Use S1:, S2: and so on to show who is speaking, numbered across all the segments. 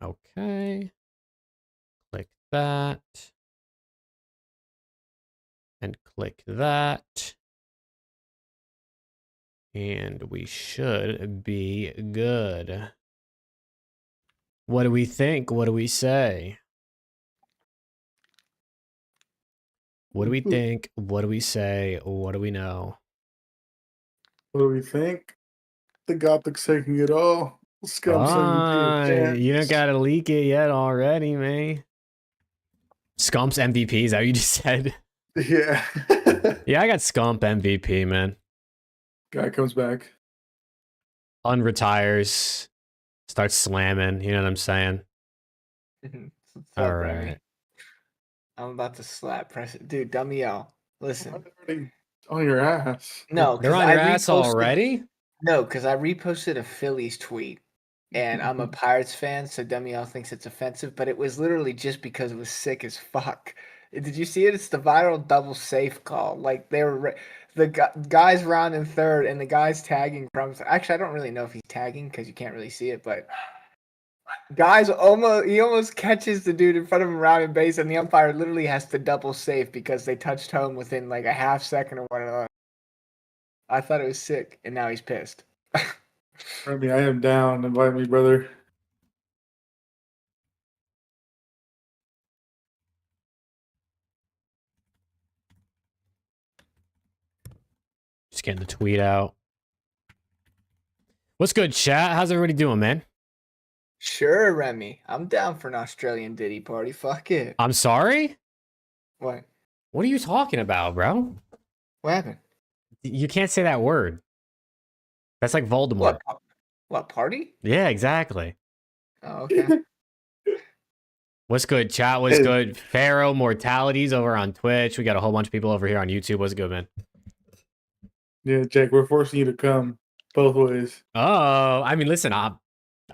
S1: Okay. Click that. And click that. And we should be good. What do we think? What do we say? What do we think? What do we say? What do we know?
S2: What do we think? The Gothics taking it all. Scum 17 of
S1: You don't
S2: champs.
S1: gotta leak it yet already, man. Scump's MVP, is that what you just said?
S2: Yeah.
S1: Yeah, I got Scump MVP, man.
S2: Guy comes back.
S1: Unretires. Starts slamming, you know what I'm saying? All right.
S3: I'm about to slap press it. Dude, dummy L. Listen.
S2: On your ass.
S3: No,
S1: They're
S3: because
S1: on
S3: I
S1: your ass already?
S3: No, because I reposted a Phillies tweet. And I'm a Pirates fan, so Dummy L thinks it's offensive, but it was literally just because it was sick as fuck. Did you see it? It's the viral double safe call. Like they were the guys rounding third, and the guy's tagging from. Actually, I don't really know if he's tagging because you can't really see it, but he almost catches the dude in front of him rounding base, and the umpire literally has to double safe because they touched home within like a half second or whatever. I thought it was sick, and now he's pissed.
S2: Remy, I am down. Invite me, brother.
S1: Just getting the tweet out. What's good, chat? How's everybody doing, man?
S3: Sure, Remy. I'm down for an Australian Diddy party. Fuck it.
S1: I'm sorry?
S3: What?
S1: What are you talking about, bro?
S3: What happened?
S1: You can't say that word. That's like Voldemort.
S3: What party?
S1: Yeah, exactly.
S3: Oh, okay.
S1: What's good, chat? What's good? Pharaoh Mortalities over on Twitch. We got a whole bunch of people over here on YouTube. What's good, man?
S2: Yeah, Jake, we're forcing you to come both ways.
S1: Oh, I mean, listen, I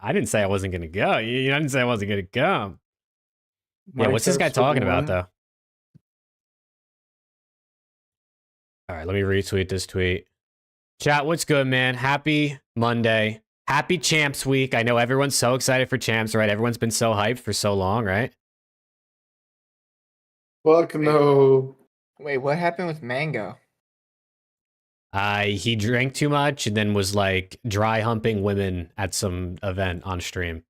S1: didn't say I wasn't going to go. I didn't say I wasn't going to come. Yeah, what's this guy talking about, though? All right, let me retweet this tweet. Chat, what's good, man? Happy Monday. Happy Champs Week. I know everyone's so excited for Champs, right? Everyone's been so hyped for so long, right?
S2: Fuck no.
S3: Wait, what happened with Mango?
S1: He drank too much and then was like dry humping women at some event on stream.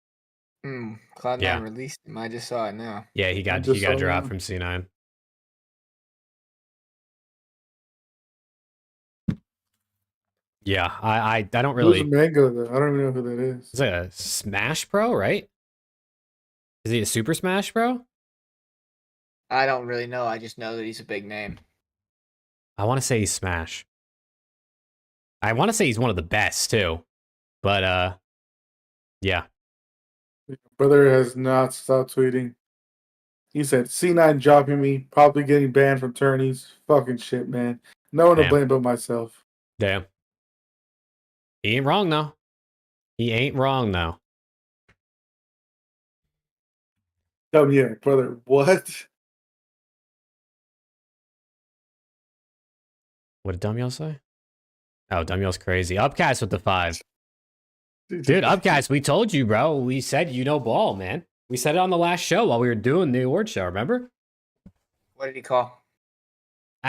S3: Cloud9 released him. I just saw it now.
S1: Yeah, he got dropped from C9. Yeah, I don't really.
S2: Who's Mango though? I don't even know who that is.
S1: It's like a Smash Bro, right? Is he a Super Smash Bro?
S3: I don't really know. I just know that he's a big name.
S1: I want to say he's Smash. I want to say he's one of the best too, but yeah.
S2: Brother has not stopped tweeting. He said C9 dropping me, probably getting banned from tourneys. Fucking shit, man. No one to blame but myself.
S1: Damn. He ain't wrong though. He ain't wrong though.
S2: Oh yeah, brother. What?
S1: What did Dumyell say? Oh, Dumyell's crazy. Upcast with the 5. Dude, Upcast, we told you, bro. We said you know ball, man. We said it on the last show while we were doing the award show, remember?
S3: What did he call?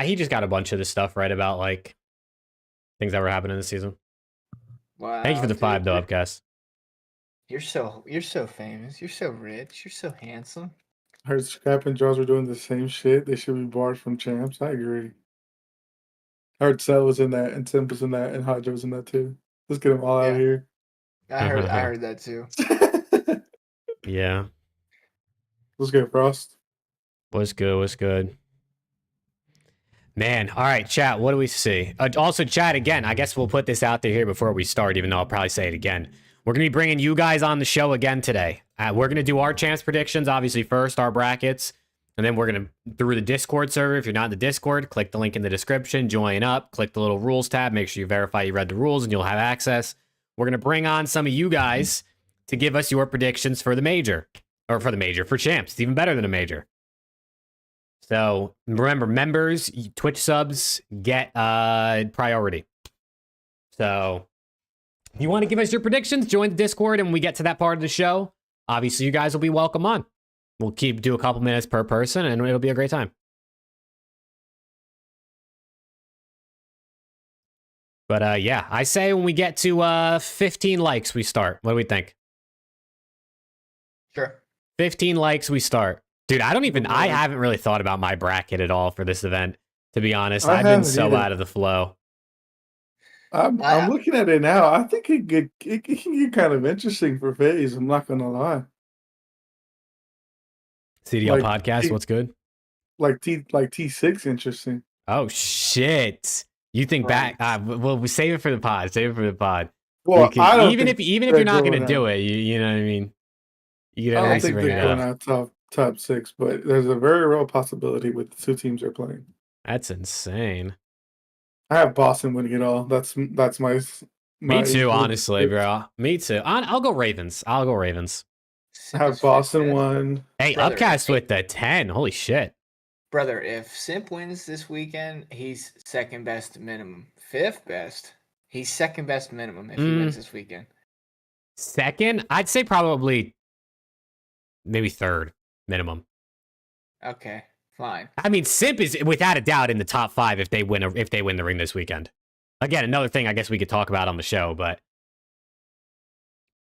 S1: He just got a bunch of this stuff right about, like, things that were happening this season.
S3: Wow.
S1: Thank you for the 5, though, Upcast.
S3: You're so famous. You're so rich. You're so handsome.
S2: I heard Scrap and Jaws were doing the same shit. They should be barred from Champs. I agree. I heard Cell was in that, and Simp was in that, and Hodge was in that too. Let's get them all out of here.
S3: I heard that too.
S1: Yeah.
S2: Let's go, Frost.
S1: What's good? What's good? Man, all right, chat, what do we see? Also, chat, again, I guess we'll put this out there here before we start, even though I'll probably say it again. We're going to be bringing you guys on the show again today. We're going to do our Champs predictions, obviously, first, our brackets. And then we're going to, through the Discord server, if you're not in the Discord, click the link in the description, join up, click the little rules tab, make sure you verify you read the rules, and you'll have access. We're going to bring on some of you guys to give us your predictions for the major. Or for the major, for Champs. It's even better than a major. So, remember, members, Twitch subs get priority. So, if you want to give us your predictions, join the Discord, and when we get to that part of the show, obviously you guys will be welcome on. We'll do a couple minutes per person, and it'll be a great time. But yeah, I say when we get to 15 likes, we start. What do we think?
S3: Sure.
S1: 15 likes, we start. Dude, I haven't really thought about my bracket at all for this event, to be honest. I've been so out of the flow.
S2: I'm looking at it now. I think it can get kind of interesting for FaZe. I'm not gonna lie.
S1: CDL podcast, what's good?
S2: Like T6 interesting.
S1: Oh shit! You think back? Well, we save it for the pod. Save it for the pod.
S2: Well,
S1: I don't even if you're not gonna do it, you know what I mean. You
S2: I don't think they're going out top 6, but there's a very real possibility with the 2 teams are playing.
S1: That's insane.
S2: I have Boston winning it all. That's my.
S1: Me too, honestly, bro. Me too. I'll go Ravens. I
S2: have Boston won.
S1: Hey, brother, Upcast with the 10. Holy shit.
S3: Brother, if Simp wins this weekend, he's second best minimum. Fifth best. He's second best minimum if he wins this weekend.
S1: Second? I'd say probably maybe third minimum.
S3: Okay, fine.
S1: I mean, Simp is without a doubt in the top 5 if they win the ring this weekend. Again, another thing I guess we could talk about on the show, but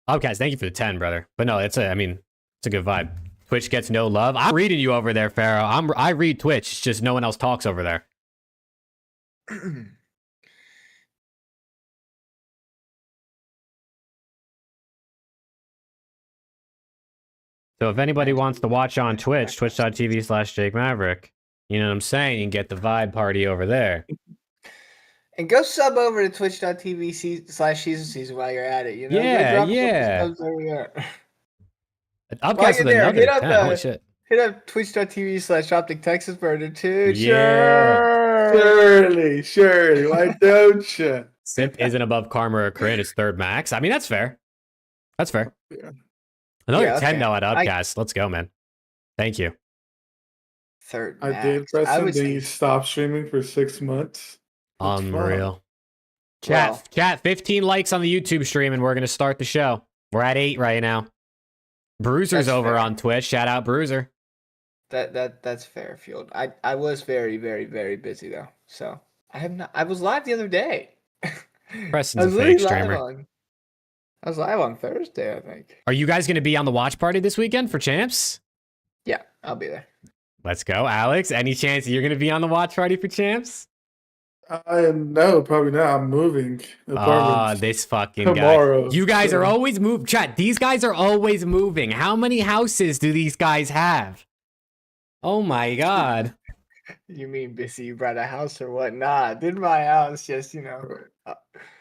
S1: Upcast, thank you for the 10, brother. But no, it's a good vibe. Twitch gets no love. I'm reading you over there, Pharaoh. I read Twitch. It's just no one else talks over there. So if anybody wants to watch on Twitch, twitch.tv/Jake Maverick, you know what I'm saying? You can get the vibe party over there.
S3: And go sub over to twitch.tv/season while you're at it. You know,
S1: yeah.
S3: Subs over there.
S1: Upcast with another 10. Holy shit.
S3: Hit up twitch.tv/Optic Texas Burner too.
S1: Yeah.
S2: Surely. Why don't you?
S1: Simp isn't above Karma or Corinne. It's third max. I mean, that's fair.
S2: Yeah.
S1: Another 10 though at Upcast. Let's go, man. Thank you.
S3: Third
S2: max. I did, Preston. Then you stopped streaming for 6 months. That's
S1: unreal. Chat, 15 likes on the YouTube stream, and we're going to start the show. We're at 8 right now. Bruiser's over on Twitch. Shout out Bruiser.
S3: That's fair, Field. I was very, very, very busy though. So I was live the other day.
S1: Preston's a fake streamer.
S3: I was live on Thursday, I think.
S1: Are you guys going to be on the watch party this weekend for Champs?
S3: Yeah, I'll be there.
S1: Let's go, Alex. Any chance you're going to be on the watch party for Champs?
S2: No, probably not. I'm moving.
S1: This fucking
S2: tomorrow.
S1: Guy. You guys are always moving. Chat, these guys are always moving. How many houses do these guys have? Oh my god.
S3: You mean busy? You brought a house or what? Nah, did my house just,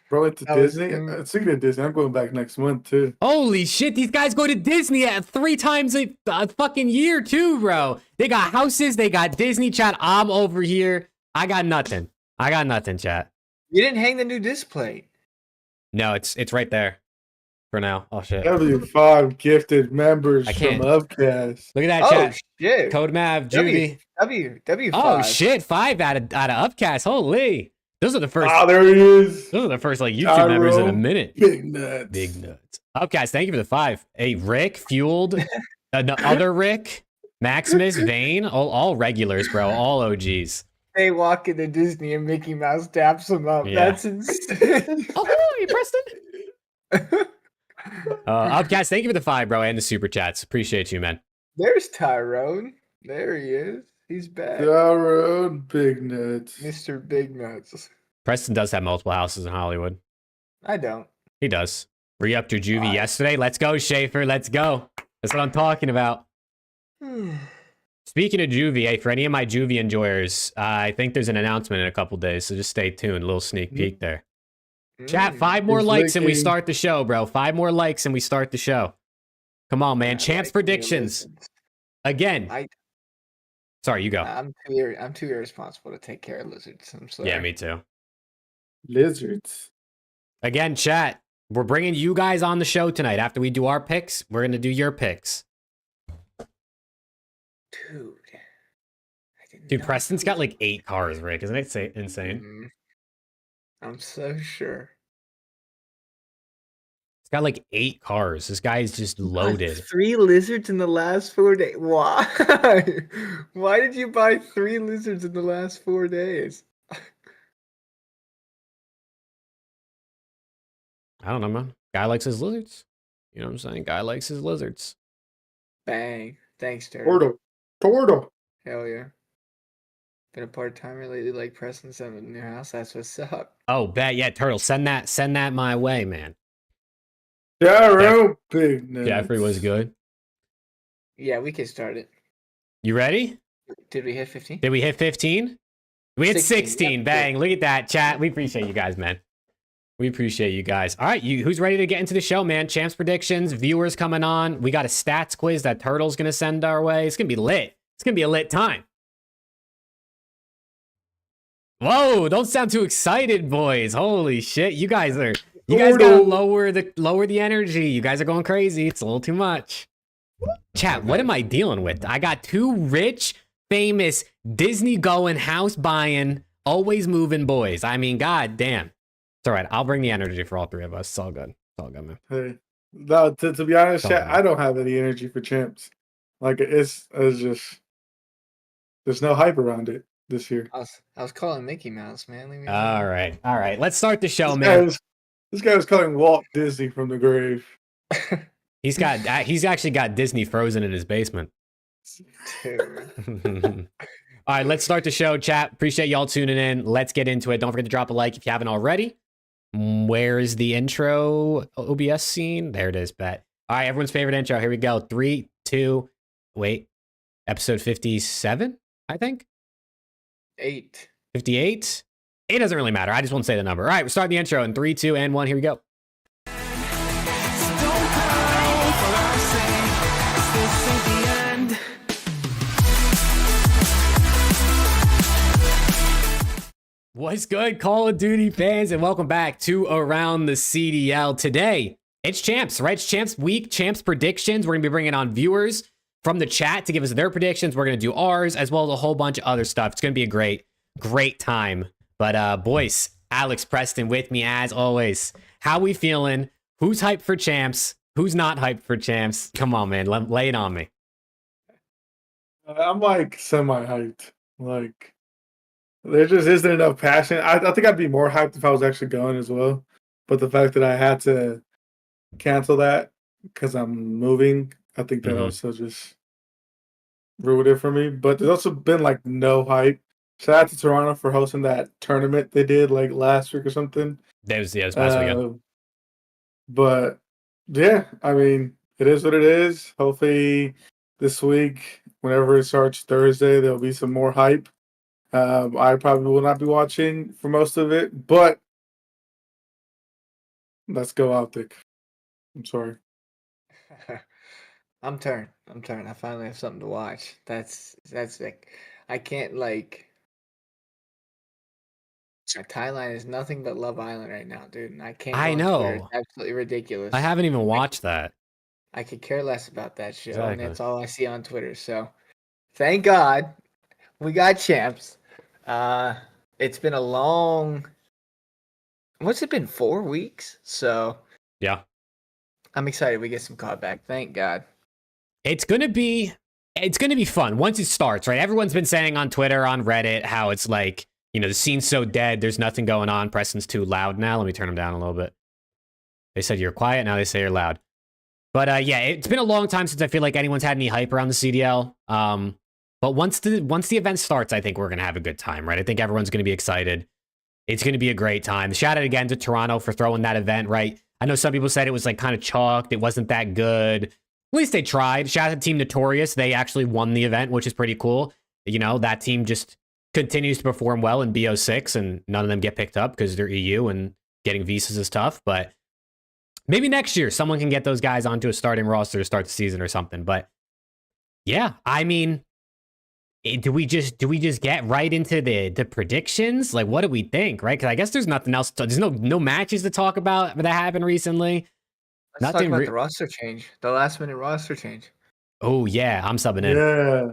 S2: Bro, went to Disney. Speaking of Disney, I'm going back next month too.
S1: Holy shit, these guys go to Disney 3 times a fucking year too, bro. They got houses, they got Disney. Chat, I'm over here. I got nothing, chat.
S3: You didn't hang the new display.
S1: No, it's right there for now. Oh shit.
S2: W5 gifted members from Upcast.
S1: Look at that, chat.
S3: Oh shit.
S1: Code Mav, Juvie.
S3: W5.
S1: Oh shit, 5 out of Upcast. Holy. Those are the first.
S2: Oh, there he is.
S1: Those are the first YouTube members in a minute.
S2: Big nuts.
S1: Upcast, thank you for the 5. Hey, Rick, Fueled, the other Rick, Maximus, Vane, all regulars, bro. All OGs.
S3: They walk into Disney and Mickey Mouse taps them up. Yeah. That's insane.
S1: Oh, you Preston. Upcast, thank you for the 5, bro, and the super chats. Appreciate you, man.
S3: There's Tyrone. There he is. He's back.
S2: Tyrone Big Nuts.
S3: Mr. Big Nuts.
S1: Preston does have multiple houses in Hollywood.
S3: I don't.
S1: He does. Re-upped your juvie yesterday. Let's go, Schaefer. Let's go. That's what I'm talking about. Speaking of juvie, hey, for any of my juvie enjoyers, I think there's an announcement in a couple days, so just stay tuned. A little sneak peek there. Chat, 5 more likes and we start the show, bro. 5 more likes and we start the show. Come on, man. Champs predictions. Again. Sorry, you go.
S3: I'm too irresponsible to take care of lizards. I'm sorry.
S1: Yeah, me too.
S2: Lizards.
S1: Again, chat. We're bringing you guys on the show tonight. After we do our picks, we're going to do your picks. Dude, Preston's got like 8 cars, Rick. Isn't it insane?
S3: I'm so sure.
S1: It's got like 8 cars. This guy is just loaded.
S3: 3 lizards in the last 4 days. Why? Why did you buy 3 lizards in the last 4 days?
S1: I don't know, man. Guy likes his lizards. You know what I'm saying? Guy likes his lizards.
S3: Bang. Thanks, Turtle.
S2: Tordo.
S3: Hell yeah. Been a part-timer lately, like pressing something in your house. That's what's up.
S1: Oh, bet. Yeah, Turtle. Send that my way, man.
S2: Darrow Big Nuts.
S1: Jeffrey was good.
S3: Yeah, we can start it.
S1: You ready?
S3: Did we hit 15?
S1: Did we hit 15? We hit 16.
S3: Yep,
S1: Bang.
S3: good.
S1: Look at that, chat. We appreciate you guys, man. We appreciate you guys. All right, who's ready to get into the show, man? Champs predictions, viewers coming on. We got a stats quiz that Turtle's going to send our way. It's going to be lit. It's going to be a lit time. Whoa, don't sound too excited, boys. Holy shit. You guys gotta lower the energy. You guys are going crazy. It's a little too much. Chat, what am I dealing with? I got 2 rich, famous, Disney going, house buying, always moving boys. I mean, god damn. It's all right. I'll bring the energy for all 3 of us. It's all good. It's all good, man.
S2: Hey, no, to be honest,
S1: Oh,
S2: chat,
S1: man.
S2: I don't have any energy for champs. Like it's just there's no hype around it this year.
S3: I was calling Mickey Mouse, man. Leave me
S1: All
S3: alone.
S1: right. Let's start the show,
S2: This
S1: man.
S2: guy was calling Walt Disney from the grave.
S1: He's actually got Disney frozen in his basement.
S3: Dude.
S1: All right, let's start the show, chat. Appreciate y'all tuning in. Let's get into it. Don't forget to drop a like if you haven't already. Where's the intro OBS scene? There it is, bet. All right, everyone's favorite intro. Here we go. 3, 2, wait. Episode 57, I think?
S3: 8.
S1: 58? It doesn't really matter. I just won't say the number. All right, we're starting the intro in 3, 2, and 1. Here we go. What's good, Call of Duty fans, and welcome back to Around the CDL. Today, it's Champs, right? It's Champs Week, Champs Predictions. We're going to be bringing on viewers from the chat to give us their predictions. We're going to do ours, as well as a whole bunch of other stuff. It's going to be a great time. But, boys, Alex Preston with me, as always. How we feeling? Who's hyped for Champs? Who's not hyped for Champs? Come on, man. Lay it on me.
S2: I'm like semi-hyped. Like there just isn't enough passion. I think I'd be more hyped if I was actually going as well. But the fact that I had to cancel that because I'm moving, I think that also just ruined it for me. But there's also been like no hype. Shout out to Toronto for hosting that tournament they did like last week or something.
S1: That was this past weekend.
S2: But yeah, I mean, it is what it is. Hopefully this week, whenever it starts Thursday, there'll be some more hype. I probably will not be watching for most of it, but let's go Optic. I'm sorry.
S3: I'm turned. I finally have something to watch. That's like I can't like my timeline is nothing but Love Island right now, dude. And I can't.
S1: I
S3: go on
S1: know.
S3: Twitter. It's absolutely ridiculous.
S1: I haven't even watched that.
S3: I could care less about that show,
S1: Exactly.
S3: and that's all I see on Twitter. So, thank God we got Champs. It's been a long. What's it been? 4 weeks. So
S1: Yeah.
S3: I'm excited we get some COD back. Thank God.
S1: It's gonna be fun once it starts, right? Everyone's been saying on Twitter, on Reddit, how it's like, you know, the scene's so dead, there's nothing going on. Preston's too loud now. Let me turn him down a little bit. They said you're quiet, now they say you're loud. But yeah, it's been a long time since I feel like anyone's had any hype around the CDL. But once the event starts, I think we're gonna have a good time, right? I think everyone's gonna be excited. It's gonna be a great time. Shout out again to Toronto for throwing that event, right? I know some people said it was like kind of chalked, it wasn't that good. At least they tried. Shout out to Team Notorious. They actually won the event, which is pretty cool. You know, that team just continues to perform well in BO6, and none of them get picked up because they're EU and getting visas is tough. But maybe next year someone can get those guys onto a starting roster to start the season or something. But yeah, I mean, do we just get right into the predictions? Like, what do we think, right? Because I guess there's nothing else. There's no matches to talk about that happened recently.
S3: Let's talk about the roster change, the last minute roster change.
S1: Oh yeah, I'm subbing in.
S2: Yeah.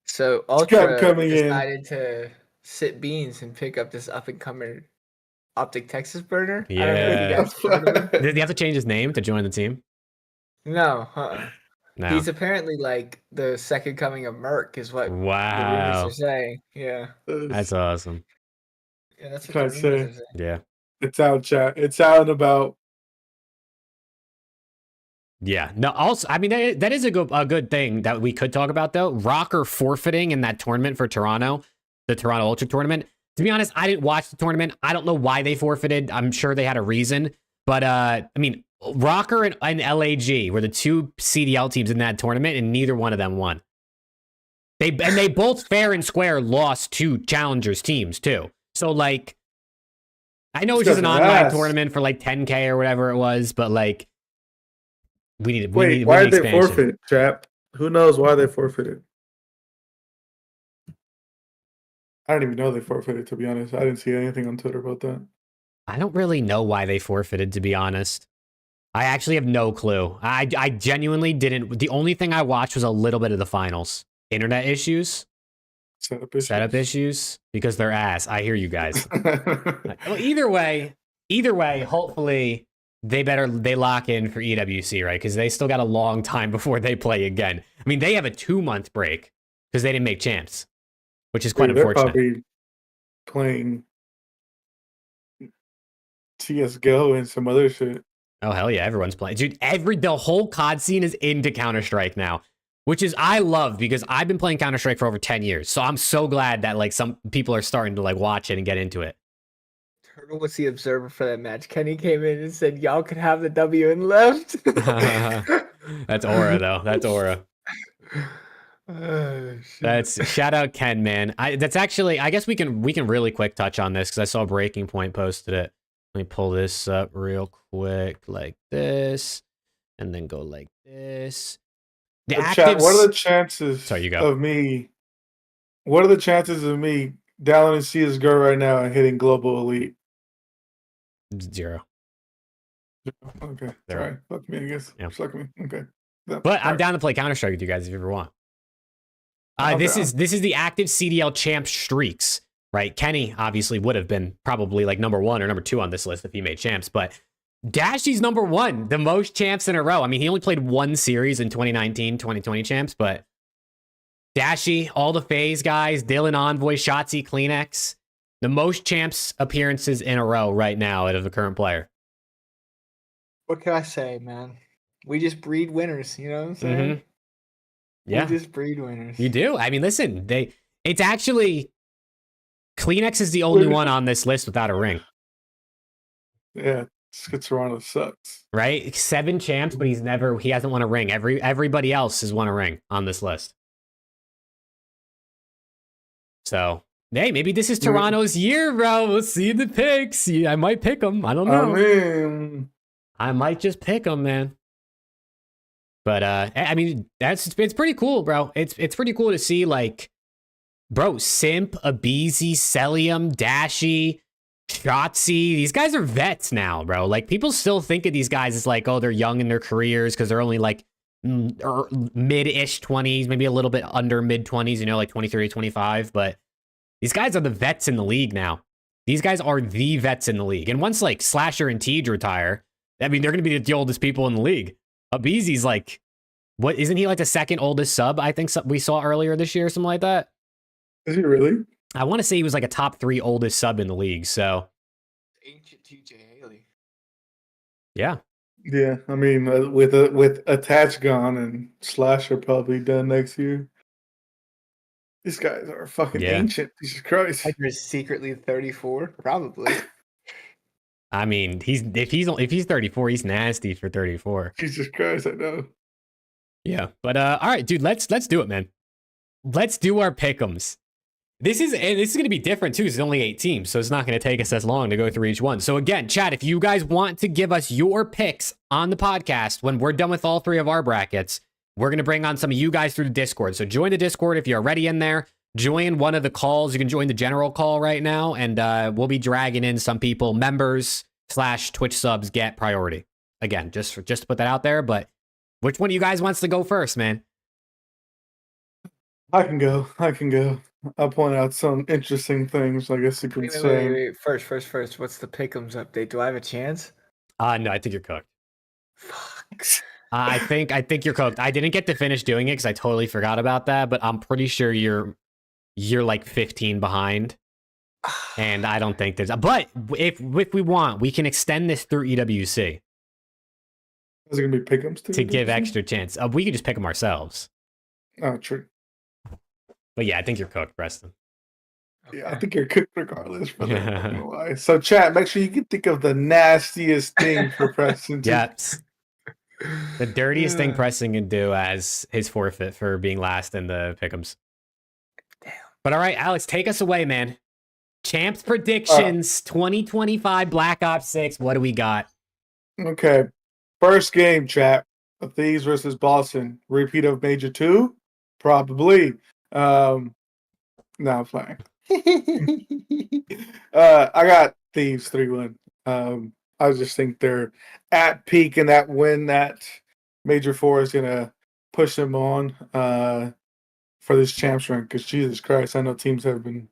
S3: So Ultra decided to sit beans and pick up this up and coming Optic Texas Burner. I don't know if you
S1: Yeah.
S3: guys heard of him.
S1: Did he have to change his name to join the team?
S3: No,
S1: No.
S3: He's apparently like the second coming of Merc, is what the rumors are
S1: Wow.
S3: saying. Yeah,
S1: That's awesome.
S3: yeah, that's what
S2: Try
S3: the
S2: to
S3: rumors
S2: say.
S3: are saying.
S1: Yeah.
S2: It's out, chat. It's out and about.
S1: Yeah. No, also, I mean, that is a good thing that we could talk about, though. Rocker forfeiting in that tournament for Toronto, the Toronto Ultra tournament. To be honest, I didn't watch the tournament. I don't know why they forfeited. I'm sure they had a reason. But, I mean, Rocker and LAG were the two CDL teams in that tournament, and neither one of them won. They both fair and square lost to challengers teams, too. So, like, I know it's just an online tournament for, like, 10K or whatever it was, but, like,
S2: Why did they forfeit, chap? Who knows why they forfeited? I don't even know they forfeited, to be honest. I didn't see anything on Twitter about that.
S1: I don't really know why they forfeited, to be honest. I actually have no clue. I genuinely didn't. The only thing I watched was a little bit of the finals. Internet issues. Setup issues. Because they're ass. I hear you guys. Well, either way, hopefully they lock in for EWC, right? Because they still got a long time before they play again. I mean, they have a 2-month break because they didn't make champs, which is quite unfortunate.
S2: They're probably playing CSGO and some other shit.
S1: Oh, hell yeah, everyone's playing. Dude, the whole COD scene is into Counter-Strike now, which is, I love, because I've been playing Counter-Strike for over 10 years. So I'm so glad that, like, some people are starting to, like, watch it and get into it.
S3: Turtle was the observer for that match. Kenny came in and said, y'all could have the W and left.
S1: That's aura, though. That's aura.
S3: Oh,
S1: That's shout out Ken, man. That's actually, I guess we can really quick touch on this because I saw Breaking Point posted it. Let me pull this up real quick, like this, and then go like this.
S2: What are the chances of me? What are the chances of me downloading CSGO right now and hitting Global Elite?
S1: 0.
S2: Okay, sorry, fuck me, I guess.
S1: Yeah.
S2: Fuck me. Okay,
S1: but I'm down to play Counter-Strike with you guys if you ever want. This is the active CDL champ streaks. Right, Kenny obviously would have been probably like number 1 or number 2 on this list if he made champs, but Dashy's number 1, the most champs in a row. I mean, he only played 1 series in 2019, 2020 champs, but Dashy, all the FaZe guys, Dylan Envoy, Shotzi, Kleenex, the most champs appearances in a row right now out of the current player.
S3: What can I say, man? We just breed winners, you know what I'm saying?
S1: Mm-hmm. Yeah.
S3: We just breed winners.
S1: You do. I mean, listen, it's actually... Kleenex is the only one on this list without a ring.
S2: Yeah, Toronto sucks.
S1: Right? 7 champs, but he hasn't won a ring. Everybody else has won a ring on this list. So, hey, maybe this is Toronto's year, bro. We'll see the picks. I might pick them. I don't know. I might just pick them, man. But I mean, it's pretty cool, bro. It's pretty cool to see, like, bro, Simp, Abizi, Celium, Dashy, Shotzi. These guys are vets now, bro. Like, people still think of these guys as like, oh, they're young in their careers because they're only like mid-ish 20s, maybe a little bit under mid-20s, you know, like 23, 25. But these guys are the vets in the league now. These guys are the vets in the league. And once like Slasher and Tej retire, I mean, they're going to be the oldest people in the league. Abizi's like, what, isn't he like the second oldest sub? I think we saw earlier this year, something like that.
S2: Is he really?
S1: I want to say he was like a top 3 oldest sub in the league. So,
S3: ancient TJ Haley.
S1: Yeah.
S2: Yeah, I mean, with Attach gone and Slasher probably done next year, these guys are fucking ancient. Jesus Christ!
S3: He's secretly 34, probably.
S1: I mean, if he's 34, he's nasty for 34.
S2: Jesus Christ, I know.
S1: Yeah, but all right, dude, let's do it, man. Let's do our pick'ems. This is going to be different too. It's only 8 teams, so it's not going to take us as long to go through each one. So again, chat, if you guys want to give us your picks on the podcast when we're done with all 3 of our brackets, we're going to bring on some of you guys through the Discord. So join the Discord if you're already in there. Join one of the calls. You can join the general call right now, and we'll be dragging in some people. Members / Twitch subs get priority. Again, just to put that out there. But which one of you guys wants to go first, man?
S2: I can go. I'll point out some interesting things, I guess you could
S3: Wait, wait,
S2: say.
S3: wait, wait. First. What's the Pick'ems update? Do I have a chance?
S1: No, I think you're cooked.
S3: Fuck.
S1: I think you're cooked. I didn't get to finish doing it because I totally forgot about that, but I'm pretty sure you're like 15 behind. And I don't think there's. But if we want, we can extend this through EWC
S2: Is it gonna be pick'ems too?
S1: to give extra chance. We could just pick them ourselves.
S2: Oh, true.
S1: But yeah, I think you're cooked, Preston.
S2: Yeah, I think you're cooked regardless, brother. I'm not gonna lie. So, chat, make sure you can think of the nastiest thing for Preston.
S1: Yep. The dirtiest thing
S3: Yeah.
S1: Preston can do as his forfeit for being last in the pick'ems.
S3: Damn.
S1: But all right, Alex, take us away, man. Champs predictions 2025 Black Ops 6. What do we got?
S2: Okay. First game, chat. Thieves versus Boston. Repeat of Major 2? Probably. No, I'm playing. I got Thieves 3-1. I just think they're at peak, and that win that Major 4 is gonna push them on for this champs run. Because Jesus Christ, I know teams have been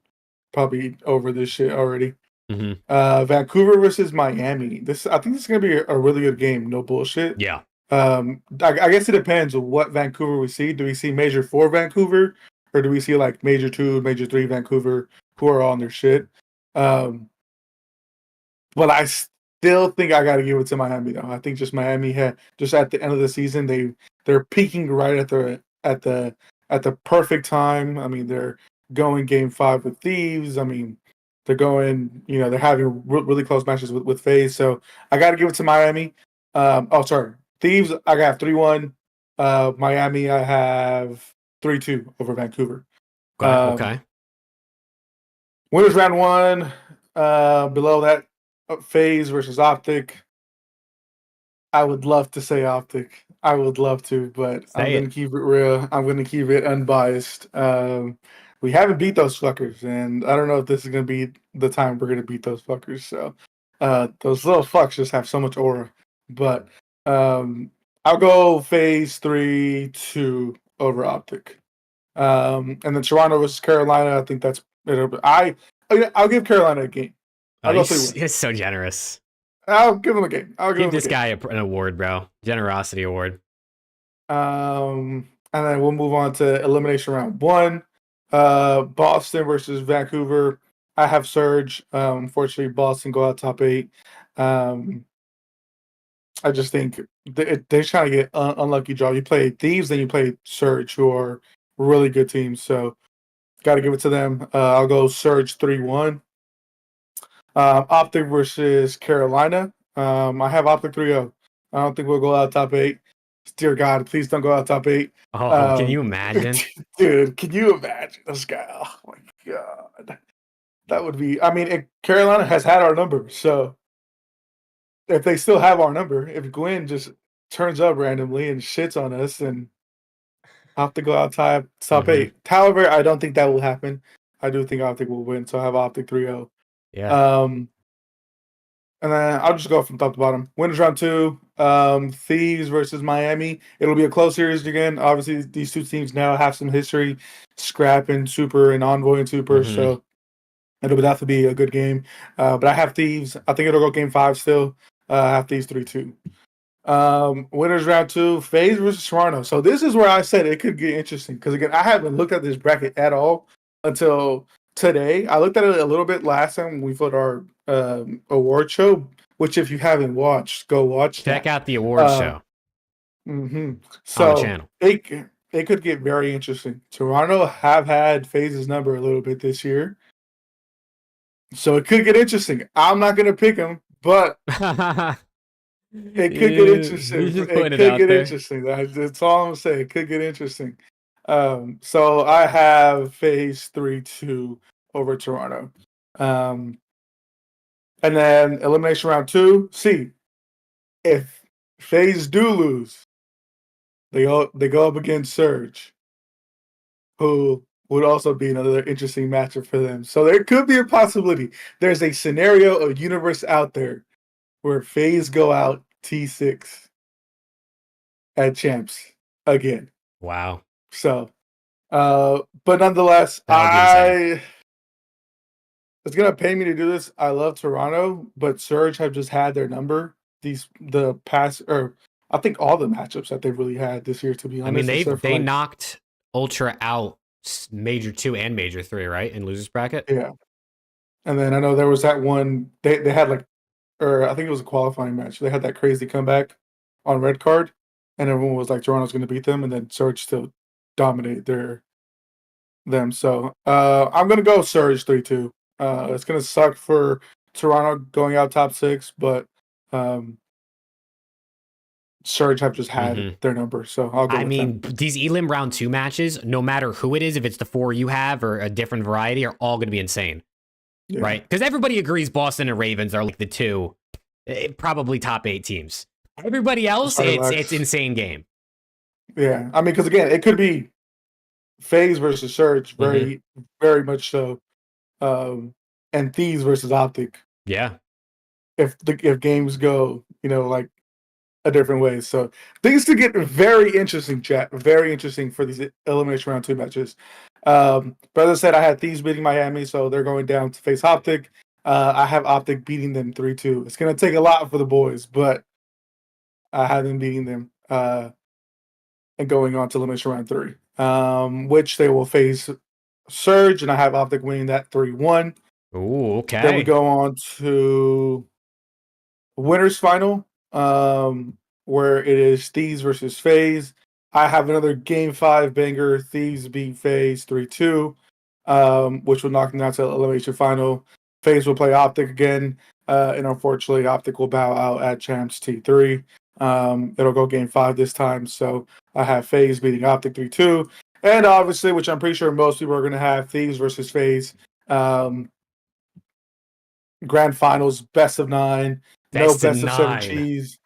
S2: probably over this shit already. Vancouver versus Miami. I think this is gonna be a really good game. No bullshit.
S1: Yeah.
S2: I guess it depends on what Vancouver we see. Do we see Major 4 Vancouver, or do we see like Major 2, Major 3 Vancouver who are on their shit? But I still think I got to give it to Miami though. I think just Miami had just at the end of the season they're peaking right at the perfect time. I mean, they're going game 5 with Thieves. I mean, they're going, they're having really close matches with FaZe. So I got to give it to Miami. Sorry, Thieves. I got 3-1. Miami, I have 3-2 over Vancouver.
S1: Okay.
S2: Winners round 1. Below that, FaZe versus Optic. I would love to say Optic. I would love to, but I'm going to keep it real. I'm going to keep it unbiased. We haven't beat those fuckers, and I don't know if this is going to be the time we're going to beat those fuckers. So those little fucks just have so much aura. But I'll go FaZe 3-2 over Optic. And then Toronto versus Carolina, I think that's it. I'll give Carolina a game.
S1: He's so generous.
S2: I'll give him a game.
S1: Give this guy an award, bro. Generosity award.
S2: And then we'll move on to elimination round 1. Boston versus Vancouver. I have Surge. Unfortunately, Boston go out top 8. I just think they're trying to get unlucky draw. You play Thieves, then you play Surge, who are really good teams. So got to give it to them. I'll go Surge 3-1. Optic versus Carolina. I have Optic 3-0. I don't think we'll go out top 8. Dear God, please don't go out top 8.
S1: Can you imagine?
S2: Dude, can you imagine this guy? Oh my God. That would be, Carolina has had our number. So if they still have our number, if Gwen just turns up randomly and shits on us, then I'll have to go out top 8. However, I don't think that will happen. I do think Optic will win. So I have Optic 3-0.
S1: Yeah.
S2: And then I'll just go from top to bottom. Winners round 2, Thieves versus Miami. It'll be a close series again. Obviously, these two teams now have some history, Scrap and Super and Envoy and Super, so it'll definitely be a good game. But I have Thieves. I think it'll go game 5 still. I have Thieves 3-2. Winners round 2, FaZe versus Toronto. So this is where I said it could get interesting because again, I haven't looked at this bracket at all until today. I looked at it a little bit last time we put our award show, which if you haven't watched, go watch.
S1: Check out the award show.
S2: So
S1: on the channel.
S2: It could get very interesting. Toronto have had FaZe's number a little bit this year, so it could get interesting. I'm not gonna pick them, but it could get interesting. It could get interesting. That's all I'm gonna say. It could get interesting. So I have FaZe 3-2 over Toronto. And then elimination round 2. See, if FaZe do lose, they go up against Surge, who would also be another interesting matchup for them. So there could be a possibility. There's a scenario, a universe out there where FaZe go out T6 at Champs again.
S1: Wow.
S2: So But nonetheless,
S1: That would be insane.
S2: it's gonna pay me to do this. I love Toronto, but Surge have just had their number. The past, or I think all the matchups that they've really had this year, to be
S1: I mean,
S2: honest, except for
S1: they
S2: like
S1: knocked Ultra out Major 2 and Major 3, right? In losers bracket.
S2: yeah. And then I know there was that one they had like, or I think it was a qualifying match. They had that crazy comeback on red card, and everyone was like Toronto's going to beat them, and then Surge still dominated them. So I'm going to go Surge 3-2. It's going to suck for Toronto going out top 6, but um, Surge have just had their number, so I'll go
S1: I
S2: with
S1: mean,
S2: them.
S1: these Elim round 2 matches, no matter who it is, if it's the 4 you have or a different variety, are all going to be insane.
S2: Yeah.
S1: Right? Because everybody agrees Boston and Ravens are like the 2 probably top 8 teams. Everybody else, it's insane game.
S2: Yeah, I mean, because again, it could be FaZe versus Surge, very, very much so, and Thieves versus Optic.
S1: Yeah.
S2: If games go, like a different way, so things to get very interesting, chat. Very interesting for these elimination round 2 matches. But as I said, I had Thieves beating Miami, so they're going down to face Optic. I have Optic beating them 3-2. It's gonna take a lot for the boys, but I have them beating them. And going on to elimination round 3, which they will face Surge, and I have Optic winning that 3-1.
S1: Ooh, okay.
S2: Then we go on to winners final, where it is Thieves versus FaZe. I have another Game 5 banger. Thieves beat FaZe 3-2, which will knock them down to the elimination final. FaZe will play Optic again, and unfortunately, Optic will bow out at Champs T3. It'll go Game 5 this time, so I have FaZe beating Optic 3-2. And obviously, which I'm pretty sure most people are going to have, Thieves versus FaZe. Grand Finals, best of 9. No best of 7 cheese.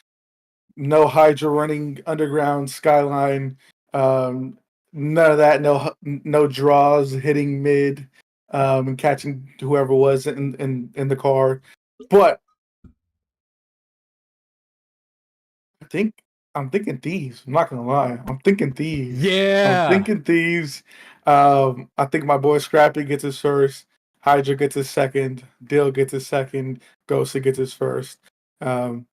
S2: No Hydra running underground skyline. None of that. No draws hitting mid and catching whoever was in the car. But I'm thinking Thieves. I'm not gonna lie. I'm thinking Thieves.
S1: Yeah.
S2: I'm thinking Thieves. I think my boy Scrappy gets his first. Hydra gets his second. Dill gets his second. Ghosty gets his first.
S1: 5-0?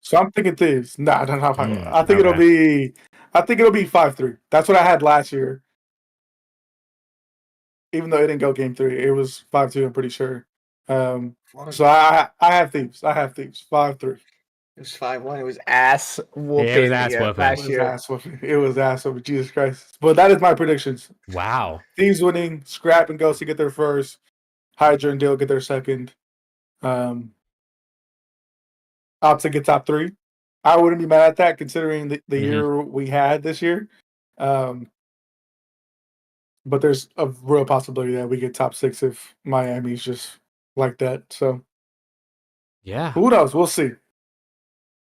S2: So I'm thinking Thieves. Nah, not 5-0. I think
S1: okay.
S2: it'll be 5-3. That's what I had last year. Even though it didn't go game 3, it was 5-2. I'm pretty sure. So I have Thieves. 5-3.
S3: It was 5-1. It was ass whooping.
S1: Yeah, it was ass whooping.
S3: Last year.
S2: It was ass whooping. Jesus Christ. But that is my predictions.
S1: Wow.
S2: Thieves winning. Scrap and Ghosty get their first. Hydra and Dill get their second. Optic get top 3. I wouldn't be mad at that considering the year we had this year. But there's a real possibility that we get top 6 if Miami's just like that. So
S1: yeah,
S2: who knows? We'll see.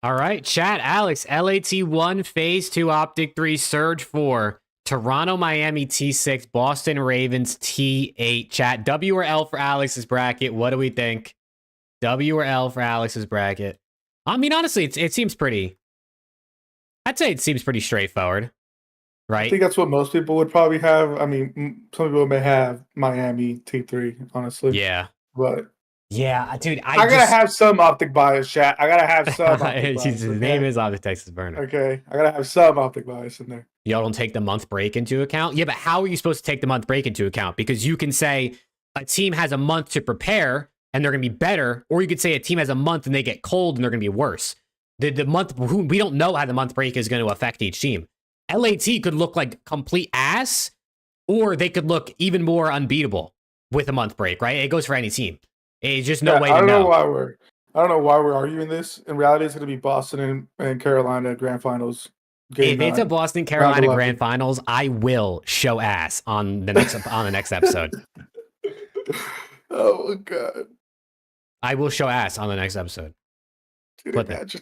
S1: All right, chat. Alex, LAT 1, Phase 2, Optic 3, Surge 4, Toronto, Miami T6, Boston Ravens T8. Chat, W or L for Alex's bracket? What do we think? W or L for Alex's bracket? I mean, honestly, it seems pretty. I'd say it seems pretty straightforward, right?
S2: I think that's what most people would probably have. I mean, some people may have Miami T3, honestly.
S1: Yeah.
S2: But
S1: yeah, dude,
S2: I gotta have some Optic bias, chat. I gotta have some Optic bias.
S1: His name is Optic Texas Burner.
S2: Okay, I gotta have some Optic bias in there.
S1: Y'all don't take the month break into account? Yeah, but how are you supposed to take the month break into account? Because you can say a team has a month to prepare and they're going to be better, or you could say a team has a month and they get cold and they're going to be worse. The month, we don't know how the month break is going to affect each team. LAT could look like complete ass, or they could look even more unbeatable with a month break, right? It goes for any team. It's just no way to know.
S2: I don't know why we're arguing this. In reality, it's going to be Boston and Carolina Grand Finals.
S1: If it's a Boston Carolina Grand Finals, I will show ass on the next episode.
S2: Oh my god!
S1: I will show ass on the next episode.
S2: Dude,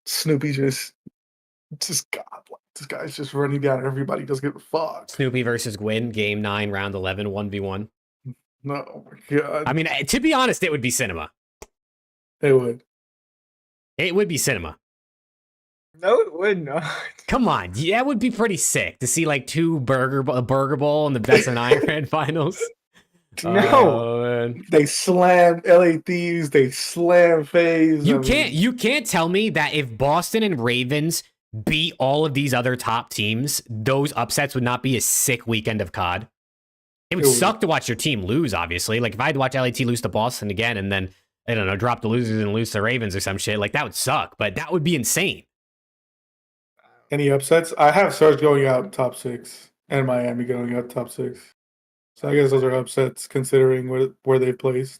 S2: Snoopy just God. This guy's just running down everybody. Doesn't give a fuck.
S1: Snoopy versus Gwyn, Game 9, Round 11, 1v1.
S2: No, oh my god.
S1: I mean, to be honest, it would be cinema.
S2: It would.
S1: It would be cinema.
S3: No, it would not.
S1: Come on, yeah, that would be pretty sick to see like two a burger bowl in the best and Iron finals.
S3: No.
S1: Oh, man.
S2: They slam LA Thieves. They slam FaZe.
S1: You can't tell me that if Boston and Ravens beat all of these other top teams, those upsets would not be a sick weekend of COD. It would suck to watch your team lose, obviously. Like if I had to watch LAT lose to Boston again and then, I don't know, drop the losers and lose to Ravens or some shit, like that would suck, but that would be insane.
S2: Any upsets? I have Surge going out top 6 and Miami going out top 6. So I guess those are upsets considering where they placed.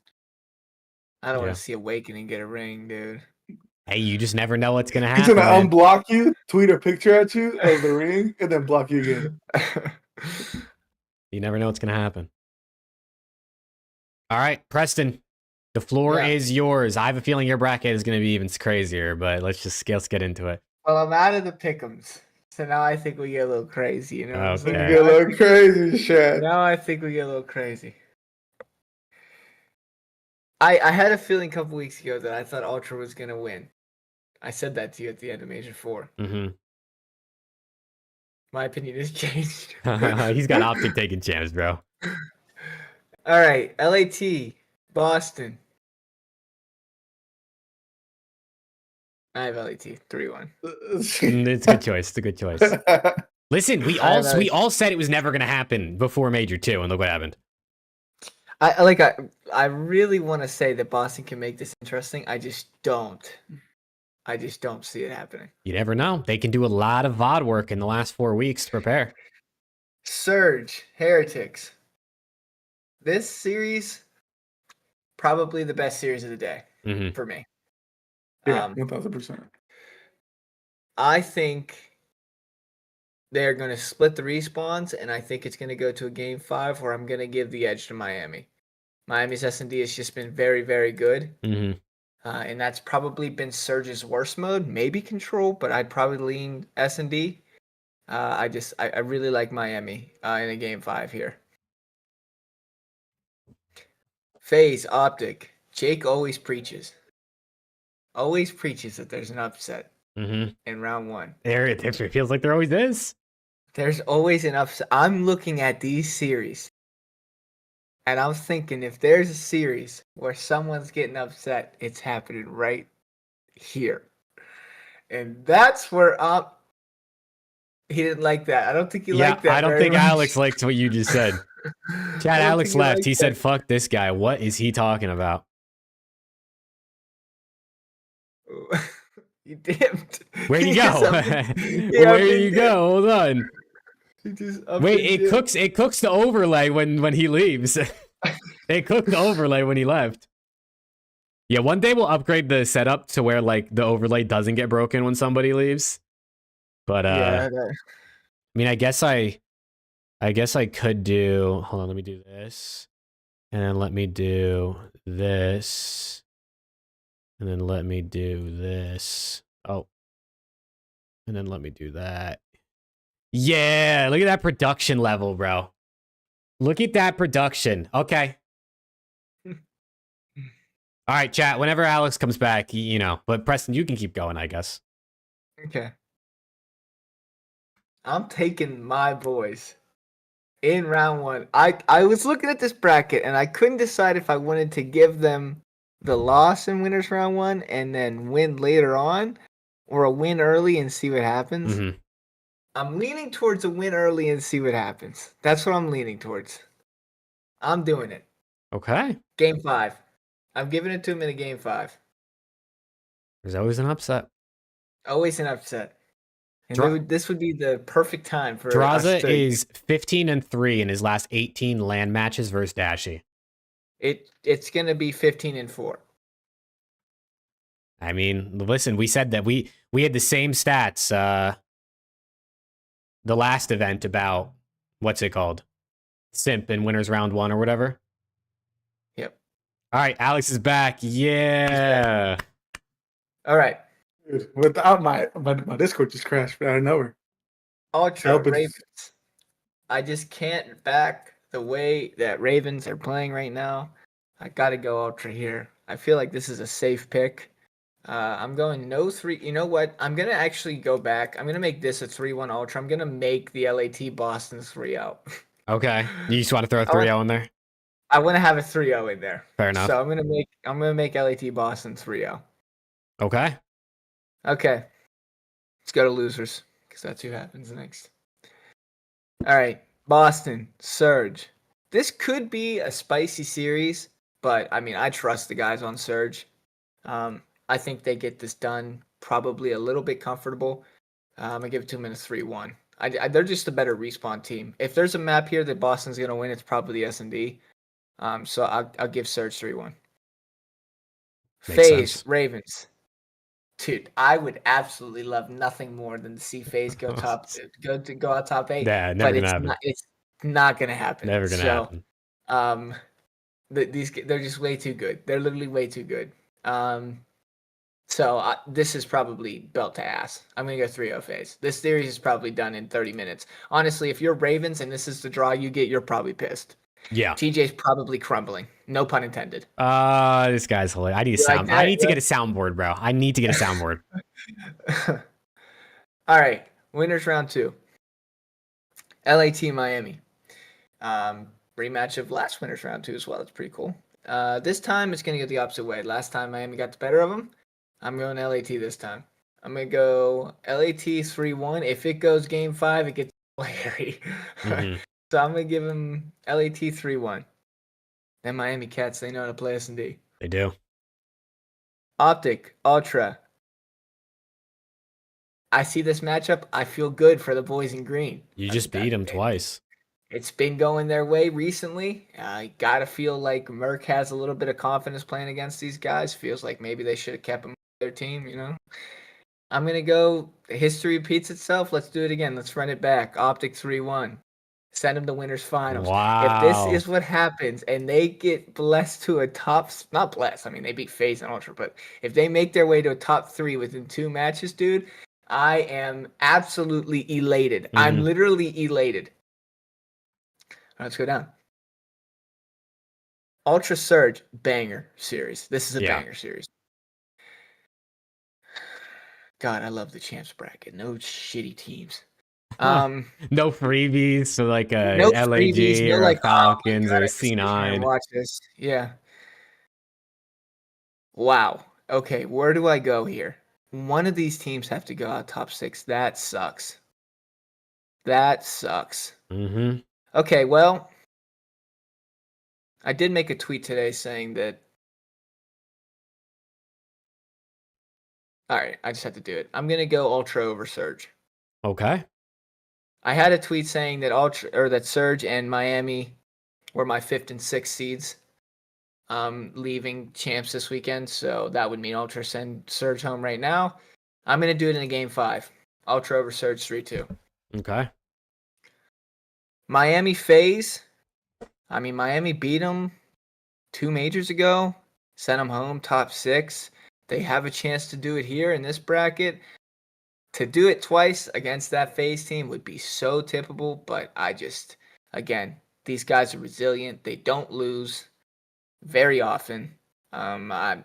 S3: I don't
S1: Yeah.
S3: want to see Awakening get a ring, dude.
S1: Hey, you just never know what's gonna
S2: He's
S1: happen.
S2: gonna
S1: Man.
S2: unblock you, tweet a picture at you of the ring, and then block you again.
S1: You never know what's gonna happen. All right, Preston, the floor is yours. I have a feeling your bracket is gonna be even crazier, but let's get into it.
S3: Well, I'm out of the pick'ems, so now I think we get a little crazy. You know, what I'm
S1: Okay.
S3: saying?
S2: You get a little crazy, shit.
S3: Now I think we get a little crazy. I had a feeling a couple weeks ago that I thought Ultra was gonna win. I said that to you at the end of Major 4.
S1: Mm-hmm.
S3: My opinion has changed.
S1: He's got Optic taking champs, bro.
S3: All right, LAT, Boston. I have LAT 3-1.
S1: It's a good choice. It's a good choice. Listen, we all said it was never gonna happen before Major 2, and look what happened.
S3: I really want to say that Boston can make this interesting. I just don't see it happening.
S1: You never know. They can do a lot of VOD work in the last 4 weeks to prepare.
S3: Surge, Heretics. This series, probably the best series of the day for me.
S2: Yeah, 1000%.
S3: I think they're going to split the respawns, and I think it's going to go to a game 5 where I'm going to give the edge to Miami. Miami's S&D has just been very, very good.
S1: Mm-hmm.
S3: And that's probably been Surge's worst mode, maybe Control, but I'd probably lean S&D. I really like Miami in a game 5 here. FaZe, Optic. Jake always preaches that there's an upset in round 1.
S1: It feels like there always is.
S3: There's always an upset. I'm looking at these series, and I'm thinking if there's a series where someone's getting upset, it's happening right here. And that's where he didn't like that. I don't think he liked that.
S1: I don't
S3: very
S1: think
S3: much.
S1: Alex liked what you just said. Chad, Alex left. He said, fuck this guy. What is he talking about?
S3: He dipped.
S1: Where'd he go? Where did you go? Hold on. Wait, it cooks the overlay when he leaves. It cooked the overlay when he left. Yeah, one day we'll upgrade the setup to where like the overlay doesn't get broken when somebody leaves. But I mean, I guess I could do. Hold on, let me do this, and then let me do this, and then let me do this. Oh, and then let me do that. Yeah, look at that production level, bro. Look at that production. Okay. All right, chat. Whenever Alex comes back, you know. But Preston, you can keep going, I guess.
S3: Okay. I'm taking my boys in round 1. I was looking at this bracket and I couldn't decide if I wanted to give them the loss in winners round 1 and then win later on, or a win early and see what happens.
S1: Mm-hmm.
S3: I'm leaning towards a win early and see what happens. That's what I'm leaning towards. I'm doing it.
S1: Okay.
S3: Game 5. I'm giving it to him in a game 5.
S1: There's always an upset.
S3: Always an upset. And this would be the perfect time for
S1: Draza is 15-3 in his last 18 LAN matches versus Dashy.
S3: It's gonna be 15-4.
S1: I mean, listen, we said that we had the same stats the last event about what's it called? Simp in winners round 1 or whatever.
S3: Yep.
S1: All right, Alex is back. Yeah.
S3: All right.
S2: Dude, without my Discord just crashed out of nowhere.
S3: Ultra Ravens. I just can't back the way that Ravens are playing right now. I gotta go Ultra here. I feel like this is a safe pick. I'm going no 3. You know what? I'm going to actually go back. I'm going to make this a 3-1 Ultra. I'm going to make the LAT Boston 3-0.
S1: Okay. You just want to throw a
S3: I want
S1: 3-0 in there?
S3: I want to have a 3-0 in there.
S1: Fair enough.
S3: So I'm going to make LAT Boston 3-0.
S1: Okay.
S3: Okay. Let's go to losers because that's who happens next. All right. Boston, Surge. This could be a spicy series, but I mean, I trust the guys on Surge. I think they get this done probably a little bit comfortable. I give it to them in a 3-1. They're just a better respawn team. If there's a map here that Boston's going to win, it's probably the S&D. So I'll give Surge 3-1.
S1: Makes
S3: FaZe,
S1: sense.
S3: Ravens. Dude, I would absolutely love nothing more than to see FaZe go out top 8.
S1: Yeah, never
S3: but
S1: gonna happen.
S3: It's not gonna happen.
S1: Never gonna happen.
S3: They're just way too good. They're literally way too good. So this is probably belt to ass. I'm going to go 3-0 FaZe. This series is probably done in 30 minutes. Honestly, if you're Ravens and this is the draw you get, you're probably pissed.
S1: Yeah.
S3: TJ's probably crumbling. No pun intended.
S1: This guy's hilarious. I need to get a soundboard, bro. I need to get a soundboard.
S3: All right. Winners round 2. LAT Miami. Rematch of last winners round 2 as well. That's pretty cool. This time it's going to go the opposite way. Last time Miami got the better of them. I'm going LAT this time. I'm going to go LAT 3-1. If it goes game 5, it gets hairy.
S1: Mhm.
S3: So I'm going to give him LAT 3-1. Then Miami Cats, they know how to play S&D.
S1: They do.
S3: Optic, Ultra. I see this matchup. I feel good for the boys in green.
S1: You just beat them twice.
S3: It's been going their way recently. I got to feel like Merc has a little bit of confidence playing against these guys. Feels like maybe they should have kept them on their team, you know? I'm going to go, history repeats itself. Let's do it again. Let's run it back. Optic 3-1. Send them to winners finals.
S1: Wow.
S3: If this is what happens and they get blessed to a top, not blessed, I mean, they beat FaZe and Ultra, but if they make their way to a top 3 within 2 matches, dude, I am absolutely elated.
S1: Mm-hmm.
S3: I'm literally elated. All right, let's go down. Ultra Surge, banger series. This is a banger series. God, I love the champs bracket. No shitty teams.
S1: No freebies, so like a
S3: no
S1: LAG
S3: freebies, no
S1: or
S3: like,
S1: a Falcons
S3: oh my God,
S1: or a
S3: I just sit here and
S1: C9.
S3: watch this. Yeah. Wow. Okay, where do I go here? One of these teams have to go out top 6. That sucks. That sucks.
S1: Mm-hmm.
S3: Okay, well, I did make a tweet today saying that. All right, I just have to do it. I'm gonna go Ultra over Surge.
S1: Okay.
S3: I had a tweet saying that that Surge and Miami were my 5th and 6th seeds, leaving champs this weekend. So that would mean Ultra send Surge home right now. I'm gonna do it in a game 5. Ultra over Surge 3-2.
S1: Okay.
S3: Miami FaZe. I mean, Miami beat them 2 majors ago, sent them home top 6. They have a chance to do it here in this bracket. To do it twice against that FaZe team would be so tippable, but again, these guys are resilient. They don't lose very often. I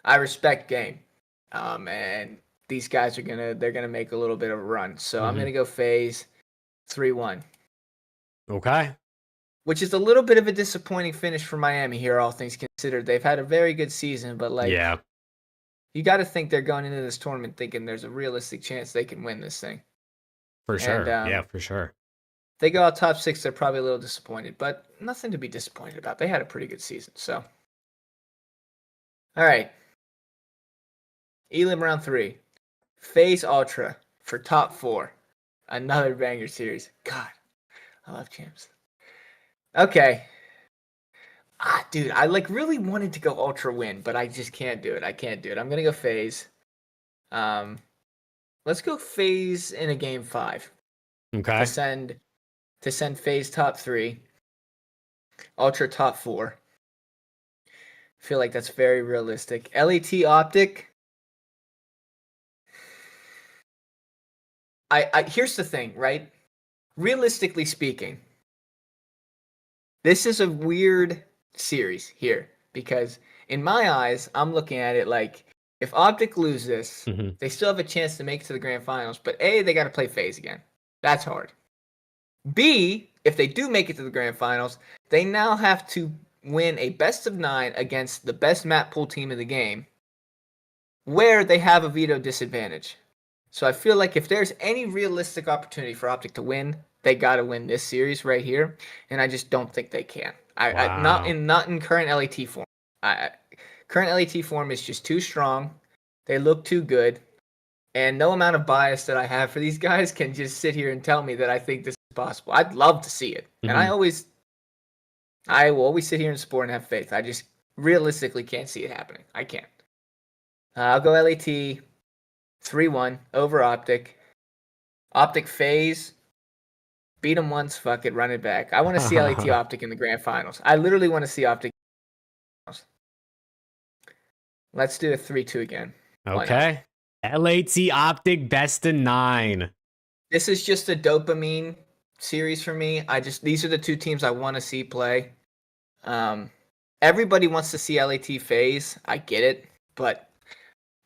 S3: respect game, and these guys they're gonna make a little bit of a run. So I'm gonna go FaZe 3-1.
S1: Okay.
S3: Which is a little bit of a disappointing finish for Miami here, all things considered. They've had a very good season, but you got to think they're going into this tournament thinking there's a realistic chance they can win this thing.
S1: For sure. Yeah, for sure.
S3: If they go out top 6, they're probably a little disappointed, but nothing to be disappointed about. They had a pretty good season, so. All right. Elim round 3. FaZe Ultra for top 4. Another banger series. God, I love champs. Okay. Dude, I really wanted to go Ultra win, but I just can't do it. I can't do it. I'm gonna go FaZe. Let's go FaZe in a game 5.
S1: Okay.
S3: To send FaZe top 3. Ultra top 4. I feel like that's very realistic. LAT Optic. Here's the thing, right? Realistically speaking, this is a weird series here because in my eyes, I'm looking at it like If Optic lose this,
S1: Mhm.
S3: they still have a chance to make it to the grand finals. But A, they got to play FaZe again. That's hard. B, if they do make it to the grand finals, they now have to win a best of 9 against the best map pool team in the game, where they have a veto disadvantage. So I feel like if there's any realistic opportunity for Optic to win, they got to win this series right here, and I just don't think they can. Not in current LAT form. Current LAT form is just too strong. They look too good, and no amount of bias that I have for these guys can just sit here and tell me that I think this is possible. I'd love to see it, and I will always sit here and support and have faith. I just realistically can't see it happening. I can't. I'll go LAT 3-1 over Optic. Optic FaZe. Beat them once, fuck it, run it back. I want to see LAT Optic in the grand finals. I literally want to see Optic. Let's do a 3-2 again.
S1: Okay. LAT Optic best of 9.
S3: This is just a dopamine series for me. These are the two teams I want to see play. Everybody wants to see LAT FaZe. I get it, but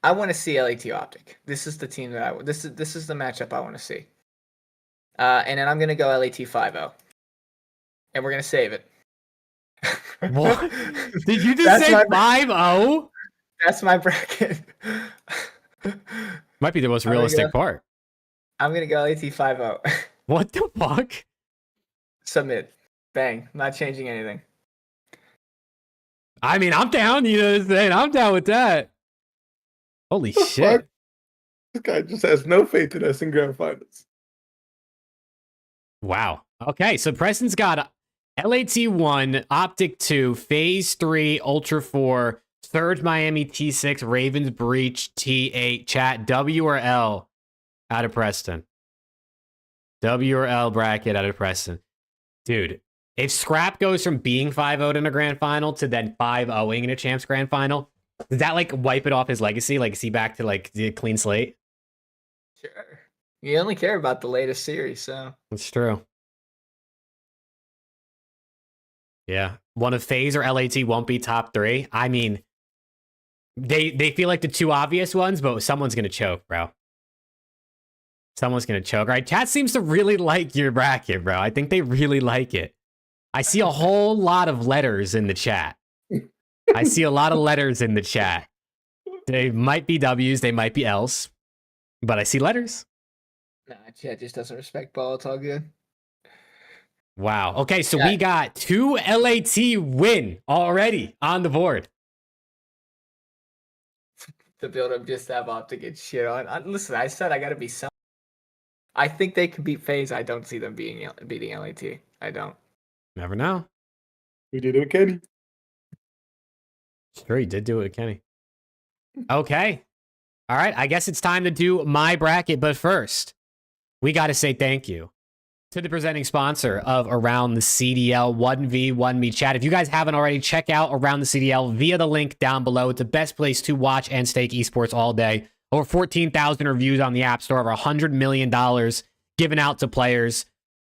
S3: I want to see LAT Optic. This is the team that this is the matchup I want to see. And then I'm gonna go LAT 5-0, and we're gonna save it.
S1: What? Did you just say 5-0?
S3: That's my bracket.
S1: Might be the most realistic part.
S3: I'm gonna go LAT 5-0.
S1: What the fuck?
S3: Submit. Bang. Not changing anything.
S1: I mean, I'm down. You know what I'm saying? I'm down with that. Holy shit.
S2: Fuck? This guy just has no faith in us in grand finals.
S1: Wow. Okay, so Preston's got LAT 1, Optic 2, FaZe 3, Ultra 4, Surge Miami T6, Ravens Breach T8. Chat W or L out of Preston. W or L bracket out of Preston. Dude, if Scrap goes from being 5-0 in a grand final to then 5-0ing in a champs grand final, does that like wipe it off his legacy? Like, is he back to like the clean slate?
S3: Sure. You only care about the latest series, so.
S1: That's true. Yeah. One of FaZe or LAT won't be top 3. I mean, they feel like the two obvious ones, but someone's going to choke, bro. Someone's going to choke. All right, chat seems to really like your bracket, bro. I think they really like it. I see a whole lot of letters in the chat. I see a lot of letters in the chat. They might be W's, they might be L's, but I see letters.
S3: Nah, chat just doesn't respect ball. It's all good.
S1: Wow. Okay, so we got 2 LAT win already on the board.
S3: The build-up just have Optic get shit on. Listen, I said I got to be some. I think they can beat FaZe. I don't see them beating LAT. I don't.
S1: Never know.
S2: We did it with Kenny.
S1: Sure, he did do it with Kenny. Okay. All right, I guess it's time to do my bracket, but first, we got to say thank you to the presenting sponsor of Around the CDL 1v1me. Chat. If you guys haven't already, check out Around the CDL via the link down below. It's the best place to watch and stake esports all day. Over 14,000 reviews on the App Store, over $100 million given out to players.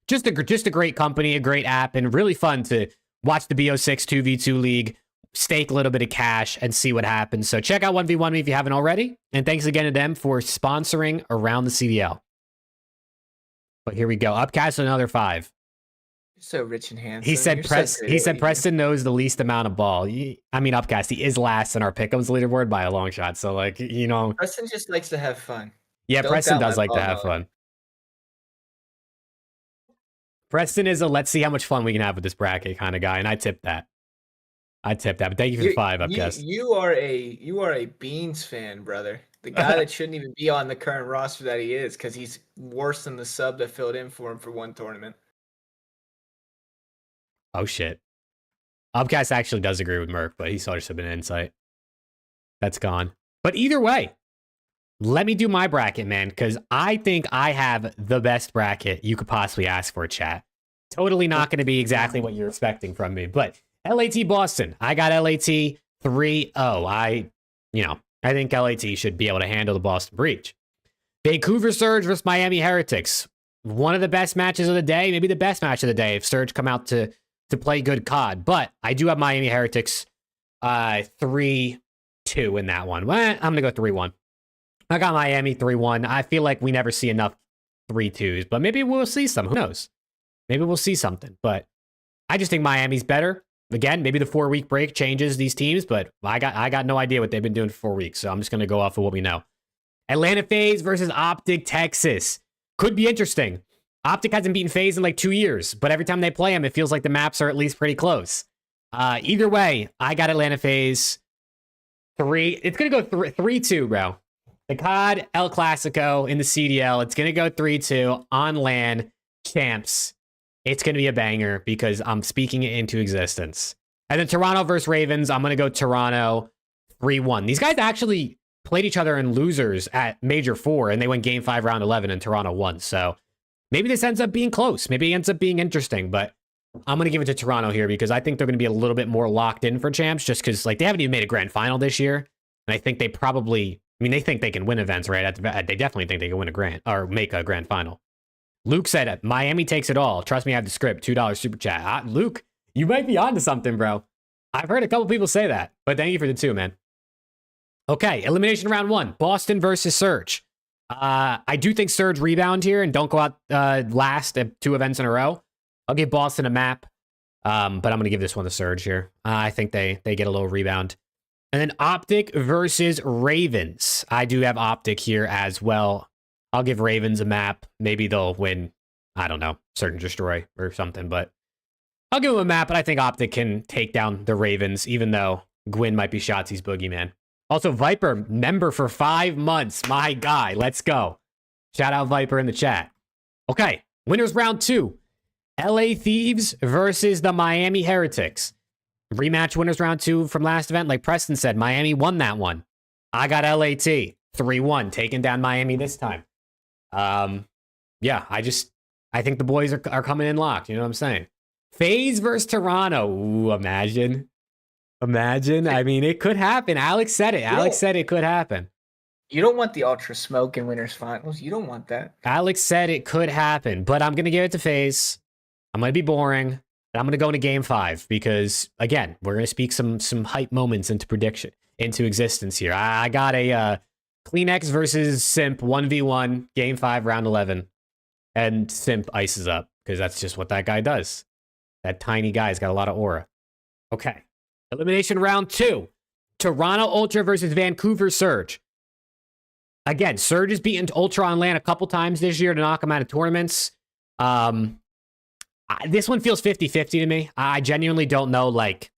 S1: Just a great company, a great app, and really fun to watch the BO6 2v2 league, stake a little bit of cash, and see what happens. So check out 1v1me if you haven't already. And thanks again to them for sponsoring Around the CDL. But here we go. Upcast another 5.
S3: You're so rich and handsome.
S1: He said Preston knows the least amount of ball. I mean, Upcast, he is last in our pick'ems leaderboard by a long shot. So, like, you know.
S3: Preston just likes to have fun.
S1: Yeah, Preston does like to have fun. Preston is a let's see how much fun we can have with this bracket kind of guy, and I tip that. But thank you for the 5, Upcast.
S3: You are a Beans fan, brother. The guy that shouldn't even be on the current roster that he is, because he's worse than the sub that filled in for him for one tournament.
S1: Oh, shit. Upcast actually does agree with Merc, but he saw just have been an insight. That's gone. But either way, let me do my bracket, man, because I think I have the best bracket you could possibly ask for, chat. Totally not going to be exactly what you're expecting from me, but LAT Boston. I got LAT 3-0. I think LAT should be able to handle the Boston Breach. Vancouver Surge versus Miami Heretics. One of the best matches of the day, maybe the best match of the day if Surge come out to play good COD. But I do have Miami Heretics 3-2 2 in that one. Well, I'm going to go 3-1. I got Miami 3-1. I feel like we never see enough 3-2s, but maybe we'll see some. Who knows? Maybe we'll see something. But I just think Miami's better. Again, maybe the 4-week break changes these teams, but I got no idea what they've been doing for 4 weeks, so I'm just going to go off of what we know. Atlanta FaZe versus Optic Texas. Could be interesting. Optic hasn't beaten FaZe in like 2 years, but every time they play them, it feels like the maps are at least pretty close. Either way, I got Atlanta FaZe 3. It's going to go 3-2, bro. The COD El Clasico in the CDL. It's going to go 3-2 on LAN. Champs. It's going to be a banger because I'm speaking it into existence. And then Toronto versus Ravens. I'm going to go Toronto 3-1. These guys actually played each other in losers at Major 4, and they went Game 5, Round 11, and Toronto won. So maybe this ends up being close. Maybe it ends up being interesting, but I'm going to give it to Toronto here because I think they're going to be a little bit more locked in for champs just because like they haven't even made a grand final this year. And I think they probably, I mean, they think they can win events, right? They definitely think they can win a grand or make a grand final. Luke said, Miami takes it all. Trust me, I have the script. $2 super chat. Luke, you might be onto something, bro. I've heard a couple people say that, but thank you for the 2, man. Okay, elimination round 1. Boston versus Surge. I do think Surge rebound here and don't go out last at 2 events in a row. I'll give Boston a map, but I'm going to give this one to Surge here. I think they get a little rebound. And then Optic versus Ravens. I do have Optic here as well. I'll give Ravens a map. Maybe they'll win, I don't know, Search and Destroy or something, but I'll give them a map, but I think Optic can take down the Ravens, even though Gwyn might be Shotzi's boogeyman. Also, Viper, member for 5 months. My guy, let's go. Shout out Viper in the chat. Okay, winners round 2. LA Thieves versus the Miami Heretics. Rematch winners round 2 from last event. Like Preston said, Miami won that one. I got LAT 3-1, taking down Miami this time. Yeah, I think the boys are coming in locked. You know what I'm saying? FaZe versus Toronto. Ooh, imagine. I mean, it could happen. Alex said it. Alex said it could happen.
S3: You don't want the Ultra Smoke in winners finals. You don't want that.
S1: Alex said it could happen, but I'm going to give it to FaZe. I'm going to be boring, and I'm going to go into Game 5 because, again, we're going to speak some hype moments into existence here. I got a Kleenex versus Simp 1v1, Game 5, Round 11, and Simp ices up because that's just what that guy does. That tiny guy's got a lot of aura. Okay. Elimination round 2. Toronto Ultra versus Vancouver Surge. Again, Surge has beaten Ultra on LAN a couple times this year to knock them out of tournaments. This one feels 50-50 to me. I genuinely don't know, like,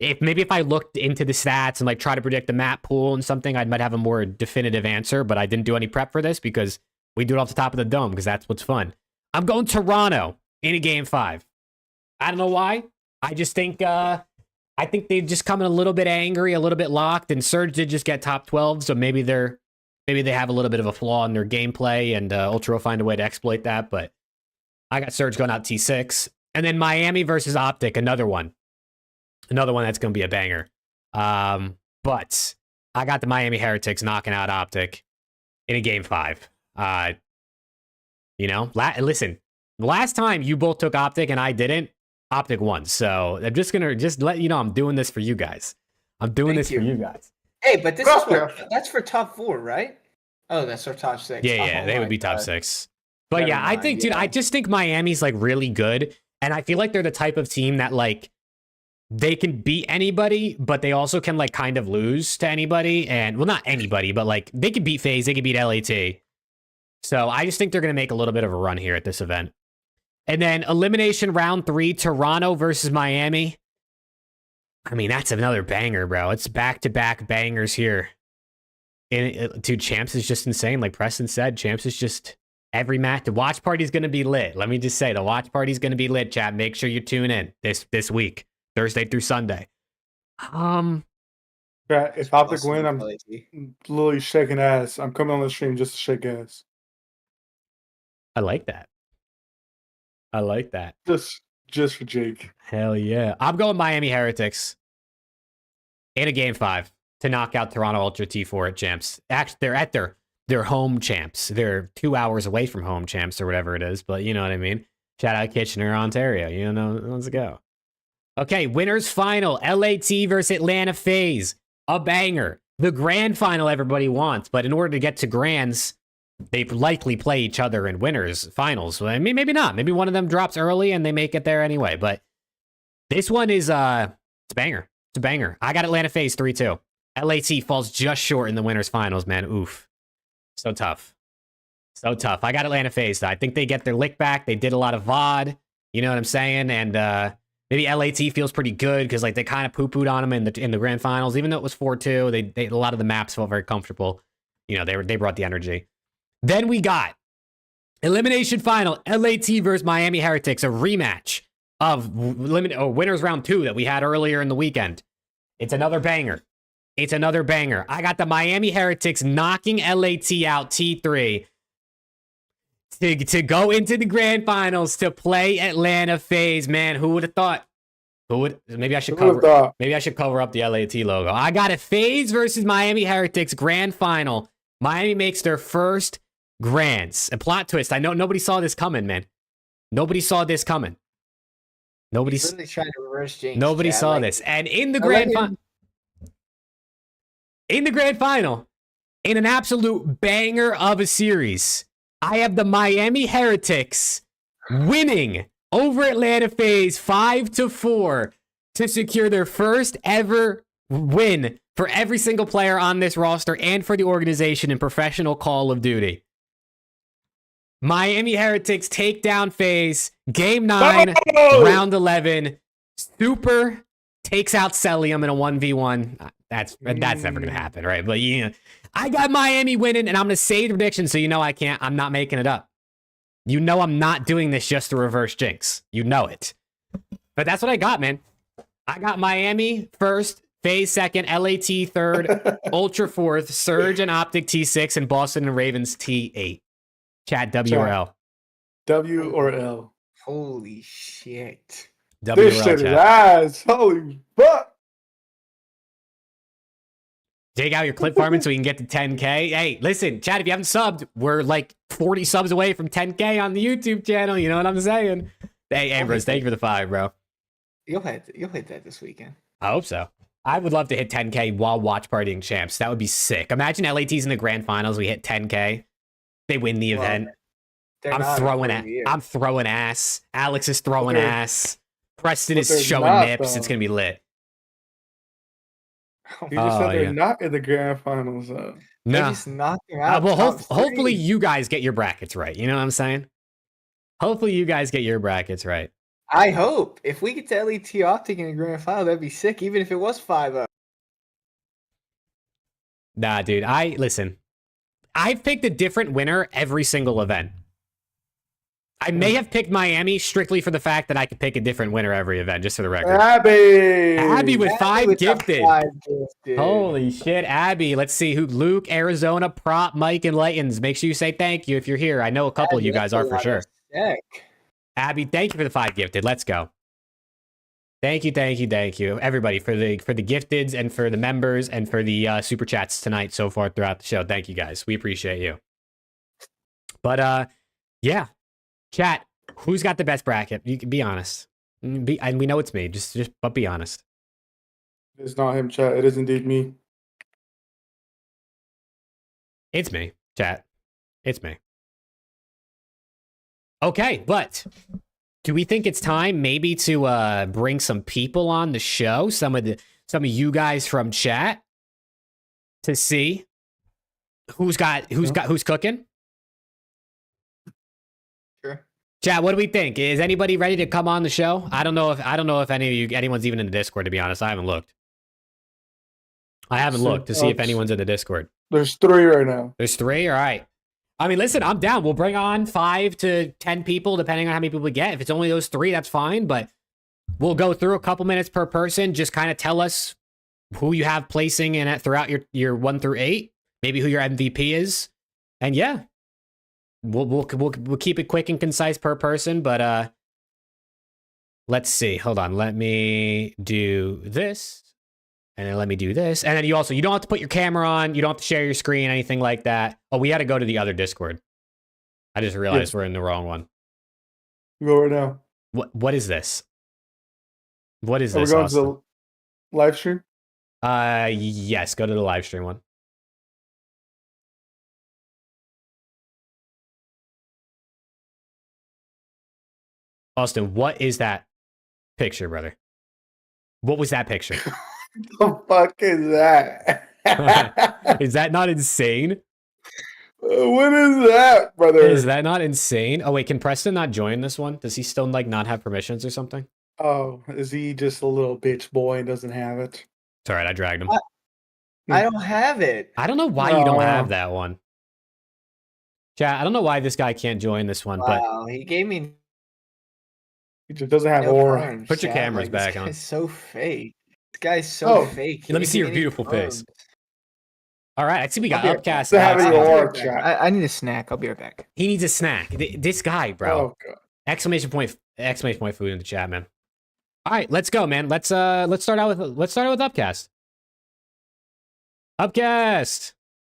S1: if I looked into the stats and like try to predict the map pool and something, I might have a more definitive answer, but I didn't do any prep for this because we do it off the top of the dome because that's what's fun. I'm going Toronto in a Game 5. I don't know why. I just think I think they've just come in a little bit angry, a little bit locked, and Surge did just get top 12, so maybe they have a little bit of a flaw in their gameplay, and Ultra will find a way to exploit that, but I got Surge going out T6. And then Miami versus Optic, another one that's going to be a banger. But I got the Miami Heretics knocking out Optic in a Game 5. Listen, the last time you both took Optic and I didn't, Optic won. So I'm just going to let you know I'm doing this for you guys. I'm doing this for you guys.
S3: Hey, but that's for top 4, right? Oh, that's our top 6.
S1: Yeah, they would be top 6. But yeah, I think, dude, I just think Miami's like really good. And I feel like they're the type of team that like they can beat anybody, but they also can like kind of lose to anybody. And well, not anybody, but like they could beat FaZe, they could beat LAT. So I just think they're going to make a little bit of a run here at this event. And then elimination round 3, Toronto versus Miami. I mean, that's another banger, bro. It's back-to-back bangers here. And dude, Champs is just insane. Like Preston said, Champs is just every match. The watch party's going to be lit. Let me just say, the watch party's going to be lit, chat. Make sure you tune in this week, Thursday through Sunday.
S2: If Optic win, I'm literally shaking ass. I'm coming on the stream just to shake ass.
S1: I like that.
S2: Just for Jake.
S1: Hell yeah. I'm going Miami Heretics in a Game 5 to knock out Toronto Ultra T4 at Champs. Actually, they're at their home Champs. They're 2 hours away from home Champs or whatever it is, but you know what I mean. Shout out Kitchener, Ontario. You know, let's go. Okay, winners final. LAT versus Atlanta FaZe. A banger. The grand final everybody wants, but in order to get to grands, they likely play each other in winners finals. I mean, maybe not. Maybe one of them drops early and they make it there anyway. But this one is it's a banger. It's a banger. I got Atlanta FaZe 3-2. LAT falls just short in the winners finals, man. Oof. So tough. So tough. I got Atlanta FaZe, though. I think they get their lick back. They did a lot of VOD. You know what I'm saying? And maybe LAT feels pretty good because like they kind of poo-pooed on them in the grand finals. Even though it was 4-2, they a lot of the maps felt very comfortable. You know, they brought the energy. Then we got elimination final, LAT versus Miami Heretics, a rematch of winners round 2 that we had earlier in the weekend. It's another banger. It's another banger. I got the Miami Heretics knocking LAT out T3 to go into the grand finals to play Atlanta FaZe. Man, who would have thought? Maybe I should cover up the LAT logo. I got a FaZe versus Miami Heretics grand final. Miami makes their first grands. A plot twist. I know nobody saw this coming, man. Nobody saw this coming. Nobody's
S3: really trying to reverse jinx.
S1: Nobody saw this. And in the grand final, in an absolute banger of a series, I have the Miami Heretics winning over Atlanta FaZe 5-4 to secure their first ever win for every single player on this roster and for the organization in professional Call of Duty. Miami Heretics take down FaZe. Game 9, round 11. Super takes out Celium in a 1v1. That's never going to happen, right? But yeah, I got Miami winning, and I'm going to say the prediction so you know I can't. I'm not making it up. You know I'm not doing this just to reverse jinx. You know it. But that's what I got, man. I got Miami first, FaZe second, LAT third, Ultra fourth, Surge and Optic T6, and Boston and Ravens T8. Chat W or L.
S2: W or L.
S3: Holy shit.
S1: W
S2: This
S1: or L,
S2: shit is
S1: chat.
S2: ass. Holy fuck.
S1: Dig out your clip farming so we can get to 10K. Hey, listen, chat, if you haven't subbed, we're like 40 subs away from 10K on the YouTube channel. You know what I'm saying? Hey, Ambrose, thank you for the 5, bro.
S3: You'll hit that this weekend.
S1: I hope so. I would love to hit 10K while watch partying champs. That would be sick. Imagine LAT's in the grand finals. We hit 10K. They win the event. I'm throwing ass. Alex is throwing ass. Preston is showing nips. It's going to be lit.
S2: You just said they're not in the grand finals.
S1: No.
S3: They're just knocking out.
S1: Well, hopefully you guys get your brackets right. You know what I'm saying? Hopefully you guys get your brackets right.
S3: I hope. If we get to LET Optic in the grand final, that'd be sick, even if it was 5-0.
S1: Nah, dude. Listen. I've picked a different winner every single event. I may have picked Miami strictly for the fact that I could pick a different winner every event, just for the record. Abby with 5 gifted. Holy shit, Abby. Let's see who. Luke, Arizona, Prop, Mike, and Lightens. Make sure you say thank you if you're here. I know a couple of you guys are for sure. Abby, thank you for the 5 gifted. Let's go. Thank you, everybody, for the gifteds and for the members and for the super chats tonight so far throughout the show. Thank you, guys. We appreciate you. But yeah, chat. Who's got the best bracket? You can be honest. And we know it's me. But be honest.
S2: It's not him, chat. It is indeed me.
S1: It's me, chat. It's me. Okay, but do we think it's time maybe to bring some people on the show? Some of you guys from chat to see who's cooking?
S3: Sure.
S1: Chat, what do we think? Is anybody ready to come on the show? I don't know if anyone's even in the Discord, to be honest. I haven't looked. To see if anyone's in the Discord.
S2: There's 3 right now.
S1: There's 3? All right. I mean, listen, I'm down. We'll bring on 5 to 10 people, depending on how many people we get. If it's only those 3, that's fine. But we'll go through a couple minutes per person. Just kind of tell us who you have placing in it throughout your 1 through 8. Maybe who your MVP is. And yeah, we'll keep it quick and concise per person. But let's see. Hold on. Let me do this. And then let me do this. And then you don't have to put your camera on. You don't have to share your screen, anything like that. Oh, we had to go to the other Discord. I just realized we're in the wrong one.
S2: Go right now.
S1: What is this? What is this?
S2: We're going to the live stream.
S1: Yes, go to the live stream one. Austin, what is that picture, brother? What was that picture?
S2: The fuck is that?
S1: Is that not insane?
S2: What is that, brother?
S1: Is that not insane? Oh wait, can Preston not join this one? Does he still like not have permissions or something?
S2: Oh, is he just a little bitch boy and doesn't have it?
S1: It's all right, I dragged him.
S3: What? I don't have it.
S1: I don't know why you don't have that one. Chat, I don't know why this guy can't join this one, but
S3: Wow, he gave me
S2: He just doesn't have
S3: no
S2: aura.
S3: perms,
S1: put your
S3: chat.
S1: cameras
S3: Like,
S1: back
S3: this
S1: on.
S3: guy's so fake. This guy's so
S2: Oh,
S3: fake. He
S1: let me
S3: didn't
S1: see
S3: give
S1: your
S3: me any
S1: beautiful face.
S3: perms.
S1: All right, I see we got
S2: Okay,
S1: Upcast.
S2: to have
S1: Alex.
S2: any
S3: I'll be
S2: aura,
S3: right back.
S2: chat.
S3: I need a snack. I'll be right back.
S1: He needs a snack. This guy, bro.
S2: Oh god.
S1: Exclamation point food in the chat, man. All right, let's go, man. Let's start out with Upcast. Upcast.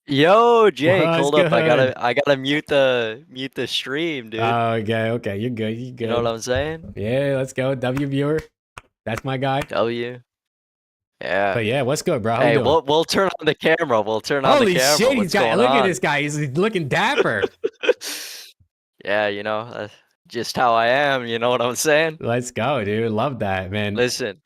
S4: Yo, Jake,
S1: What's
S4: hold up.
S1: good?
S4: I gotta mute the stream, dude.
S1: Okay, you're good. You're good.
S4: You know what I'm saying?
S1: Yeah, let's go. W viewer. That's my guy.
S4: W. Yeah.
S1: But yeah, what's good, bro? How
S4: Hey,
S1: you doing?
S4: we'll turn on the camera. We'll turn on
S1: Holy
S4: the camera.
S1: shit,
S4: What's going
S1: look
S4: on?
S1: at this guy. He's looking dapper.
S4: Yeah, you know, just how I am. You know what I'm saying?
S1: Let's go, dude. Love that, man.
S4: Listen.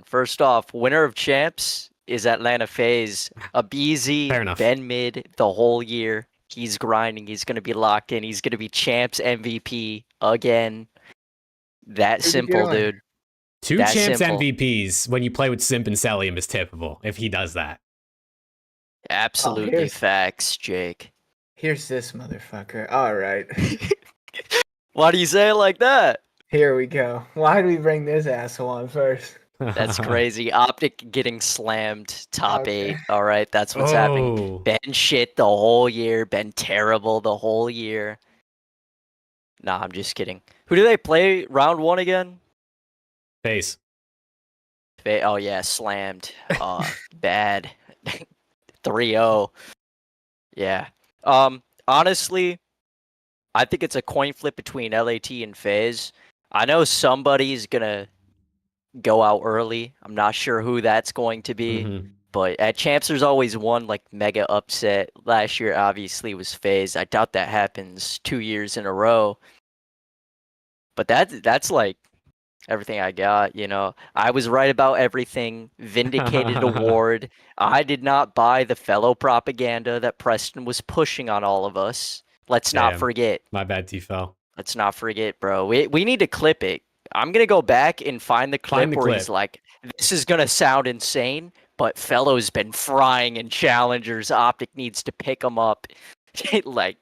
S4: First off, winner of champs is Atlanta FaZe. Abizi,
S1: Fair enough.
S4: Ben mid the whole year. He's grinding. He's gonna be locked in. He's gonna be champs MVP again. That
S3: Who's he
S4: simple,
S3: doing?
S4: dude.
S1: Two
S4: That
S1: champs
S4: simple.
S1: MVPs when you play with Simp and Celium is typical if he does that.
S4: Absolutely
S3: here's-
S4: facts, Jake.
S3: Here's this motherfucker. All right.
S4: Why do you say it like that?
S3: Here we go. Why do we bring this asshole on first?
S4: That's crazy. Optic getting slammed top
S3: Okay.
S4: 8. All right, that's what's happening.
S1: Oh,
S4: Been shit the whole year. Been terrible the whole year. Nah, I'm just kidding. Who do they play round 1 again?
S1: face.
S4: Oh yeah, slammed. Bad. 3-0. Yeah. Honestly, I think it's a coin flip between LAT and FaZe. I know somebody's gonna go out early. I'm not sure who that's going to be.
S1: Mhm.
S4: But at champs, there's always one like mega upset. Last year, obviously, was FaZe. I doubt that happens 2 years in a row. But that's like everything I got. You know, I was right about everything. Vindicated award. I did not buy the fellow propaganda that Preston was pushing on all of us. Let's not
S1: Damn.
S4: forget.
S1: My bad, T-Fell.
S4: Let's not forget, bro. We need to clip it. I'm gonna go back and find the clip
S1: Find the
S4: where
S1: clip.
S4: he's like, "This is gonna sound insane, but Fellow's been frying in challengers. Optic needs to pick him up." Like,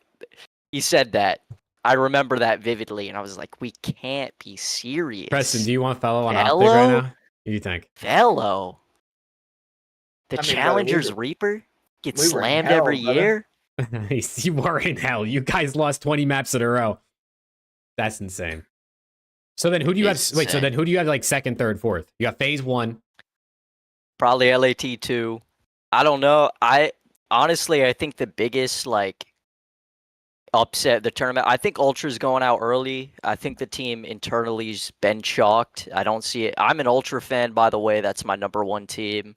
S4: he said that. I remember that vividly, and I was like, "We can't be serious."
S1: Preston, do you want Fellow on Optic
S4: Fellow?
S1: right now? What do you think?
S4: Fellow, the
S3: I mean, brother,
S4: challengers Reaper gets
S3: we were in
S4: slammed
S3: hell,
S4: every
S3: brother.
S4: year.
S1: You were in hell. You guys lost 20 maps in a row. That's insane. So then who do you have?
S4: It's
S1: Wait, so
S4: insane.
S1: then who do you have like second, third, fourth? You got FaZe 1.
S4: Probably LAT 2. I don't know. I think the biggest like upset the tournament. I think Ultra's going out early. I think the team interналly's been chalked. I don't see it. I'm an Ultra fan, by the way. That's my number 1 team.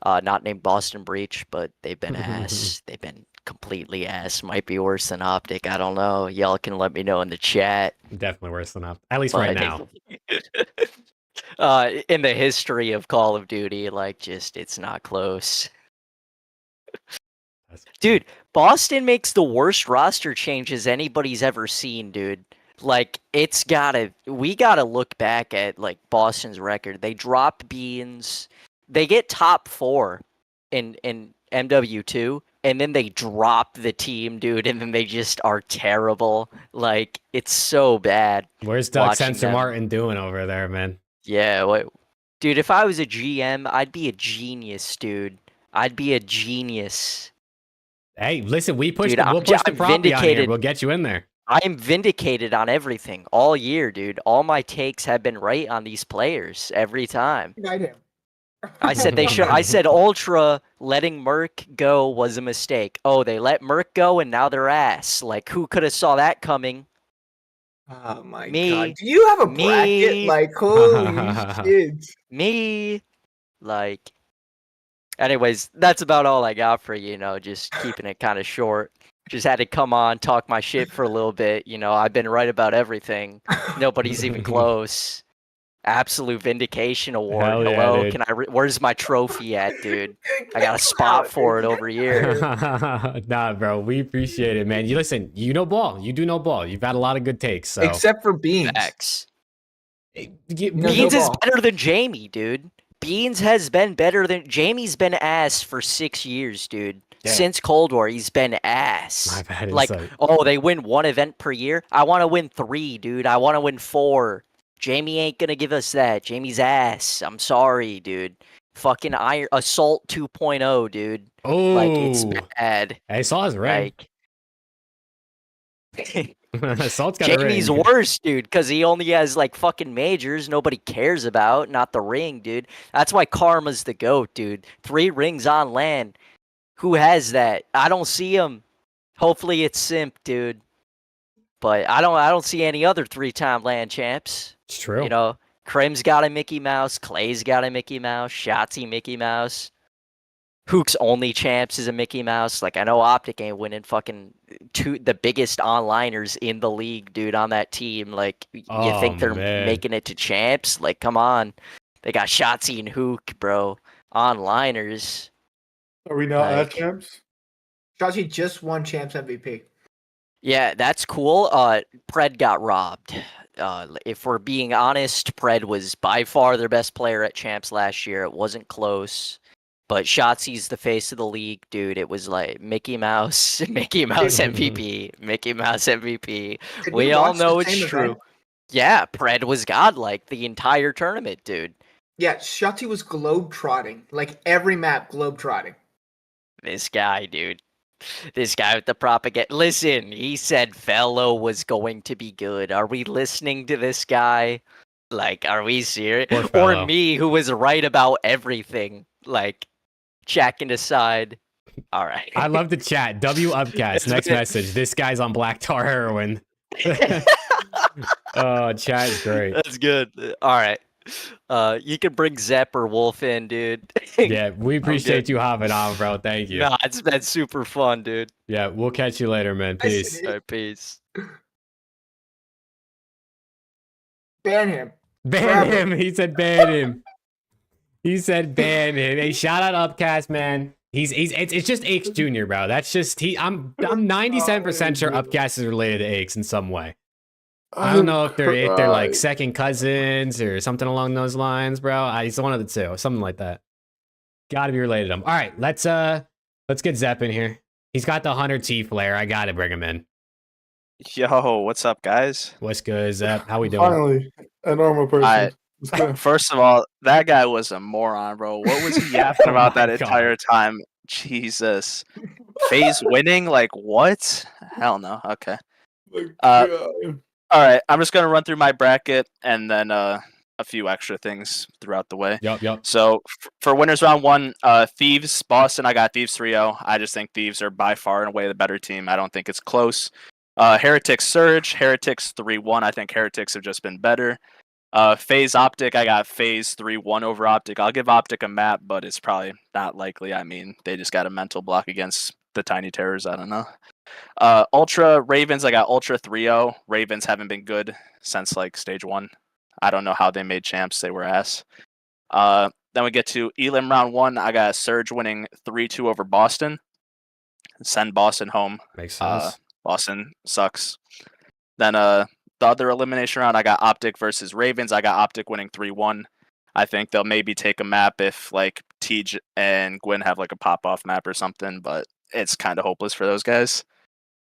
S4: Not named Boston Breach, but they've been ass. They've been completely ass. Might be worse than Optic. I don't know. Y'all can let me know in the chat.
S1: Definitely worse than up. At least right now.
S4: In the history of Call of Duty, like, just it's not close. Dude, Boston makes the worst roster changes anybody's ever seen, dude. Like, we gotta look back at like Boston's record. They drop Beans, they get top 4 in MW2, and then they drop the team, dude, and then they just are terrible. Like, it's so bad.
S1: Where's Doug
S4: watching
S1: Sensor
S4: them.
S1: Martin doing over there, man?
S4: Yeah, dude, if I was a GM, I'd be a genius, dude. I'd be a genius.
S1: Hey, listen, we'll push
S4: Dude,
S1: the
S4: I'm
S1: property on here.
S4: vindicated.
S1: We'll get you in there.
S4: I am vindicated on everything all year, dude. All my takes have been right on these players every time.
S3: I do.
S4: I said they should. I said Ultra letting Merc go was a mistake. Oh, they let Merc go and now they're ass. Like, who could have saw that coming?
S3: Oh my
S4: Me.
S3: god. Do you have a
S4: Me.
S3: bracket? Like, holy shit.
S4: Me. Like, anyways, that's about all I got for you know, just keeping it kind of short. Just had to come on, talk my shit for a little bit. You know, I've been right about everything. Nobody's even close. Absolute vindication award.
S1: Hell yeah,
S4: Hello,
S1: dude.
S4: can I? Where's my trophy at, dude? I got a
S3: Get
S4: spot
S3: out,
S4: for it
S3: dude.
S4: over
S3: Get
S4: here.
S3: out.
S1: Nah, bro, we appreciate it, man. You listen, you know ball. You do know ball. You've had a lot of good takes. So
S3: Except for Beans.
S4: Facts.
S3: knows no
S4: Beans is
S3: ball.
S4: better than Jamie, dude. Beans has been better than Jamie's been ass for 6 years, dude.
S1: Yeah.
S4: Since Cold War, he's been ass.
S1: My bad
S4: Like,
S1: insight.
S4: oh, they win 1 event per year. I want to win 3, dude. I want to win 4. Jamie ain't gonna give us that. Jamie's ass. I'm sorry, dude. Fucking Iron Assault 2.0, dude. Like, it's
S1: Oh,
S4: bad.
S1: I saw his ring.
S4: Like,
S1: Salt's got a
S4: Jamie's
S1: ring.
S4: worse, dude, because he only has like fucking majors nobody cares about, not the ring, dude. That's why Karma's the GOAT, dude. 3 rings on land. Who has that? I don't see him. Hopefully it's Simp, dude. But I don't see any other 3-time land champs.
S1: It's true.
S4: You know, Krim's got a Mickey Mouse, Clay's got a Mickey Mouse, Shotzi Mickey Mouse. Hook's only champs is a Mickey Mouse. Like, I know Optic ain't winning fucking the biggest onliners in the league, dude, on that team. Like, you
S1: Oh,
S4: think they're
S1: man.
S4: making it to champs? Like, come on. They got Shotzi and Hook, bro. Onliners.
S2: Are we not at
S4: Like-
S2: champs?
S3: Shachi just won Champs MVP.
S4: Yeah, that's cool. Pred got robbed. If we're being honest, Pred was by far their best player at champs last year. It wasn't close. But Shotzi's the face of the league, dude. It was like Mickey Mouse, Mickey Mouse MVP, Mickey Mouse MVP.
S3: Did
S4: We
S3: we
S4: all
S3: watch the
S4: know it's
S3: same
S4: true.
S3: event?
S4: Yeah, Pred was godlike the entire tournament, dude.
S3: Yeah, Shachi was globe trotting. Like every map, globe trotting.
S4: This guy, dude. This guy with the propaganda. Listen, he said Velo was going to be good. Are we listening to this guy? Like, are we serious?
S1: Poor
S4: Or
S1: fellow.
S4: me, who was right about everything? Like, checking aside. All right.
S1: I love the chat. W Upcast.
S4: It's
S1: Next
S4: been-
S1: message. This guy's on black tar heroin. Oh, chat is great.
S4: That's good. All right. You can bring Zepp or Wolf in, dude.
S1: Yeah, we appreciate
S4: good.
S1: you hopping on, bro. Thank you.
S4: Nah, it's been super fun, dude.
S1: Yeah, we'll catch you later, man.
S3: I
S1: Peace.
S3: see.
S4: All right, peace.
S3: Ban him.
S1: Ban
S3: Forever.
S1: him. He said ban him. He said ban him. Hey, shout out Upcast, man. It's just Aches Jr., bro. That's just I'm 97% sure Upcast is related to Aches in some way. I don't know if they're like second cousins or something along those lines, bro. He's one of the two, something like that. Got to be related to him. All right, let's get Zepp in here. He's got the 100 T flare. I got to bring him in.
S5: Yo, what's up, guys?
S1: What's good, Zepp? How we doing?
S2: Finally, a normal person.
S5: I-
S2: Let's go.
S5: First of all, that guy was a moron, bro. What was he yapping
S1: Oh
S5: about
S1: my
S5: that
S1: God.
S5: entire time? Jesus. FaZe winning? Like, what? Hell no. Okay.
S2: God.
S5: All right. I'm just going to run through my bracket and then a few extra things throughout the way.
S1: Yup.
S5: So, for winners round 1, Thieves, Boston, I got Thieves 3-0. I just think Thieves are by far and away the better team. I don't think it's close. Heretics, Surge, Heretics 3-1. I think Heretics have just been better. FaZe Optic, I got FaZe 3-1 over Optic. I'll give Optic a map, but it's probably not likely. I mean, they just got a mental block against the Tiny Terrors. I don't know. Ultra Ravens, I got Ultra 3-0. Ravens haven't been good since like stage 1. I don't know how they made champs. They were ass. Then we get to Elim round 1. I got Surge winning 3-2 over Boston. Send Boston home.
S1: Makes sense.
S5: Boston sucks. Then the other elimination round, I got Optic versus Ravens. I got Optic winning 3-1. I think they'll maybe take a map if like Tej and Gwyn have like a pop-off map or something, but it's kind of hopeless for those guys.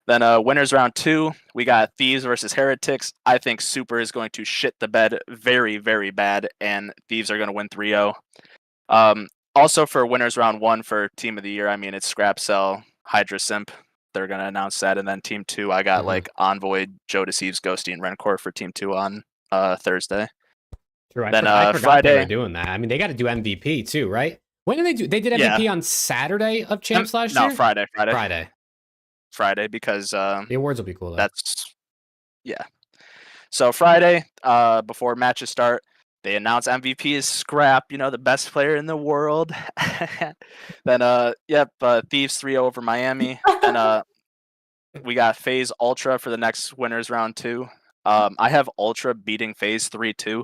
S5: Then winners round 2, we got Thieves versus Heretics. I think Super is going to shit the bed very, very bad, and Thieves are going to win 3-0. Also for winners round 1 for Team of the Year, I mean, it's Scrap Cell, Hydra Simp. They're going to announce that. And then Team 2, I got like Envoy, Joe Deceives, Ghosty, and Rencore for Team 2 on Thursday.
S1: True.
S5: Then,
S1: I forgot they were
S5: Friday-
S1: doing that. I mean, they got to do MVP too, right? When did they do? They did MVP on Saturday of champs last year.
S5: No, Friday.
S1: Friday.
S5: Because
S1: The awards will be cool though.
S5: that's, yeah. So Friday, before matches start, They announce MVP is Scrap, the best player in the world. Then Thieves 3-0 over Miami. Then we got FaZe Ultra for the next winners round 2. I have Ultra beating FaZe 3-2.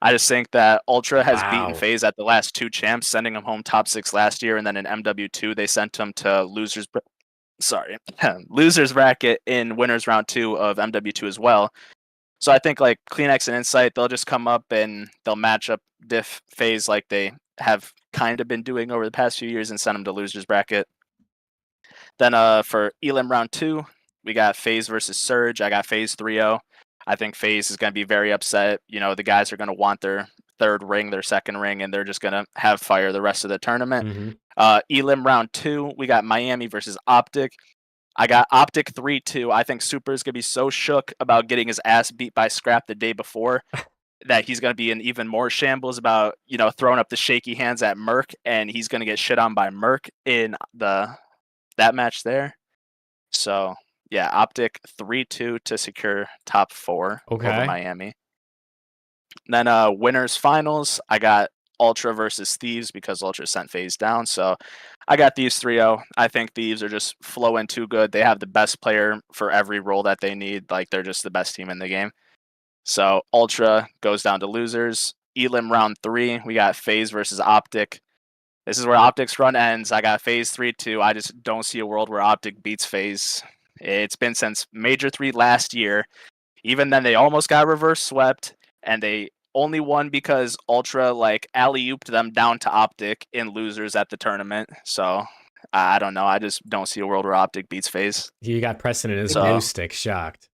S5: I just think that Ultra has beaten
S1: Wow.
S5: FaZe at the last 2 champs, sending them home top 6 last year, and then in MW2 they sent them to losers bracket in winners round 2 of MW2 as well. So I think like Kleenex and Insight, they'll just come up and they'll match up diff FaZe like they have kind of been doing over the past few years and send them to losers bracket. Then for Elim round 2, we got FaZe versus Surge. I got FaZe 3-0. I think FaZe is going to be very upset. The guys are going to want their third ring, their second ring, and they're just going to have fire the rest of the tournament.
S1: Mhm.
S5: Elim round 2, we got Miami versus Optic. I got Optic 3-2. I think Super is going to be so shook about getting his ass beat by Scrap the day before that he's going to be in even more shambles about, throwing up the shaky hands at Merc, and he's going to get shit on by Merc in that match there. So, yeah, Optic 3-2 to secure top 4 over
S1: Okay.
S5: Miami. Then winners finals, I got Ultra versus Thieves because Ultra sent FaZe down. So I got Thieves 3-0. I think Thieves are just flowing too good. They have the best player for every role that they need. Like, they're just the best team in the game. So Ultra goes down to losers. Elim round 3, we got FaZe versus Optic. This is where Optic's run ends. I got FaZe 3-2. I just don't see a world where Optic beats FaZe. It's been since Major 3 last year. Even then, they almost got reverse swept, and they only won because Ultra alley-ooped them down to Optic in losers at the tournament. So I don't know. I just don't see a world where Optic beats FaZe.
S1: You got Preston in his
S5: So-
S1: news stick, shocked.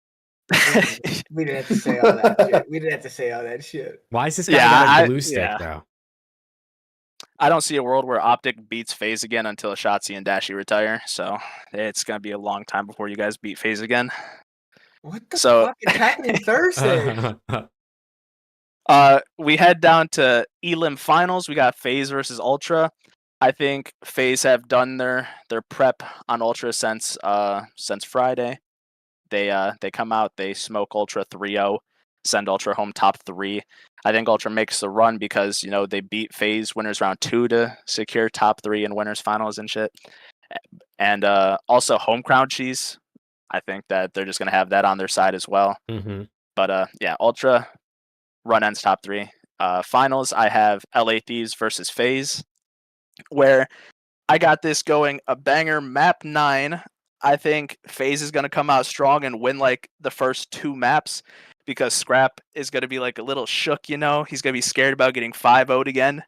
S3: We didn't have to say all that shit. We didn't have to say all that shit.
S1: Why is this guy
S5: Yeah,
S1: got a glue stick,
S5: yeah.
S1: though?
S5: I don't see a world where Optic beats FaZe again until Shotzi and Dashy retire. So it's going to be a long time before you guys beat FaZe again.
S3: What the
S5: So-
S3: fuck is happening Thursday?
S5: We head down to Elim finals. We got FaZe versus Ultra. I think FaZe have done their prep on Ultra since Friday. They come out, they smoke Ultra 3-0, send Ultra home top 3. I think Ultra makes the run because they beat FaZe winners round 2 to secure top 3 in winners finals and shit. And also home crowd cheese. I think that they're just gonna have that on their side as well.
S1: Mhm.
S5: But yeah, Ultra run ends top 3. Finals, I have LA Thieves versus FaZe, where I got this going a banger map 9. I think FaZe is going to come out strong and win the first 2 maps because Scrap is going to be a little shook, He's going to be scared about getting 5-0'd again.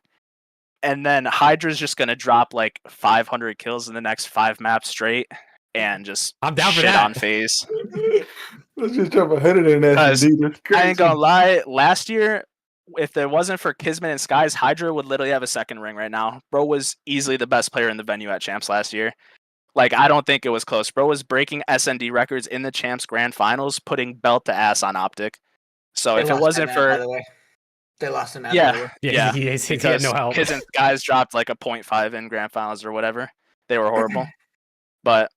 S5: And then Hydra's just going to drop 500 kills in the next 5 maps straight and just
S1: I'm down for
S5: shit
S1: that.
S5: on FaZe.
S2: Let's just jump ahead of their nest, dude. That's
S5: I ain't
S2: crazy.
S5: gonna lie. Last year, if it wasn't for Kismet and Skies, Hydra would literally have a second ring right now. Bro was easily the best player in the venue at Champs last year. I don't think it was close. Bro was breaking SND records in the Champs Grand Finals, putting belt to ass on Optic. So
S3: They
S5: if it
S3: lost
S5: wasn't
S3: that map, by
S5: for
S3: the way. They lost the map.
S5: Yeah.
S3: by the way.
S1: Yeah,
S5: Yeah,
S1: he had no help.
S5: Kids and Skies dropped a 0.5 in Grand Finals or whatever. They were horrible. But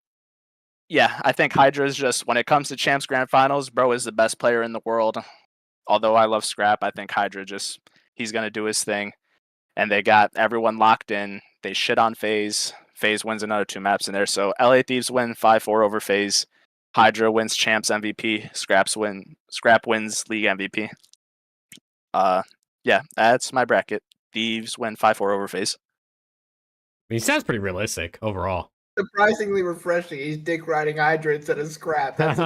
S5: yeah, I think Hydra is just, when it comes to Champs Grand Finals, bro is the best player in the world. Although I love Scrap, I think Hydra he's going to do his thing. And they got everyone locked in. They shit on FaZe. FaZe wins another 2 maps in there. So LA Thieves win 5-4 over FaZe. Hydra wins Champs MVP. Scrap wins League MVP. Yeah, that's my bracket. Thieves win 5-4 over FaZe.
S1: I mean, he sounds pretty realistic overall.
S3: Surprisingly refreshing. He's dick riding Hydra instead of Scrap. That's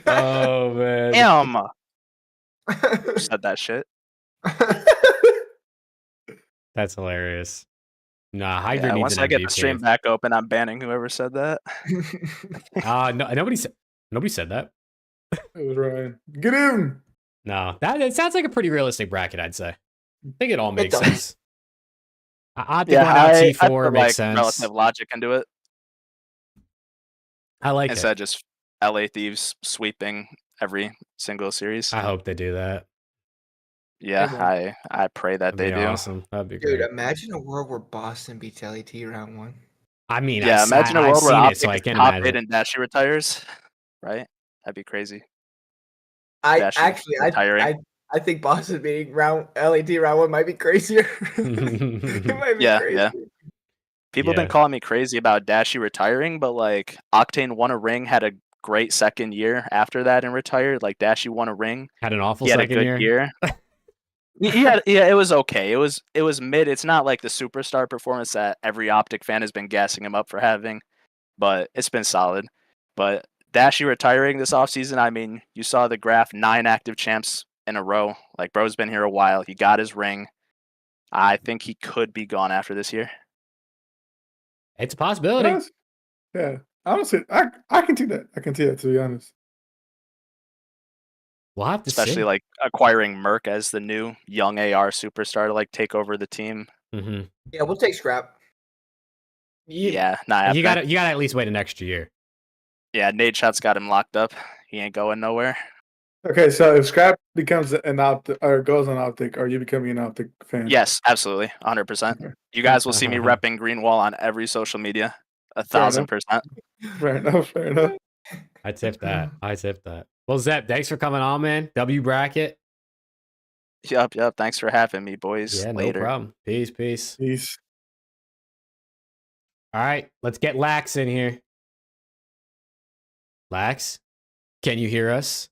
S1: Oh, man.
S5: Damn. Who said that shit?
S1: That's hilarious. Nah, Hydra
S5: Yeah,
S1: needs
S5: once
S1: an
S5: I get the
S1: MVP.
S5: stream back open, I'm banning whoever said that.
S1: No, nobody said that.
S2: It was Ryan. Get him.
S1: No, it sounds like a pretty realistic bracket, I'd say. I think it all makes
S3: does.
S1: sense. I think
S5: Yeah,
S1: going out
S5: I
S1: T4
S5: put
S1: makes sense.
S5: relative logic into it
S1: I like
S5: instead
S1: it.
S5: of just LA Thieves sweeping every single series.
S1: I hope they do that.
S5: Yeah, I pray that
S1: That'd
S5: they
S1: be
S5: do.
S1: awesome. That'd be
S3: Dude,
S1: great.
S3: imagine a world where Boston beats LAT round 1.
S1: I mean,
S5: Yeah, imagine a
S1: I've
S5: world where
S1: seen it,
S5: Optic
S1: so I
S5: is
S1: can
S5: top 8
S1: imagine.
S5: and Dashy retires. Right? That'd be crazy.
S3: I
S5: Dash
S3: actually,
S5: retiring.
S3: I think Boston beating LAT round 1 might be crazier. It might be
S5: Yeah,
S3: crazy.
S5: yeah. People have
S1: Yeah.
S5: been calling me crazy about Dashy retiring, but like Octane won a ring, had a great second year after that and retired. Like Dashy won a ring.
S1: Had an awful
S5: He had a
S1: second
S5: good
S1: year.
S5: year. Yeah, it was okay. It was mid. It's not like the superstar performance that every Optic fan has been gassing him up for having, but it's been solid. But Dashy retiring this offseason, I mean, you saw the graph, 9 active champs in a row. Like bro's been here a while. He got his ring. I think he could be gone after this year.
S1: It's a possibility.
S2: Yes. Yeah. Honestly, I can see that. I can see that, to be honest.
S1: We'll have to
S5: Especially
S1: see.
S5: like acquiring Merc as the new young AR superstar to like take over the team.
S1: Mm-hmm.
S3: Yeah, we'll take Scrap.
S5: Yeah, not
S1: You
S5: happening.
S1: gotta at least wait an extra year.
S5: Yeah, Nate Shot's got him locked up. He ain't going nowhere.
S2: Okay, so if Scrap becomes an Optic or goes on Optic, are you becoming an Optic fan?
S5: Yes, absolutely, 100%.
S2: Okay.
S5: You guys will see me repping Greenwall on every social media, 1,000%.
S2: Fair enough. Fair enough.
S1: I tip that. Well, Zep, thanks for coming on, man. W bracket.
S5: Yup. Thanks for having me, boys.
S1: Yeah, no
S5: Later.
S1: problem. Peace.
S2: Peace.
S1: All right, let's get Lax in here. Lax, can you hear us?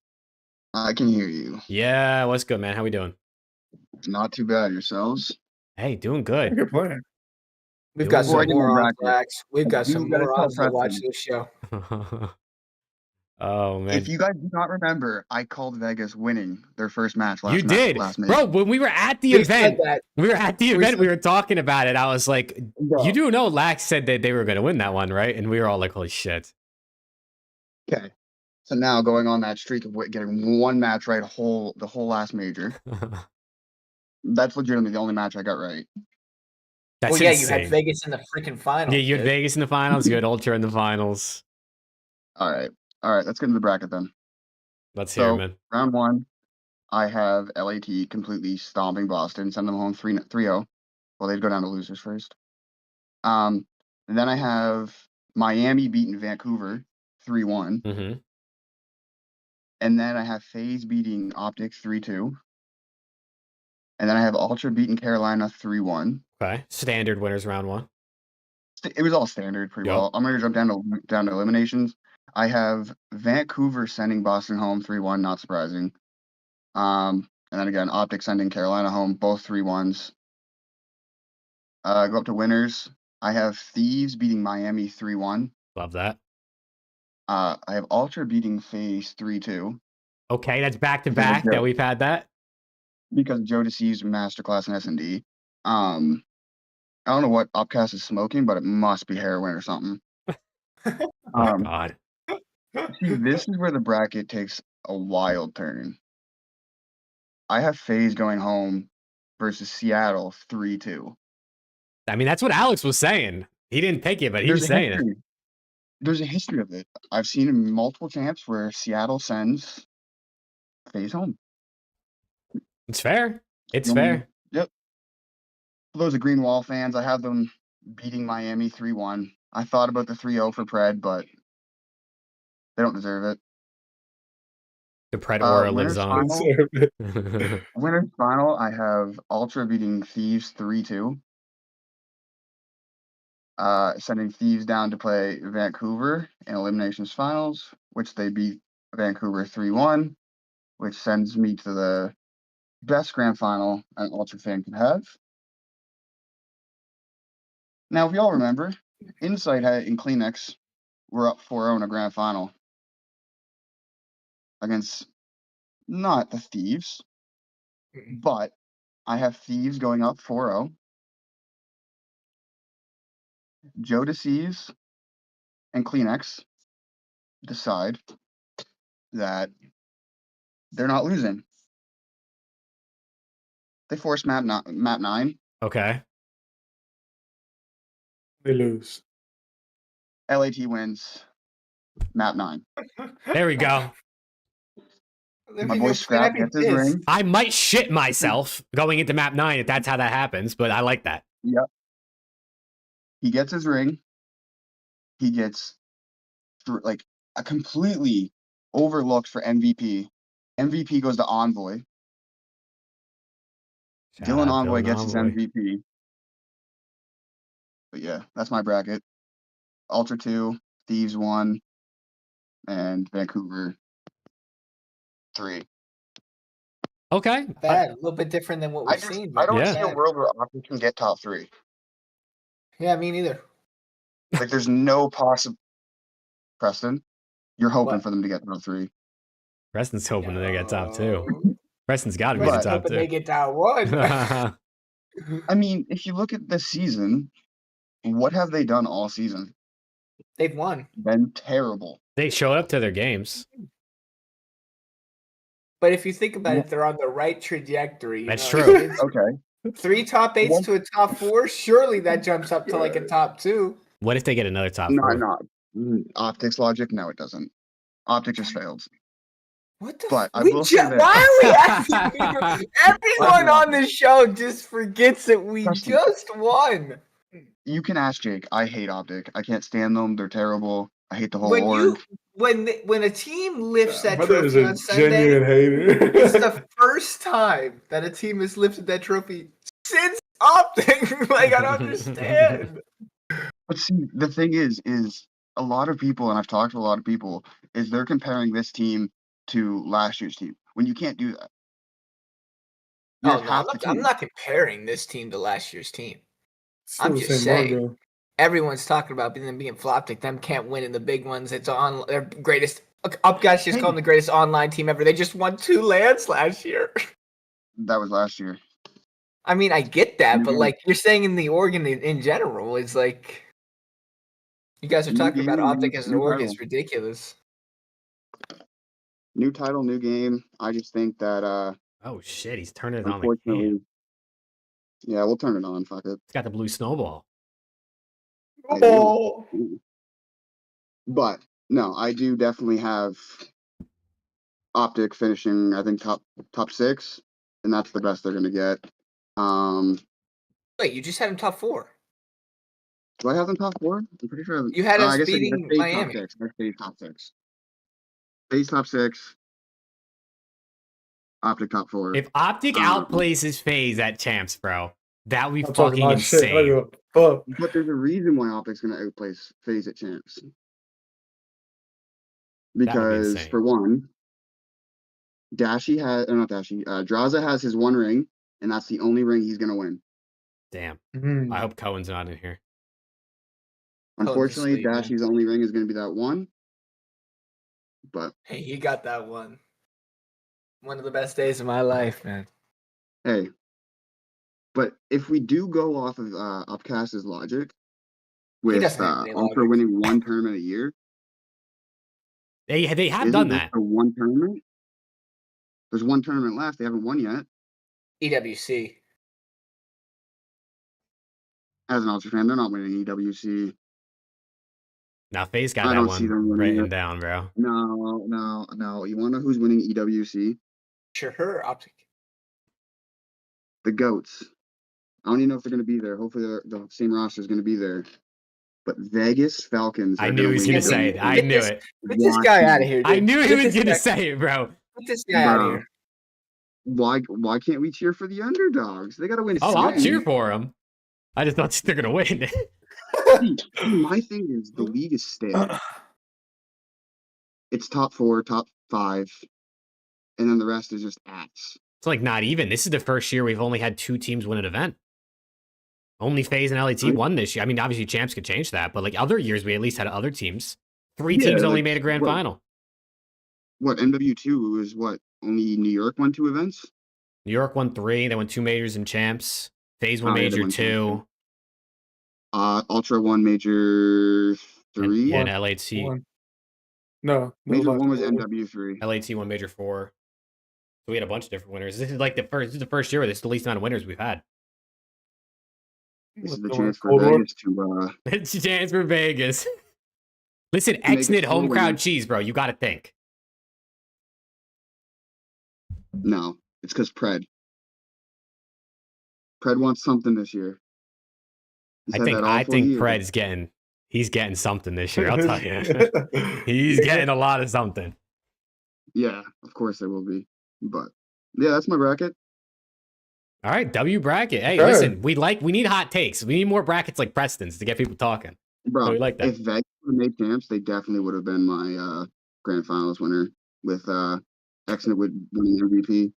S6: I can hear you.
S1: Yeah, what's good, man? How we doing?
S6: Not too bad yourselves.
S1: Hey, doing good.
S2: Good plan.
S3: We've
S1: Doing
S3: got
S1: good.
S6: Before I
S3: some
S6: get into the
S3: morons,
S6: bracket,
S3: Max. We've got
S6: you
S3: some
S6: gotta tell
S3: morons that watch
S6: Preston.
S3: this show.
S1: Oh man,
S6: If you guys do not remember, I called Vegas winning their first match last
S1: you did,
S6: last
S1: bro.
S6: May.
S1: When we were at the
S3: We said
S1: event,
S3: that.
S1: we were talking about it. I was like,
S6: Bro.
S1: you do know Lax said that they were going to win that one, right? And we were all like, holy shit.
S6: Okay. So now going on that streak of getting one match right the whole last major. That's legitimately the only match I got right.
S1: That's
S3: Well, yeah,
S1: insane.
S3: you had Vegas in the freaking finals.
S1: Yeah, you had
S3: dude.
S1: Vegas in the finals. You had Ultra in the finals.
S6: All right. Let's get into the bracket then.
S1: Let's hear, it,
S6: So
S1: man.
S6: round 1, I have LAT completely stomping Boston, send them home 3-0. Well, they'd go down to losers first. And then I have Miami beating Vancouver 3-1.
S1: Mm-hmm.
S6: And then I have FaZe beating Optics 3-2. And then I have Ultra beating Carolina 3-1.
S1: Okay, standard winners round 1.
S6: It was all standard pretty well. I'm gonna jump down to eliminations. I have Vancouver sending Boston home 3-1, not surprising. And then again, Optics sending Carolina home, both 3-1s. Go up to winners. I have Thieves beating Miami 3-1.
S1: Love that.
S6: I have Ultra beating FaZe 3-2.
S1: Okay, that's back to back that we've had that.
S6: Because Joe Deceives masterclass in S&D. I don't know what Upcast is smoking, but it must be heroin or something.
S1: Oh God.
S6: See, this is where the bracket takes a wild turn. I have FaZe going home versus Seattle 3-2.
S1: I mean, that's what Alex was saying. He didn't pick it, but he was saying it.
S6: There's a history of it. I've seen in multiple champs where Seattle sends FaZe home.
S1: It's fair. It's fair.
S6: Yep. For those of Greenwall fans, I have them beating Miami 3-1. I thought about the 3-0 for Pred, but they don't deserve it.
S1: The Pred aura lives on.
S6: Winner's final, I have Ultra beating Thieves 3-2. Sending Thieves down to play Vancouver in Eliminations Finals, which they beat Vancouver 3-1, which sends me to the best grand final an Ultra fan can have. Now, if y'all remember, Insight and Kleenex were up 4-0 in a grand final against not the Thieves, but I have Thieves going up 4-0. Joe Deceives and Kleenex decide that they're not losing. They force map 9.
S1: Okay.
S2: They lose.
S6: LAT wins map 9.
S1: There we go.
S6: My boy Scrap gets his ring.
S1: I might shit myself going into map 9 if that's how that happens, but I like that.
S6: Yep. He gets his ring. He gets like a completely overlooked for MVP. MVP goes to Envoy.
S1: Shout
S6: Dylan
S1: out
S6: Envoy gets his
S1: Envoy.
S6: MVP. But yeah, that's my bracket. Ultra 2, Thieves 1, and Vancouver 3.
S1: Okay.
S3: Bad, a little bit different than what we've seen.
S6: I
S3: but
S6: don't
S1: Yeah.
S6: see a
S3: bad.
S6: world where Optic can get top 3.
S3: Yeah, me neither.
S6: Like, there's no possible. Preston, you're hoping
S3: What?
S6: for them to get top 3.
S1: Preston's hoping they get top 2.
S3: No.
S1: Preston's got to be the
S3: Preston's
S1: top
S3: hoping they
S1: 2.
S3: get top 1.
S6: I mean, if you look at this season, what have they done all season?
S3: They've won.
S6: Been terrible.
S1: They showed up to their games.
S3: But if you think about it, they're on the right trajectory.
S1: That's
S3: know?
S1: true.
S3: It's
S6: Okay.
S3: 3 top 8s
S6: One-
S3: to a top 4. Surely that jumps up to like a top 2.
S1: What if they get another top
S6: No,
S1: 4?
S6: no. Optics logic? No, it doesn't. Optic just failed.
S3: What the?
S6: But I
S3: we
S6: will say that-
S3: why are we acting? Everyone on this show just forgets that we
S6: Preston.
S3: just won.
S6: You can ask Jake. I hate Optic. I can't stand them. They're terrible. I hate the whole
S3: When
S6: org.
S3: when a team lifts that
S2: Brother is
S3: trophy
S2: a
S3: on Sunday,
S2: genuine hater.
S3: it's the first time that a team has lifted that trophy since Optic. Like, I don't understand.
S6: But see, the thing is a lot of people, and I've talked to a lot of people, is they're comparing this team to last year's team when you can't do that. You
S3: Oh,
S6: have
S3: no,
S6: half the
S3: I'm
S6: team.
S3: not comparing this team to last year's team.
S2: Still
S3: I'm
S2: the
S3: just
S2: same
S3: saying.
S2: logo.
S3: Everyone's talking about them being Floptic. Them can't win in the big ones. It's on their greatest. Up guys just call them the greatest online team ever. They just won 2 lands last year.
S6: That was last year.
S3: I mean, I get that, but
S6: Mhm.
S3: like you're saying in the org in general, it's like you guys are
S6: New
S3: talking about
S6: game,
S3: Optic
S6: new-
S3: as an
S6: new
S3: org
S6: title.
S3: is ridiculous.
S6: New title, new game. I just think that
S1: Oh, shit. He's turning it on the
S6: unfortunately,
S1: game.
S6: yeah, we'll turn it on. Fuck it.
S1: He's got the blue snowball.
S2: Oh,
S6: But no, I do definitely have Optic finishing, I think top 6, and that's the best they're gonna get.
S3: Wait, you just had him top 4.
S6: Do I have them top 4? I'm pretty sure.
S3: You had us
S6: I guess
S3: beating
S6: I stayed
S3: Miami.
S6: top 6. I stayed top 6. Base top 6. Optic top 4.
S1: If Optic
S6: Um,
S1: outplaces FaZe at Champs, bro, that would be
S2: I'm talking
S1: fucking
S2: my shit. I don't
S1: insane.
S2: give a fuck.
S6: But there's a reason why Optic's gonna outplace FaZe at champs. Because
S1: insane.
S6: for one, Dashi has not Dashi. Draza has his 1 ring, and that's the only ring he's gonna win.
S1: Damn.
S2: Mhm.
S1: I hope Cohen's not in here.
S6: Unfortunately,
S3: asleep, man.
S6: Dashi's only ring is gonna be that 1. But
S3: Hey, he got that one. One of the best days of my life, man.
S6: hey. But if we do go off of Upcast's logic, with
S3: doesn't have any
S6: Ultra
S3: logic.
S6: winning 1 tournament a year,
S1: They have
S6: isn't
S1: done
S6: this
S1: that.
S6: the 1 tournament? There's 1 tournament left. They haven't won yet.
S3: EWC.
S6: As an Ultra fan, they're not winning EWC.
S1: Now FaZe got
S6: I
S1: that
S6: don't see
S1: one
S6: them winning
S1: written
S6: it.
S1: down, bro.
S6: No. You want to know who's winning EWC?
S3: Sure, Optic.
S6: The GOATs. I don't even know if they're going to be there. Hopefully, the same roster is going to be there. But Vegas Falcons.
S1: I
S6: are
S1: knew he was
S6: win
S1: going to
S3: Get
S1: say
S6: EWC.
S1: it. I
S3: Get
S1: knew
S3: this-
S1: it.
S3: Get this guy out of here, dude.
S1: I knew he
S3: Get
S1: was
S3: this
S1: going to
S3: guy-
S1: say it, bro.
S3: Get this guy out of
S6: Bro.
S3: here.
S6: Why can't we cheer for the underdogs? They got to win.
S1: Oh, I'll
S6: something.
S1: cheer for him. I just thought they're going to win.
S6: See, my thing is the league is stale. It's top 4, top 5, and then the rest is just ass.
S1: It's like not even. This is the first year we've only had 2 teams win an event. Only FaZe and LAT
S6: Right.
S1: won this year. I mean, obviously Champs could change that, but like other years, we at least had other teams. 3
S6: Yeah,
S1: teams only
S6: like,
S1: made a grand
S6: what-
S1: final.
S6: What MW2 was what? Only New York won 2 events.
S1: New York won 3. They won 2 majors and Champs. FaZe won
S6: Oh, yeah, they
S1: major
S6: won
S1: 2.
S6: Ultra won major 3.
S1: And
S2: One.
S1: LAT.
S2: One. No.
S6: Major
S2: last
S6: 1 was
S2: one.
S6: MW3.
S1: LAT won major 4. So we had a bunch of different winners. This is like this is the first year where this is the least amount of winners we've had.
S6: This is
S2: What's
S6: the
S2: going on,
S6: chance for
S2: Cold War?
S6: Vegas to
S1: It's a chance for Vegas. Listen,
S6: make it
S1: Xnit home
S6: full
S1: crowd
S6: winners.
S1: cheese, bro. You got to think.
S6: No, it's because Pred wants something this year. He's had that
S1: I
S6: awful
S1: think
S6: year.
S1: Pred's he's getting something this year. I'll tell you. He's getting a lot of something.
S6: Yeah, of course there will be. But yeah, that's my bracket.
S1: All right, W bracket. Hey,
S2: Okay.
S1: listen, we need hot takes. We need more brackets like Preston's to get people talking.
S6: Bro,
S1: So we like that.
S6: if Vegas would have made champs, they definitely would have been my grand finals winner with Exnet winning MVP.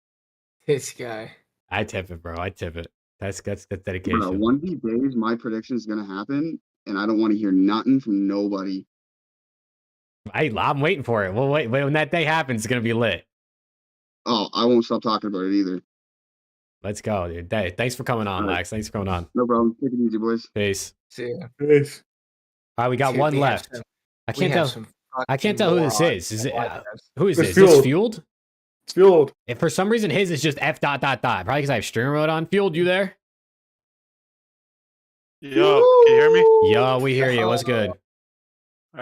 S3: This guy.
S1: I tip it, bro. I tip it. That's
S6: Bro,
S1: dedication.
S6: one of these days, my prediction is gonna happen, and I don't want to hear nothing from nobody.
S1: I'm waiting for it. Well, wait. When that day happens, it's gonna be lit.
S6: Oh, I won't stop talking about it either.
S1: Let's go, dude. Hey, thanks for coming on,
S6: All right.
S1: Lex. Thanks for coming on.
S6: No problem. Take it easy, boys.
S1: Peace.
S3: See ya.
S2: Peace.
S1: All right, we got
S3: Dude,
S1: one
S3: we have
S1: left.
S3: some-
S1: I
S3: we
S1: can't
S3: have
S1: tell.
S3: some
S1: I can't
S3: fucking
S1: tell who this
S3: morons
S1: is. Is
S3: that
S1: it
S3: watch us.
S1: who is
S2: It's
S1: this? Is this
S2: Fueled.
S1: Fueled?
S2: It's fueled.
S1: If for some reason his is just F dot dot dot, probably because I have streamer mode on. Fueled, you there?
S7: Yo, can you hear me?
S1: Yo, we hear you. What's good?
S7: All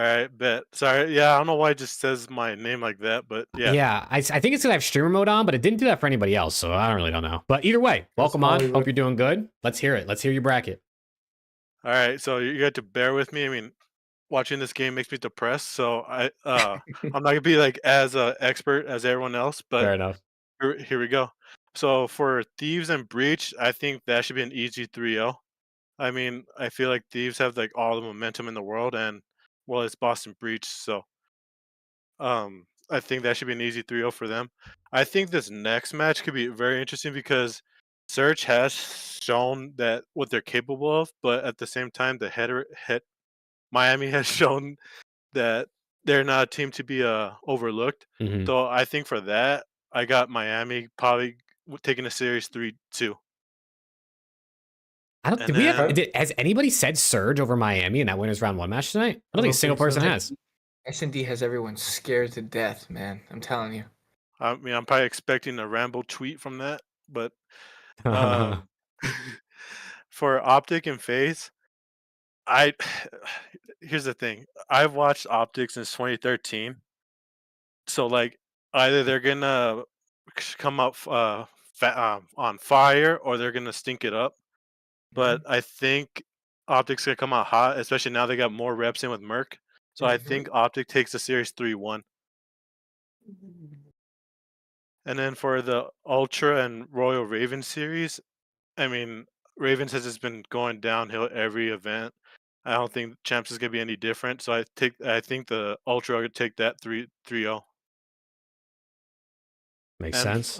S7: right, bet. Sorry, yeah, I don't know why it just says my name like that, but yeah.
S1: I think it's because I have streamer mode on, but it didn't do that for anybody else, so I don't know. But either way, welcome on.
S2: Hollywood.
S1: Hope you're doing good. Let's hear it. Let's hear your bracket.
S7: All right, so you got to bear with me. I mean, watching this game makes me depressed, so I'm not gonna be like as expert as everyone else,
S1: Fair
S7: but
S1: enough.
S7: here we go. So for Thieves and Breach, I think that should be an easy 3-0. I mean, I feel like Thieves have like all the momentum in the world, and well, it's Boston Breach, so I think that should be an easy 3-0 for them. I think this next match could be very interesting because Surge has shown that what they're capable of, but at the same time, Miami has shown that they're not a team to be overlooked.
S1: Mhm.
S7: So I think for that, I got Miami probably taking a series 3-2.
S1: I don't.
S7: And
S1: Did we have?
S7: then-
S1: Has anybody said Surge over Miami in that winners round 1 match tonight? I don't think a single
S2: think so.
S1: person has.
S3: S&D has everyone scared to death, man. I'm telling you.
S7: I mean, I'm probably expecting a Rambo tweet from that, but um, for Optic and FaZe, I here's the thing. I've watched Optic since 2013, so like either they're gonna come up on fire or they're gonna stink it up. But I think Optic's gonna come out hot, especially now they got more reps in with Merc. So I think Optic takes the series 3-1. And then for the Ultra and Royal Ravens series, I mean, Ravens has just been going downhill every event. I don't think Champs is gonna be any different. So I think the Ultra would take that 3-0.
S1: Makes
S7: And
S1: sense.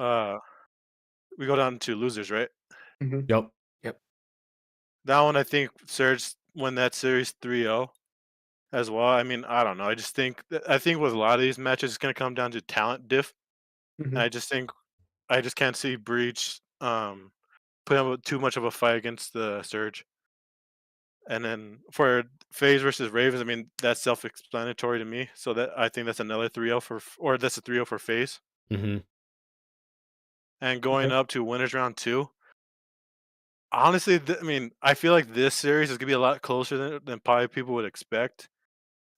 S7: we go down to losers, right?
S1: Yep.
S7: That one I think Surge won that series 3-0 as well. I mean, I don't know. I think with a lot of these matches it's gonna come down to talent diff. And I just can't see Breach putting up too much of a fight against the Surge. And then for FaZe versus Ravens, I mean that's self-explanatory to me. So that I think that's another 3-0 or that's a 3-0 for FaZe.
S1: Mm-hmm.
S7: And going up to winners round 2. Honestly, I mean, I feel like this series is gonna be a lot closer than probably people would expect.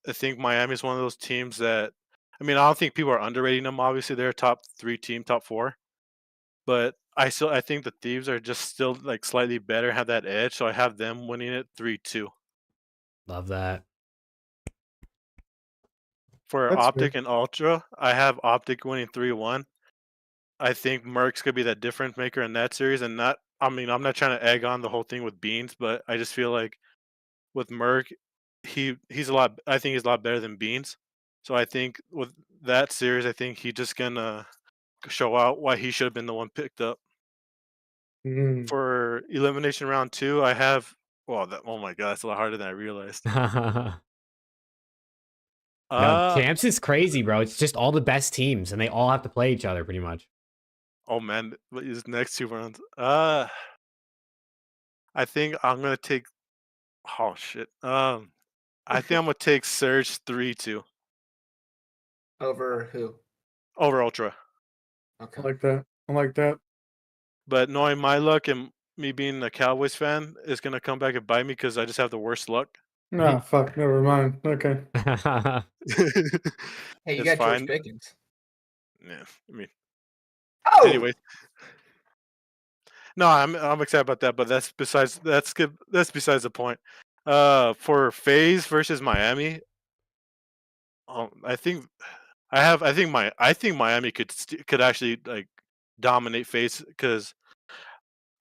S7: I think Miami is one of those teams that, I mean, I don't think people are underrating them. Obviously, they're a top 3 team, top 4. But I think the Thieves are just still like slightly better, have that edge. So I have them winning it 3-2.
S1: Love that.
S7: For
S2: That's
S7: Optic
S2: fair.
S7: and Ultra, I have Optic winning 3-1. I think Merck's gonna be that difference maker in that series, and not. I mean, I'm not trying to egg on the whole thing with Beans, but I just feel like with Merck, he's a lot. I think he's a lot better than Beans. So I think with that series, I think he's just gonna show out why he should have been the one picked up.
S2: Mm.
S7: For elimination round 2, I have. Well, oh my god, that's a lot harder than I realized.
S1: Champs is crazy, bro. It's just all the best teams, and they all have to play each other pretty much.
S7: Oh man, these next 2 rounds. I think I'm gonna take. Oh shit. I think I'm gonna take Surge 3-2
S3: Over who?
S7: over Ultra.
S2: I
S3: Okay.
S2: like that. I like that.
S7: But knowing my luck and me being a Cowboys fan is gonna come back and bite me because I just have the worst luck.
S2: No, fuck. Never mind. Okay.
S3: Hey, you
S7: It's
S3: got
S7: fine.
S3: George Pickens.
S7: Yeah, I mean,
S3: Oh!
S7: anyway. No, I'm excited about that, but that's besides the point. For FaZe versus Miami, I think Miami could actually like dominate FaZe because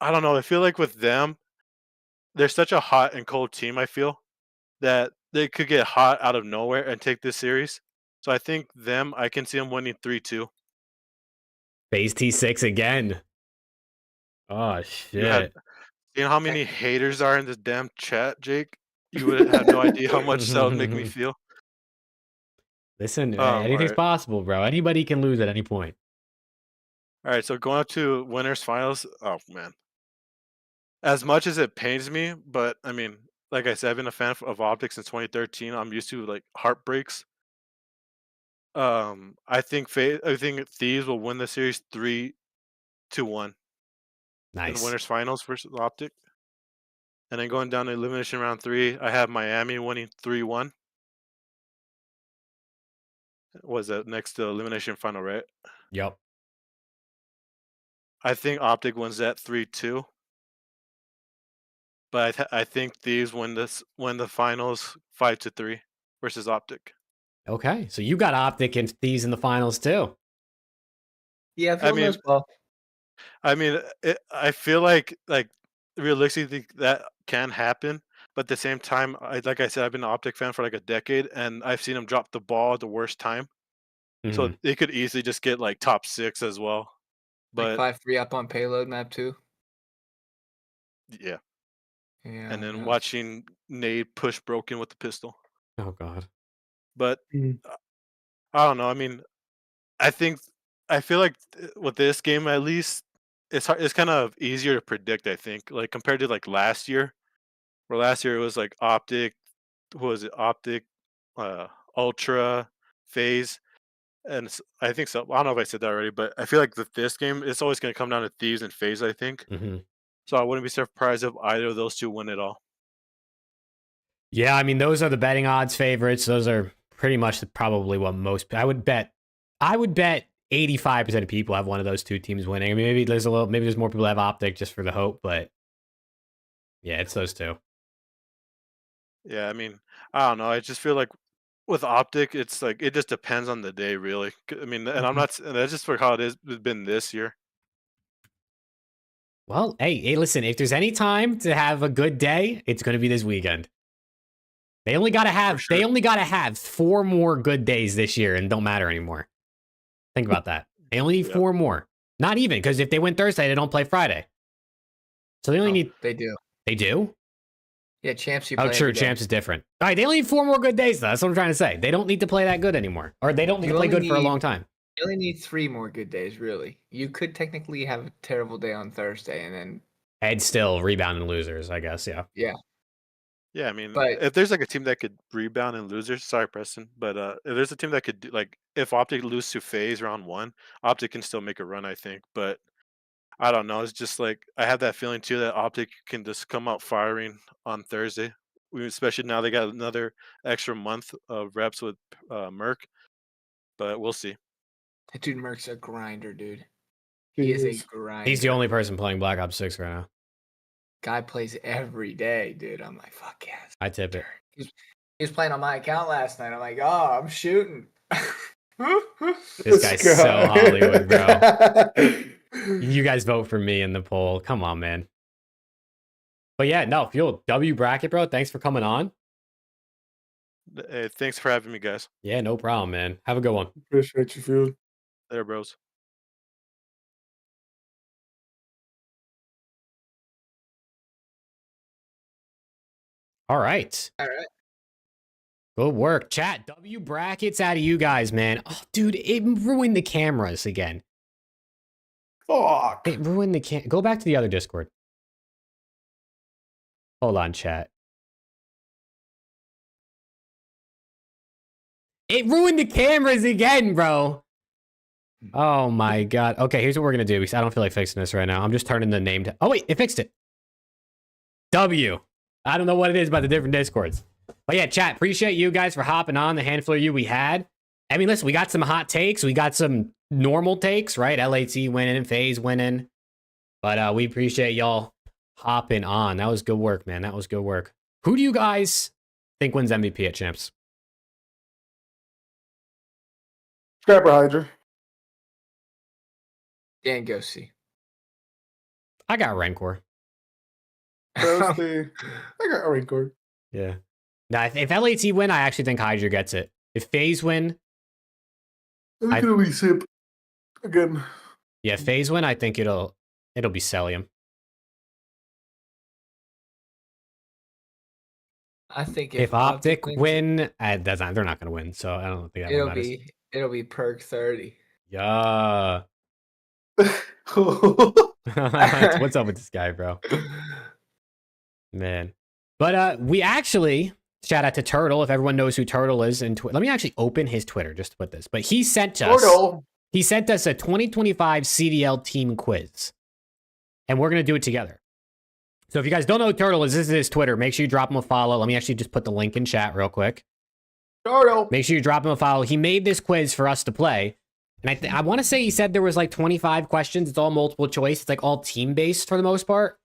S7: I don't know. I feel like with them, they're such a hot and cold team. I feel that they could get hot out of nowhere and take this series. So I think them. I can see them winning 3-2.
S1: Phase T6 again. Oh,
S7: You had
S1: shit.
S7: you know how many haters are in this damn chat, Jake? You would have no idea how much that would make me feel.
S1: Listen,
S7: All
S1: anything's
S7: right.
S1: possible, bro. Anybody can lose at any point.
S7: All right, so going up to winners finals. Oh man, as much as it pains me, but I mean, like I said, I've been a fan of optics since 2013. I'm used to like heartbreaks. I think Thieves will win the series 3-1 in
S1: Nice.
S7: winners finals versus Optic. And then going down to elimination round 3, I have Miami winning 3-1. Was that next to elimination final, right?
S1: Yep.
S7: I think Optic wins that 3-2. But I think Thieves win the finals 5-3 versus Optic.
S1: Okay. So you got Optic and Thieves in the finals, too.
S3: Yeah,
S7: I
S3: Phil knows
S7: mean,
S3: ball.
S7: I feel like realistically that can happen, but at the same time, like I said, I've been an Optic fan for like a decade, and I've seen them drop the ball at the worst time. So
S1: Mhm.
S7: they could easily just get like top 6 as well.
S3: Like
S7: But
S3: 5-3 up on payload map too.
S7: yeah,
S3: Yeah.
S7: and then
S3: no.
S7: watching Nade push Broken with the pistol.
S1: Oh, God.
S7: But
S2: Mm.
S7: I don't know. I mean, I think I feel like with this game at least, it's kind of easier to predict. I think like compared to like last year, where last year it was like Optic, who was it? Optic, uh, Ultra, Phase, and I think so. I don't know if I said that already, but I feel like with this game, it's always going to come down to Thieves and Phase. I think
S1: Hmm.
S7: so. I wouldn't be surprised if either of those two win it all.
S1: Yeah, I mean, those are the betting odds favorites. Those are pretty much probably what most. I would bet 85% of people have one of those two teams winning. I mean, maybe there's more people that have Optic just for the hope, but yeah, it's those two.
S7: Yeah, I mean, I don't know. I just feel like with Optic, it's like it just depends on the day, really. I mean, and I'm not. And that's just for how it's been this year.
S1: Well, hey, listen, if there's any time to have a good day, it's going to be this weekend. They only got to
S7: For
S1: have
S7: sure.
S1: 4 more good days this year and don't matter anymore. Think about that. They only need
S7: Yep.
S1: 4 more. Not even, because if they win Thursday, they don't play Friday. So they only
S3: Oh,
S1: need.
S3: they do.
S1: They do?
S3: Yeah, champs you
S1: Oh,
S3: play
S1: true.
S3: every day.
S1: Champs is different. All right, they only need 4 more good days, though. That's what I'm trying to say. They don't need to play that good anymore. Or they don't need
S3: You
S1: to play
S3: only
S1: good for a
S3: need-
S1: long time.
S3: You only need 3 more good days, really. You could technically have a terrible day on Thursday, and then
S1: And still rebounding losers, I guess. Yeah.
S7: Yeah, I mean,
S3: But-
S7: if there's like a team that could rebound and losers, sorry, Preston, but if there's a team that could do like if Optic lose to Phase round 1, Optic can still make a run, I think. But I don't know. It's just like I have that feeling too that Optic can just come out firing on Thursday, especially now they got another extra month of reps with Merc. But we'll see.
S3: that dude Merc's a grinder, dude.
S2: He
S3: He is
S2: is.
S3: a grinder.
S1: He's the only person playing Black Ops 6 right now.
S3: Guy plays every day, dude. I'm like, fuck yes.
S1: I tip it.
S3: He was playing on my account last night. I'm like, oh, I'm shooting.
S1: This guy's so Hollywood, bro. You guys vote for me in the poll. Come on, man. But yeah, no, Fuel, W bracket, bro. Thanks for coming on.
S7: Hey, thanks for having me, guys.
S1: Yeah, no problem, man. Have a good one.
S2: Appreciate you, Fuel.
S7: There, bros.
S1: All right.
S3: All right.
S1: Good work. Chat, W brackets out of you guys, man. Oh, dude, it ruined the cameras again.
S2: Fuck.
S1: It ruined the Go back to the other Discord. Hold on, chat. It ruined the cameras again, bro. Oh my god. Okay, here's what we're gonna do because I don't feel like fixing this right now. I'm just turning the name to. Oh wait, it fixed it. W. I don't know what it is about the different Discords. But yeah, chat, appreciate you guys for hopping on, the handful of you we had. I mean, listen, we got some hot takes. We got some normal takes, right? LAT winning and FaZe winning. But we appreciate y'all hopping on. That was good work, man. That was good work. Who do you guys think wins MVP at Champs?
S2: Scrapper Hydra.
S3: Dan, go see.
S1: I got Rancor.
S2: Toasty. I got a Rancor.
S1: Yeah. Now, if LAT win, I actually think Hydra gets it. If FaZe win,
S2: I can only sip again.
S1: yeah, FaZe win, I think it'll be Celium.
S3: I think
S1: If Optic
S3: wins,
S1: win, they're not going to win, so I don't think that one matters.
S3: it'll be perk 30.
S1: Yeah. What's up with this guy, bro? Man. But we actually, shout out to Turtle, if everyone knows who Turtle is. Let me actually open his Twitter just to put this. But he sent us a 2025 CDL team quiz. And we're going to do it together. So if you guys don't know who Turtle is, this is his Twitter. Make sure you drop him a follow. Let me actually just put the link in chat real quick.
S2: Turtle.
S1: Make sure you drop him a follow. He made this quiz for us to play. And I want to say he said there was like 25 questions. It's all multiple choice. It's like all team-based for the most part.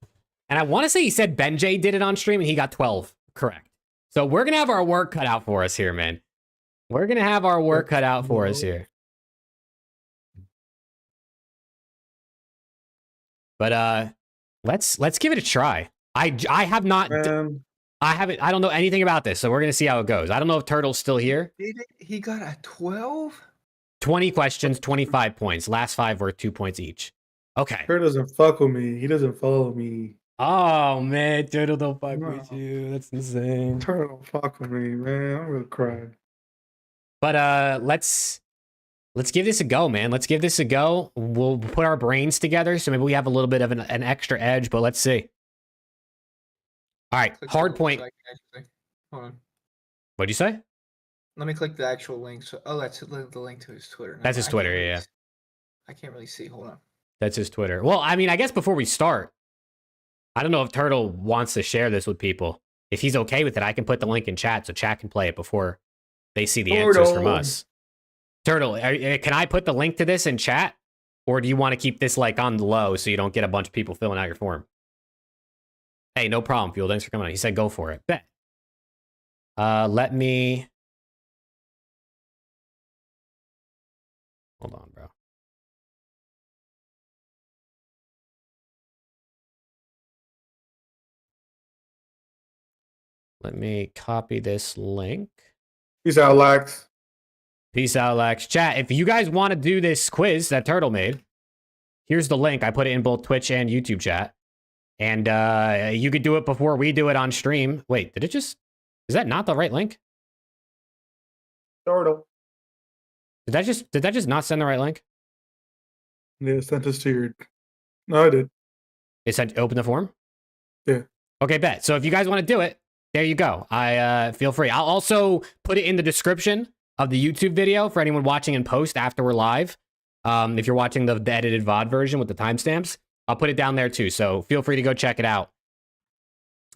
S1: And I want to say he said Benjay did it on stream and he got 12. Correct. So we're going to have our work cut out for us here, man. We're going to have our work cut out for us here. But let's give it a try. I have not I don't know anything about this, so we're going to see how it goes. I don't know if Turtle's still here.
S3: He got a 12?
S1: 20 questions, 25 points. Last 5 were 2 points each. Okay.
S2: Turtle doesn't fuck with me. He doesn't follow me.
S1: Oh man, Turtle don't fuck with you. That's insane.
S2: Turtle don't fuck with me, man. I'm gonna cry.
S1: But let's give this a go, man. Let's give this a go. We'll put our brains together, so maybe we have a little bit of an extra edge, but let's see. All right, hard point.
S3: Hold on.
S1: What'd you say?
S3: Let me click the actual link. So, that's the link to his Twitter.
S1: That's his Twitter, yeah.
S3: I can't really see. Hold on.
S1: That's his Twitter. Well, I mean, I guess before we start, I don't know if Turtle wants to share this with people. If he's okay with it, I can put the link in chat so chat can play it before they see the answers from us. Turtle, can I put the link to this in chat? Or do you want to keep this like on the low so you don't get a bunch of people filling out your form? Hey, no problem, Fuel. Thanks for coming on. He said go for it. Bet. Let me... Hold on, bro. Let me copy this link.
S2: Peace out, Lax.
S1: Peace out, Lex. Chat, if you guys want to do this quiz that Turtle made, here's the link. I put it in both Twitch and YouTube chat. And you could do it before we do it on stream. Wait, did it just... Is that not the right link?
S2: Turtle.
S1: Did that just not send the right link?
S2: Yeah, sent us to your... No, I did.
S1: It said open the form?
S2: Yeah.
S1: Okay, bet. So if you guys want to do it, there you go. I feel free. I'll also put it in the description of the YouTube video for anyone watching in post after we're live. If you're watching the edited VOD version with the timestamps, I'll put it down there too. So feel free to go check it out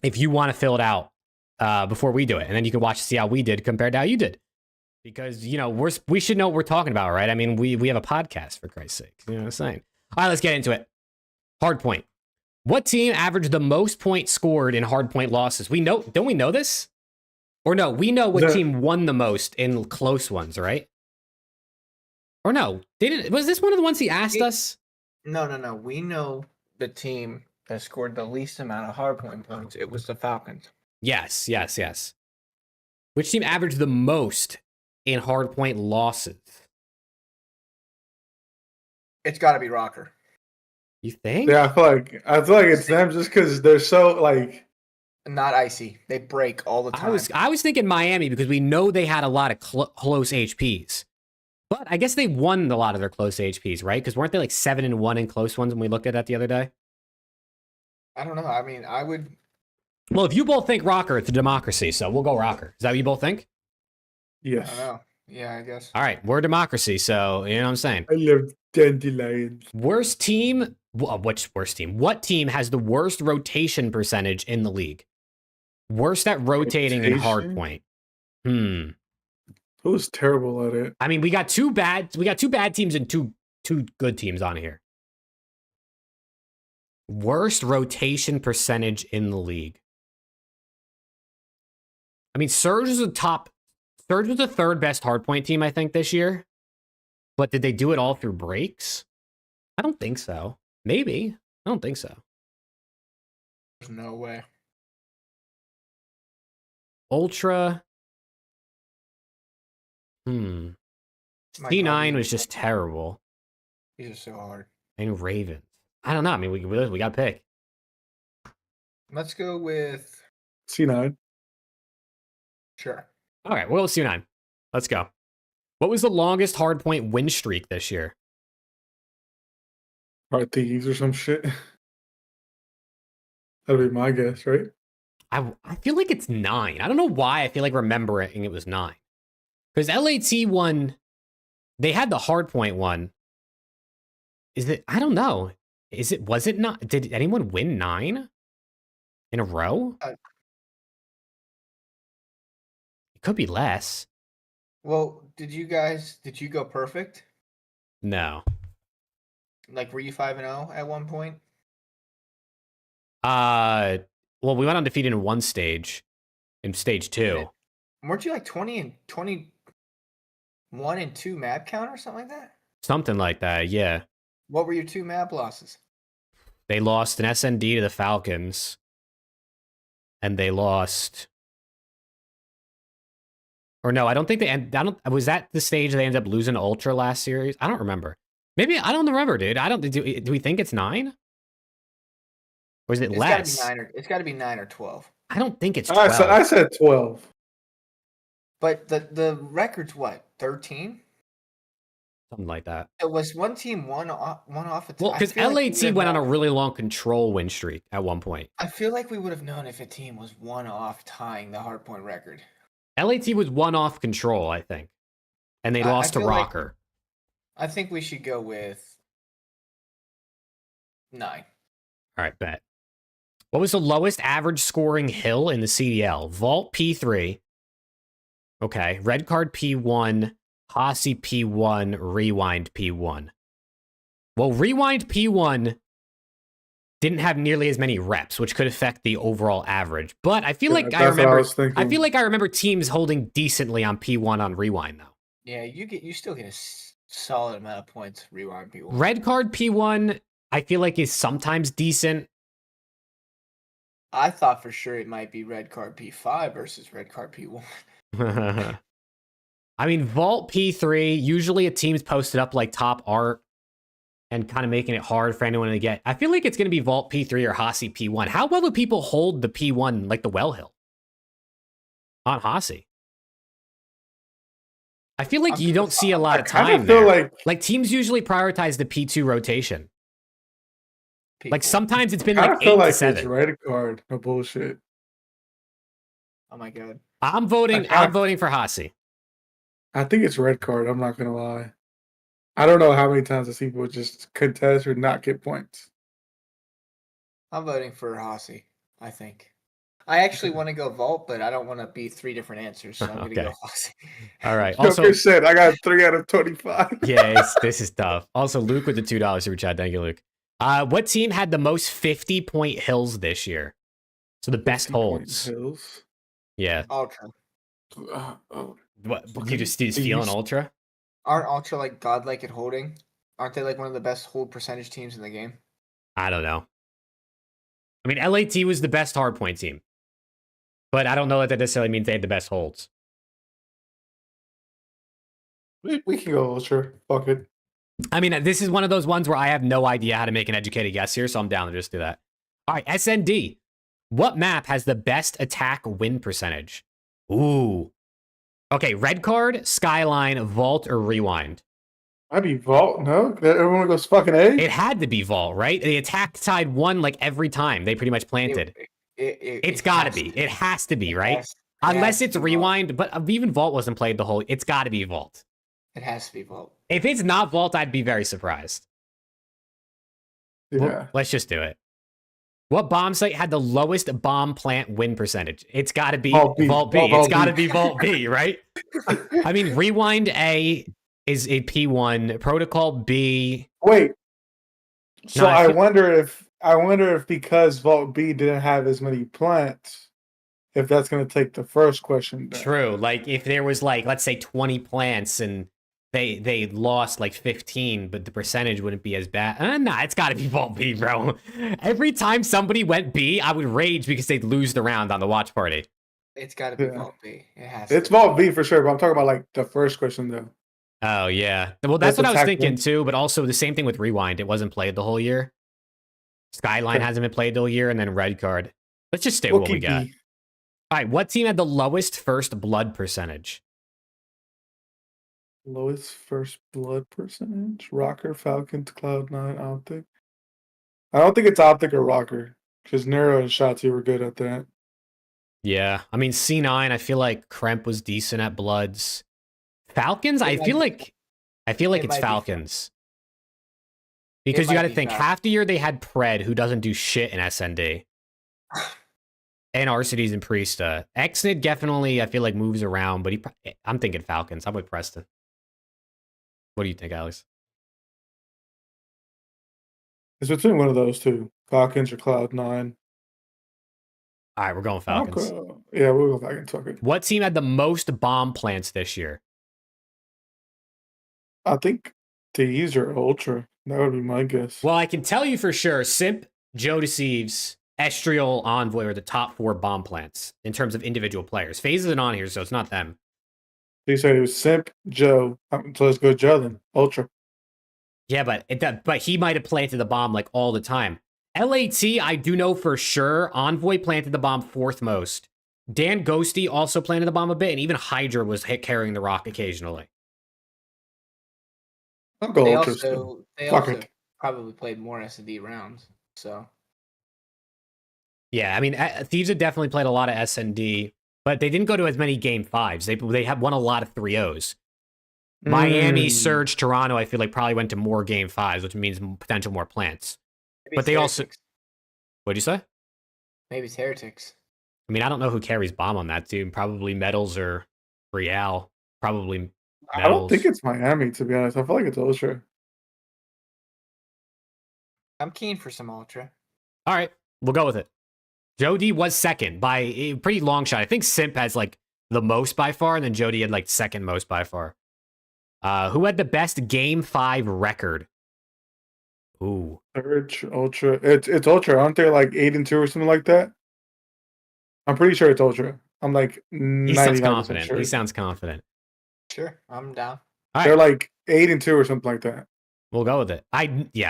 S1: if you want to fill it out before we do it. And then you can watch to see how we did compared to how you did. Because, you know, we should know what we're talking about, right? I mean, we have a podcast, for Christ's sake. You know what I'm saying? All right, let's get into it. Hard point. What team averaged the most points scored in hard point losses? Don't we know this? Or no, we know what team won the most in close ones, right? Or no, was this one of the ones he asked us?
S3: No. We know the team that scored the least amount of hardpoint points. It was the Falcons.
S1: Yes. Which team averaged the most in hardpoint losses?
S3: It's got to be Rocker.
S1: You think?
S2: Yeah, I feel like it's them just because they're so like...
S3: Not icy. They break all the time.
S1: I was thinking Miami because we know they had a lot of close HPs. But I guess they won a lot of their close HPs, right? Because weren't they like 7-1 in close ones when we looked at that the other day?
S3: I don't know. I mean, I would...
S1: Well, if you both think Rocker, it's a democracy, so we'll go Rocker. Is that what you both think?
S2: Yes.
S3: I don't know. Yeah, I guess.
S1: All right, we're a democracy, so you know what I'm saying.
S2: I love dandelions.
S1: Worst team? Which worst team? What team has the worst rotation percentage in the league? Worst at rotating in hardpoint.
S2: Who's terrible at it?
S1: I mean, we got two bad teams and two good teams on here. Worst rotation percentage in the league. I mean, Surge was the third best hardpoint team, I think, this year. But did they do it all through breaks? I don't think so. Maybe. I don't think so.
S3: There's no way.
S1: Ultra.
S3: My God,
S1: C9
S3: these are
S1: was just
S3: so-
S1: terrible.
S3: These are so hard.
S1: And Ravens. I don't know. I mean, we got to pick.
S3: Let's go with
S2: C9.
S3: sure.
S1: All right, we'll go C9. Let's go. What was the longest hardpoint win streak this year?
S2: Probably thieves or some shit. That'd be my guess, right?
S1: I feel like it's 9. I don't know why I feel like remembering it was 9. Because LAT won, they had the hardpoint one. Is it? I don't know. Was it not? Did anyone win 9 in a row? It could be less.
S3: Well, did you go perfect?
S1: No.
S3: Like, were you 5-0 at one point?
S1: Well, we went undefeated in one stage, in stage 2.
S3: Weren't you like 21 and 2 map count or something like that?
S1: Something like that, yeah.
S3: What were your 2 map losses?
S1: They lost an SND to the Falcons. And they lost. Or no, I don't think was that the stage they ended up losing to Ultra last series? I don't remember. Maybe, I don't remember, dude. Do we think it's 9? Or is it less?
S3: It's got to be 9 or 12.
S1: I don't think it's 12.
S2: I said 12.
S3: But the record's what? 13?
S1: Something like that.
S3: It was one team one off a
S1: Well, because LAT went on a really long control win streak at one point.
S3: I feel like we would have known if a team was one off tying the hardpoint record.
S1: LAT was one off control, I think. And they lost to
S3: feel like-
S1: Rocker.
S3: I think we should go with 9.
S1: All right, bet. What was the lowest average scoring hill in the CDL? Vault P3. Okay. Red Card P1. Hossy P1. Rewind P1. Well, Rewind P1 didn't have nearly as many reps, which could affect the overall average. But I feel like I feel like I remember teams holding decently on P1 on Rewind, though.
S3: Yeah, you still get a solid amount of points. Rewind P1.
S1: Red Card P1, I feel like is sometimes decent.
S3: I thought for sure it might be Red Card P5 versus Red Card P1.
S1: I mean, Vault P3, usually a team's posted up like top art and kind of making it hard for anyone to get. I feel like it's going to be Vault P3 or Hossy P1. How well do people hold the P1 like the Well Hill on Hossy? I feel like you don't see a lot of time there. Like teams usually prioritize the P2 rotation. Like sometimes it's been like 8 to 7.
S2: It's red card. No bullshit.
S3: Oh my god.
S1: I'm voting for Hossy.
S2: I think it's red card. I'm not gonna lie. I don't know how many times I see people just contest or not get points.
S3: I'm voting for Hossy, I think. I actually want to go Vault, but I don't want to be 3 different answers, so I'm going to go Hossy.
S1: All right.
S2: Also, Joker said I got 3 out of 25.
S1: Yeah, this is tough. Also, Luke with the $2 super chat. Thank you, Luke. What team had the most 50-point hills this year? So the best holds.
S2: Hills?
S1: Yeah.
S3: Ultra.
S1: What? You just feeling Ultra?
S3: Aren't Ultra like godlike at holding? Aren't they like one of the best hold percentage teams in the game?
S1: I don't know. I mean, LAT was the best hardpoint team. But I don't know that necessarily means they had the best holds.
S2: We can go Ultra. Fuck it.
S1: I mean, this is one of those ones where I have no idea how to make an educated guess here, so I'm down to just do that. All right, SND. What map has the best attack win percentage? Ooh. Okay, Red Card, Skyline, Vault, or Rewind?
S2: I'd be Vault, no? Everyone goes fucking A?
S1: It had to be Vault, right? The attack side won like every time they pretty much planted. It's got to be. It has to be, right? Unless it's Rewind, but even Vault wasn't played the whole... It's got to be Vault.
S3: It has to be Vault.
S1: If it's not Vault, I'd be very surprised.
S2: Yeah.
S1: Well, let's just do it. What bomb site had the lowest bomb plant win percentage? It's got to be Vault B. It's got to be Vault B, right? I mean, Rewind A is a P1. Protocol B.
S2: Wait. So
S1: No,
S2: I wonder if because Vault B didn't have as many plants, if that's going to take the first question down.
S1: True. Like if there was like, let's say 20 plants and they lost like 15, but the percentage wouldn't be as bad. Nah, it's got to be Vault B, bro. Every time somebody went B, I would rage because they'd lose the round on the watch party.
S3: It's got to be
S2: Yeah.
S3: Vault B. It has
S2: It's
S3: to. Be.
S2: Vault B for sure, but I'm talking about like the first question though.
S1: Oh, yeah. Well, that's what I was
S2: attack
S1: thinking
S2: wins.
S1: too, but also the same thing with Rewind. It wasn't played the whole year. Skyline
S2: Okay.
S1: hasn't been played the whole year, and then Red Card. Let's just stay
S2: We'll
S1: with what we
S2: keep
S1: got.
S2: B.
S1: All right, what team had the lowest first blood percentage?
S2: Lowest first blood percentage. Rocker, Falcons, Cloud9, Optic. I don't think it's Optic or Rocker because Nero and Shotzi were good at that.
S1: Yeah, I mean C9. I feel like Kremp was decent at bloods. Falcons. I feel like
S3: It
S1: it's
S3: might be
S1: Falcons because you
S3: might
S1: got to
S3: be
S1: think
S3: Falcons.
S1: half the year they had Pred, who doesn't do shit in SND, and Arcides and Priesta. Exnid definitely, I feel like moves around, but I'm thinking Falcons. I'm with Preston. What do you think, Alex?
S2: It's between one of those two, Falcons or Cloud9.
S1: All right, we're going Falcons.
S2: Yeah, we'll go Falcons. Okay.
S1: What team had the most bomb plants this year?
S2: I think Thieves or Ultra. That would be my guess.
S1: Well, I can tell you for sure, Simp, Joe Deceives, Estriel, Envoy are the top 4 bomb plants in terms of individual players. FaZe isn't on here, so it's not them.
S2: You said it was Simp, Joe. So let's go Joe then. Ultra.
S1: Yeah, but he might have planted the bomb like all the time. LAT, I do know for sure. Envoy planted the bomb 4th most. Dan Ghosty also planted the bomb a bit, and even Hydra was carrying the rock occasionally.
S2: I'll go
S3: They
S2: Ultra.
S3: also
S2: Fuck it.
S3: probably played more S&D rounds. So
S1: Yeah, I mean, Thieves have definitely played a lot of SND, but they didn't go to as many game 5s. They have won a lot of 3-0s. Miami, Surge, Toronto, I feel like probably went to more game 5s, which means potential more plants.
S3: maybe
S1: But
S3: it's
S1: they also...
S3: Heretics.
S1: What'd you say?
S3: Maybe it's Heretics.
S1: I mean, I don't know who carries bomb on that team. Probably Metals or Real. Probably Metals.
S2: I don't think it's Miami, to be honest. I feel like it's Ultra.
S3: I'm keen for some Ultra.
S1: All right, we'll go with it. Jody was second by a pretty long shot. I think Simp has like the most by far, and then Jody had like second most by far. Who had the best game 5 record? Ooh.
S2: Surge, Ultra. It's Ultra. Aren't they like 8-2 or something like that? I'm pretty sure it's Ultra. I'm like 99%
S1: He sounds confident.
S2: sure.
S1: He sounds confident.
S3: Sure, I'm down.
S1: All
S2: They're
S1: right,
S2: like 8-2 or something like that.
S1: we'll go with it.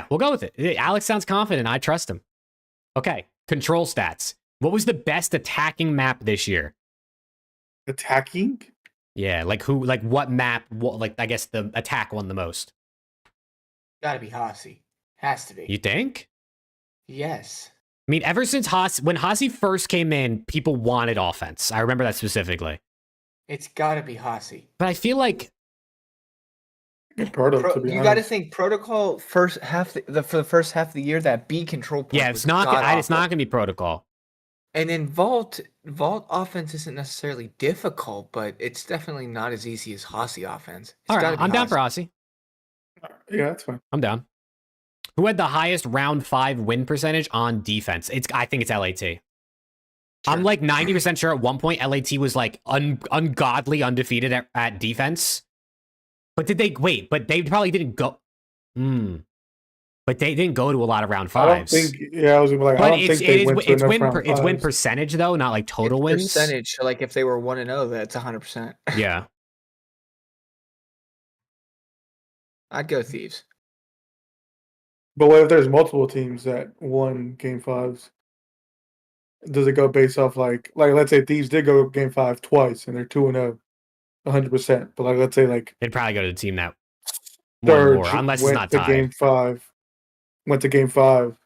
S1: We'll go with it. Alex sounds confident. I trust him. Okay, control stats. What was the best attacking map this year?
S2: Attacking?
S1: Yeah, like what map? Like I guess the attack won the most.
S3: Gotta be Hossie. Has to be.
S1: You think?
S3: Yes.
S1: I mean, ever since when Hossie first came in, people wanted offense. I remember that specifically.
S3: It's gotta be Hossie.
S1: But I feel like
S2: Proto, to be
S3: You
S2: honest.
S3: gotta think Protocol first half for the first half of the year, that B control point.
S1: it's not gonna be Protocol.
S3: And then Vault offense isn't necessarily difficult, but it's definitely not as easy as Hossie offense. It's
S1: All right,
S3: gotta be
S1: I'm down for
S3: Hossie.
S1: Hossie.
S2: Yeah, that's fine.
S1: I'm down. Who had the highest round 5 win percentage on defense? I think it's LAT.
S3: Sure.
S1: I'm like 90% sure at one point LAT was like ungodly undefeated at defense. But did they wait? But they probably didn't go. But they didn't go to a lot of round 5s.
S2: I don't think. Yeah, I was gonna be like.
S1: But
S2: I don't think they went to enough round
S1: it's win
S2: 5s.
S1: percentage though, not like total
S3: It's
S1: wins.
S3: percentage. So like if they were 1-0, that's 100%.
S1: Yeah.
S3: I'd go Thieves.
S2: But what if there's multiple teams that won game 5s? Does it go based off like let's say Thieves did go game 5 twice and they're 2-0, 100%. But like let's say like
S1: They'd probably go to the team that won
S2: Surge
S1: more, unless it's
S2: went
S1: not
S2: to
S1: tied.
S2: game 5. Went to game 5.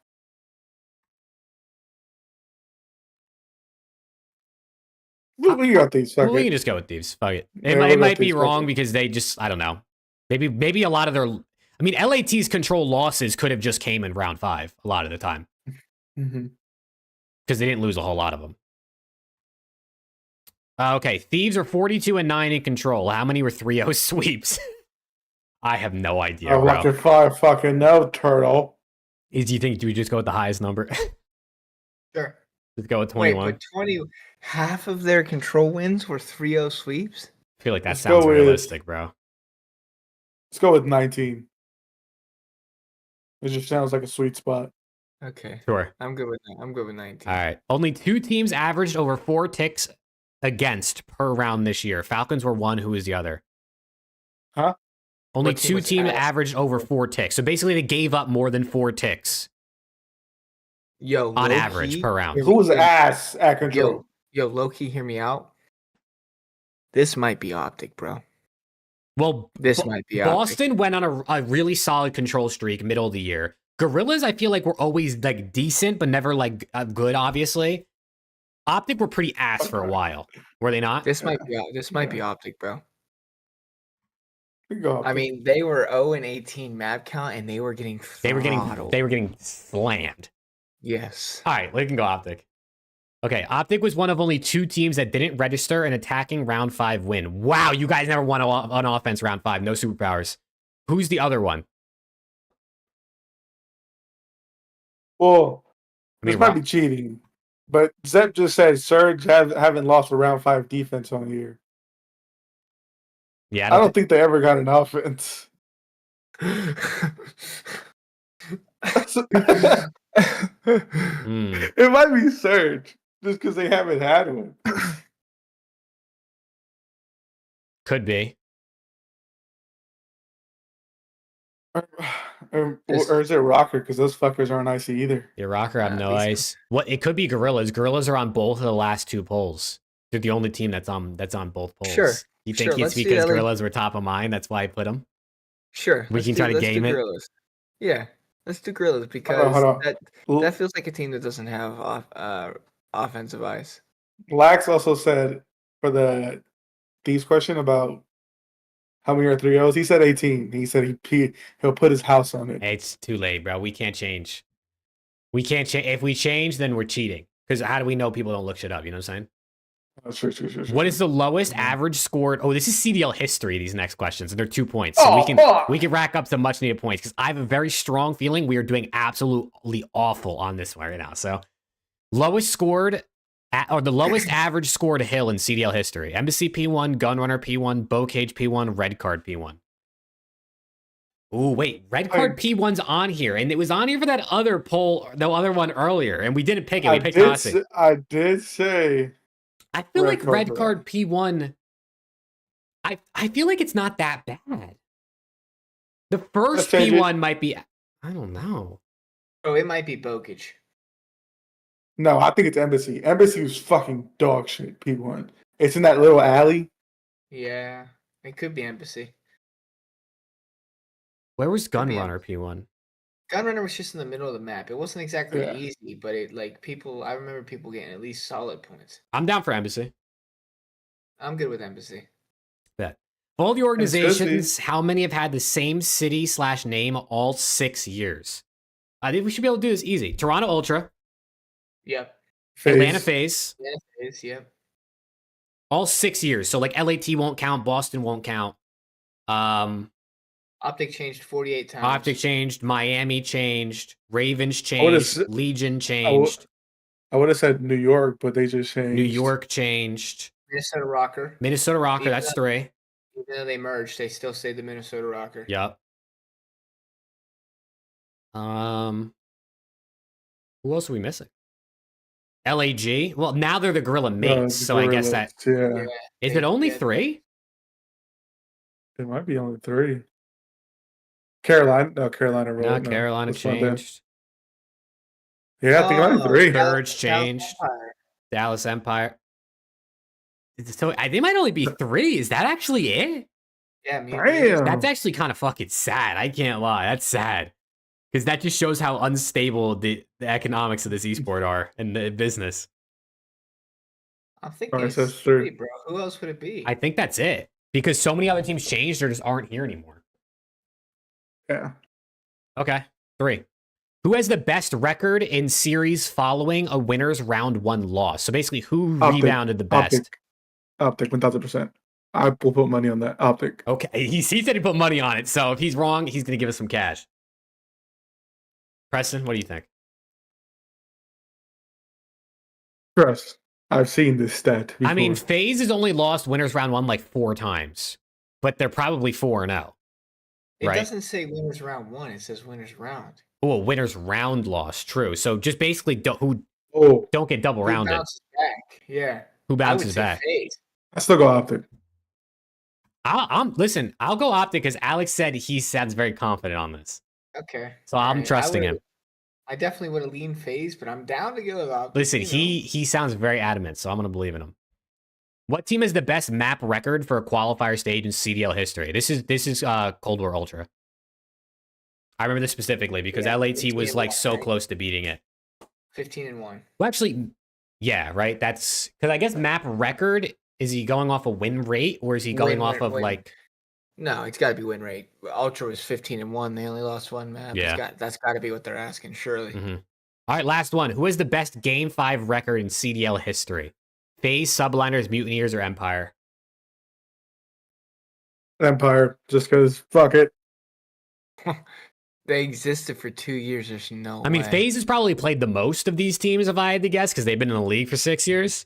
S2: We got these. Fuck
S1: We
S2: it.
S1: can just go with Thieves. Fuck it.
S2: Yeah,
S1: It
S2: we'll go
S1: might be
S2: Thieves, fuck
S1: wrong
S2: it.
S1: because they just, I don't know. Maybe a lot of their, I mean, LAT's control losses could have just came in round 5 a lot of the time
S2: Mm-hmm.
S1: because they didn't lose a whole lot of them. Okay, Thieves are 42-9 in control. How many were 3-0 sweeps? I have no idea,
S2: I want
S1: bro.
S2: your fire fucking no, turtle.
S1: Do you think, do we just go with the highest number?
S3: Sure.
S1: Just go with
S3: Wait,
S1: 21.
S3: but 20, half of their control wins were 3-0 sweeps?
S1: I feel like that
S2: let's
S1: sounds
S2: go with-
S1: realistic, bro.
S2: Let's go with 19. It just sounds like a sweet spot.
S3: Okay.
S1: Sure.
S3: I'm good with that. I'm good with 19.
S1: All right. Only 2 teams averaged over 4 ticks against per round this year. Falcons were 1. Who was the other?
S2: Huh?
S1: Only
S3: What team
S1: 2
S3: was
S1: teams
S3: ass?
S1: averaged over 4 ticks. So basically, they gave up more than 4 ticks
S3: Yo,
S1: on
S3: low
S1: average
S3: key,
S1: per round.
S3: hear me-
S2: Who was
S3: hear me-
S2: ass at control?
S3: Yo, low key, hear me out. This might be optic, bro.
S1: Well,
S3: This might be optic.
S1: Boston went on a really solid control streak middle of the year. Gorillas, I feel like, were always like decent, but never like good. Obviously, Optic were pretty ass for a while. Were they not?
S3: This might be optic, bro.
S2: We go
S3: I
S2: Optic.
S3: mean, they were 0-18 map count, and they were getting
S1: They were
S3: throttled.
S1: getting slammed.
S3: Yes.
S1: All right, we can go Optic. Okay, Optic was one of only 2 teams that didn't register an attacking round 5 win. Wow, you guys never won on offense round 5. No superpowers. Who's the other one?
S2: Well,
S1: I mean,
S2: this might be cheating, but Zep just said Surge haven't lost a round 5 defense on the year.
S1: yeah,
S2: I don't think they ever got an offense.
S1: Hmm.
S2: It might be Surge just because they haven't had one.
S1: Could be.
S2: Or is it Rocker? Because those fuckers aren't icy either.
S1: Yeah, Rocker have no
S3: these-
S1: ice. What? It could be Gorillas. Gorillas are on both of the last 2 polls. They're the only team that's on both polls.
S3: Sure,
S1: You think
S3: sure,
S1: it's
S3: let's do
S1: because
S3: LA.
S1: Gorillas were top of mind? That's why I put them.
S3: Sure.
S1: We can try to game it.
S3: Gorillas. Yeah, let's do Gorillas because
S2: hold on.
S3: that feels like a team that doesn't have offensive ice.
S2: Lax also said for the Thieves question about how many are 3-0s, he said 18. He said he'll put his house on it.
S1: Hey, it's too late, bro. We can't change. We can't change. If we change, then we're cheating. Because how do we know people don't look shit up? You know what I'm saying?
S2: Oh, sure.
S1: What is the lowest average scored? Oh, this is CDL history, these next questions, and they're 2 points. So we can rack up some much needed points because I have a very strong feeling we are doing absolutely awful on this one right now. So lowest scored or the lowest average scored hill in CDL history. Embassy P1, Gunrunner P1, Bowcage P1, Red Card P1. Ooh, wait, Red Card P1's on here, and it was on here for that other poll, the other one earlier, and we didn't pick it. We picked Toxic.
S2: I did say.
S1: I feel like Red
S2: Card
S1: Card P1. I feel like it's not that bad. The first
S2: Let's change it.
S1: P1 might be. I don't know.
S3: Oh, it might be Bokage.
S2: No, I think it's Embassy. Embassy was fucking dog shit. P1. It's in that little alley.
S3: Yeah, it could be Embassy.
S1: Where was
S3: Could be
S1: Gunrunner P1?
S3: Gunrunner was just in the middle of the map. It wasn't exactly
S2: Yeah.
S3: easy, but it I remember people getting at least solid points.
S1: I'm down for Embassy.
S3: I'm good with Embassy.
S1: Bet. Of all the organizations,
S2: Embassy.
S1: how many have had the same city/name all 6 years? I think we should be able to do this easy. Toronto Ultra,
S3: Yep.
S1: Atlanta FaZe,
S3: Yeah, it is. Yep.
S1: all 6 years. So like LAT won't count, Boston won't count.
S3: Optic changed 48 times.
S1: Optic changed, Miami changed, Ravens
S2: would've
S1: changed,
S2: s-
S1: Legion changed,
S2: I would have said New York, but they just changed.
S1: New York changed,
S3: Minnesota Rocker.
S1: Minnesota Rocker, that's 3.
S3: Even though they merged, they still say the Minnesota Rocker.
S1: Yep. Who else are we missing? LAG. Well, now they're the Gorilla Mates,
S2: the
S1: so I guess that
S2: Gorillas, Yeah,
S1: is it. Only
S3: Yeah.
S1: 3?
S2: it might be only 3. Carolina
S1: No,
S2: wrote.
S1: Carolina
S2: that's not them.
S1: changed.
S2: Yeah, I think it might be 3.
S1: Surge changed. Dallas Empire. So they might only be 3. Is that actually it?
S3: Yeah, me.
S2: Damn.
S1: That's actually kind of fucking sad. I can't lie. That's sad. Because that just shows how unstable the economics of this esport are and the business.
S3: I'm thinking
S2: Alright,
S3: it's
S2: so it's
S3: 3,
S2: 3.
S3: bro. Who else would it be?
S1: I think that's it. Because so many other teams changed or just aren't here anymore.
S2: Yeah.
S1: Okay. 3. Who has the best record in series following a winner's round 1 loss? So basically, who
S2: Optic.
S1: rebounded the best?
S2: Optic 1000%. I will put money on that. Optic.
S1: Okay. He said he put money on it. So if he's wrong, he's going to give us some cash. Preston, what do you think?
S2: Trust. I've seen this stat before.
S1: I mean, FaZe has only lost winners round 1 like 4 times, but they're probably 4-0.
S3: It
S1: right?
S3: doesn't say winners round 1. It says winners round.
S1: Oh, winner's round loss. True. So just basically who
S2: Oh,
S1: don't get double
S3: Who
S1: rounded.
S3: bounces back? Yeah.
S1: Who
S3: I would
S1: bounces
S3: say
S1: back?
S3: FaZe.
S2: I still go optic.
S1: Listen, I'll go optic because Alex said he sounds very confident on this.
S3: Okay.
S1: So I'm
S3: Alright,
S1: trusting him.
S3: I definitely would have leaned FaZe, but I'm down to go with optic.
S1: Listen,
S3: you know.
S1: he sounds very adamant, so I'm gonna believe in him. What team has the best map record for a qualifier stage in CDL history? This is Cold War Ultra. I remember this specifically because
S3: Yeah,
S1: LAT
S3: 15
S1: was
S3: and
S1: like
S3: 1,
S1: so
S3: right?
S1: close to beating it.
S3: 15-1.
S1: Well, actually, yeah, right. That's because I guess map record, is he going off a win rate or is he going off of
S3: Win.
S1: like?
S3: No, it's got to be win rate. Ultra was 15-1. They only lost one map.
S1: Yeah.
S3: That's got to be what they're asking, surely.
S1: Mhm. All right, last one. Who has the best Game 5 record in CDL history? FaZe, Subliners, Mutineers, or Empire?
S2: Empire, just because fuck it.
S3: They existed for 2 years. There's no
S1: I mean,
S3: way.
S1: FaZe has probably played the most of these teams, if I had to guess, because they've been in the league for 6 years.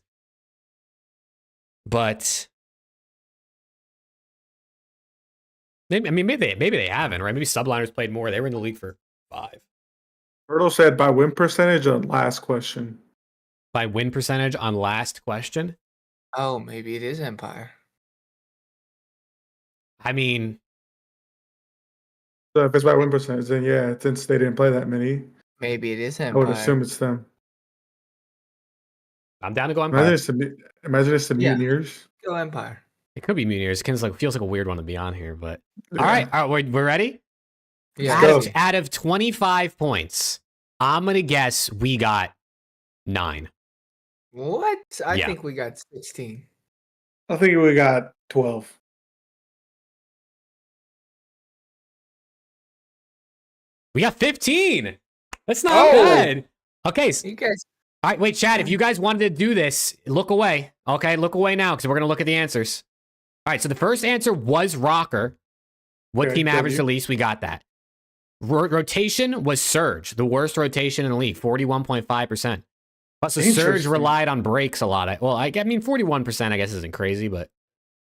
S1: But maybe they haven't, right? Maybe Subliners played more. They were in the league for 5.
S2: Turtle said by win percentage on last question.
S1: By win percentage on last question?
S3: Oh, maybe it is Empire.
S1: I mean,
S2: So if it's by win percentage, then yeah, since they didn't play that many,
S3: Maybe it is
S2: I
S3: Empire.
S2: would assume it's them.
S1: I'm down to go
S2: Imagine
S1: Empire.
S2: it's the
S3: Yeah.
S2: Mutineers.
S3: Go Empire.
S1: It could be Mutineers. It feels like a weird one to be on here, but
S2: Yeah.
S1: all right, we're ready?
S3: Yeah.
S2: go.
S1: Out of 25 points, I'm gonna guess we got 9.
S3: What? I
S1: Yeah.
S3: think we got 16.
S2: I think we got 12.
S1: We got 15. That's not
S2: Oh.
S1: bad. Okay.
S3: You guys.
S1: All right, wait, Chad, if you guys wanted to do this, look away. Okay, look away now because we're going to look at the answers. All right, so the first answer was Rocker. What
S2: Okay,
S1: team averaged the
S2: W.
S1: least? We got that. Rotation was Surge, the worst rotation in the league, 41.5%. Plus, the Surge
S2: Interesting.
S1: relied on breaks a lot. I mean, 41%, I guess, isn't crazy, but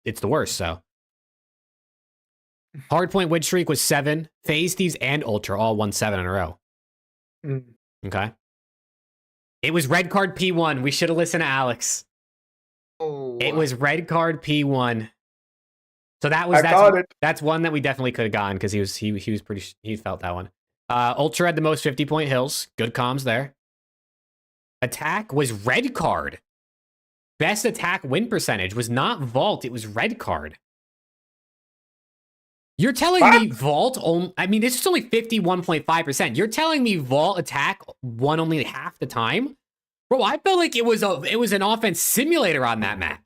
S1: it's the worst, so. Hardpoint win streak was 7. FaZe, Thieves, and Ultra all won 7 in a row.
S2: Mm.
S1: Okay. It was red card P1. We should have listened to Alex.
S3: Oh.
S1: It was red card P1. So
S2: I got it.
S1: that's one that we definitely could have gotten because he was he felt that one. Ultra had the most 50-point hills. Good comms there. Attack was red card. Best attack win percentage was not Vault. It was red card. You're telling me Vault I mean, this is only 51.5%. You're telling me Vault attack won only half the time? Bro, I felt like it was an offense simulator on that map.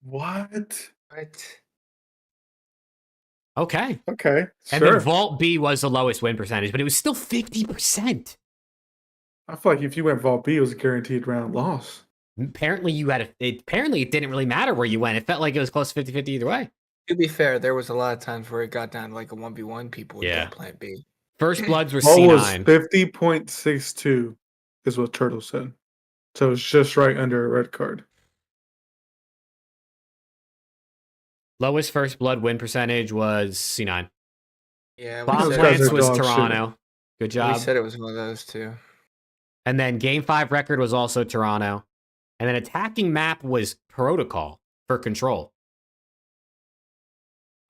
S2: What?
S3: What?
S1: Okay.
S2: Okay.
S1: And
S2: Sure.
S1: then Vault B was the lowest win percentage, but it was still 50%.
S2: I feel like if you went Vault B, it was a guaranteed round loss.
S1: Apparently apparently it didn't really matter where you went. It felt like it was close to 50-50 either way.
S3: To be fair, there was a lot of times where it got down to like a 1v1. People would
S1: Yeah.
S3: go Plant B.
S1: First Bloods were
S2: Vault was
S1: C9.
S2: 50.62 is what Turtle said. So it's just right under a red card.
S1: Lowest First Blood win percentage was C9.
S3: Yeah, we
S1: Bomb
S2: Those
S3: said,
S2: guys
S1: Plants
S2: are
S1: was
S2: dog shit.
S1: Toronto. Good
S3: we
S1: job.
S3: said it was one of those two.
S1: And then Game 5 record was also Toronto. And then attacking map was Protocol for Control.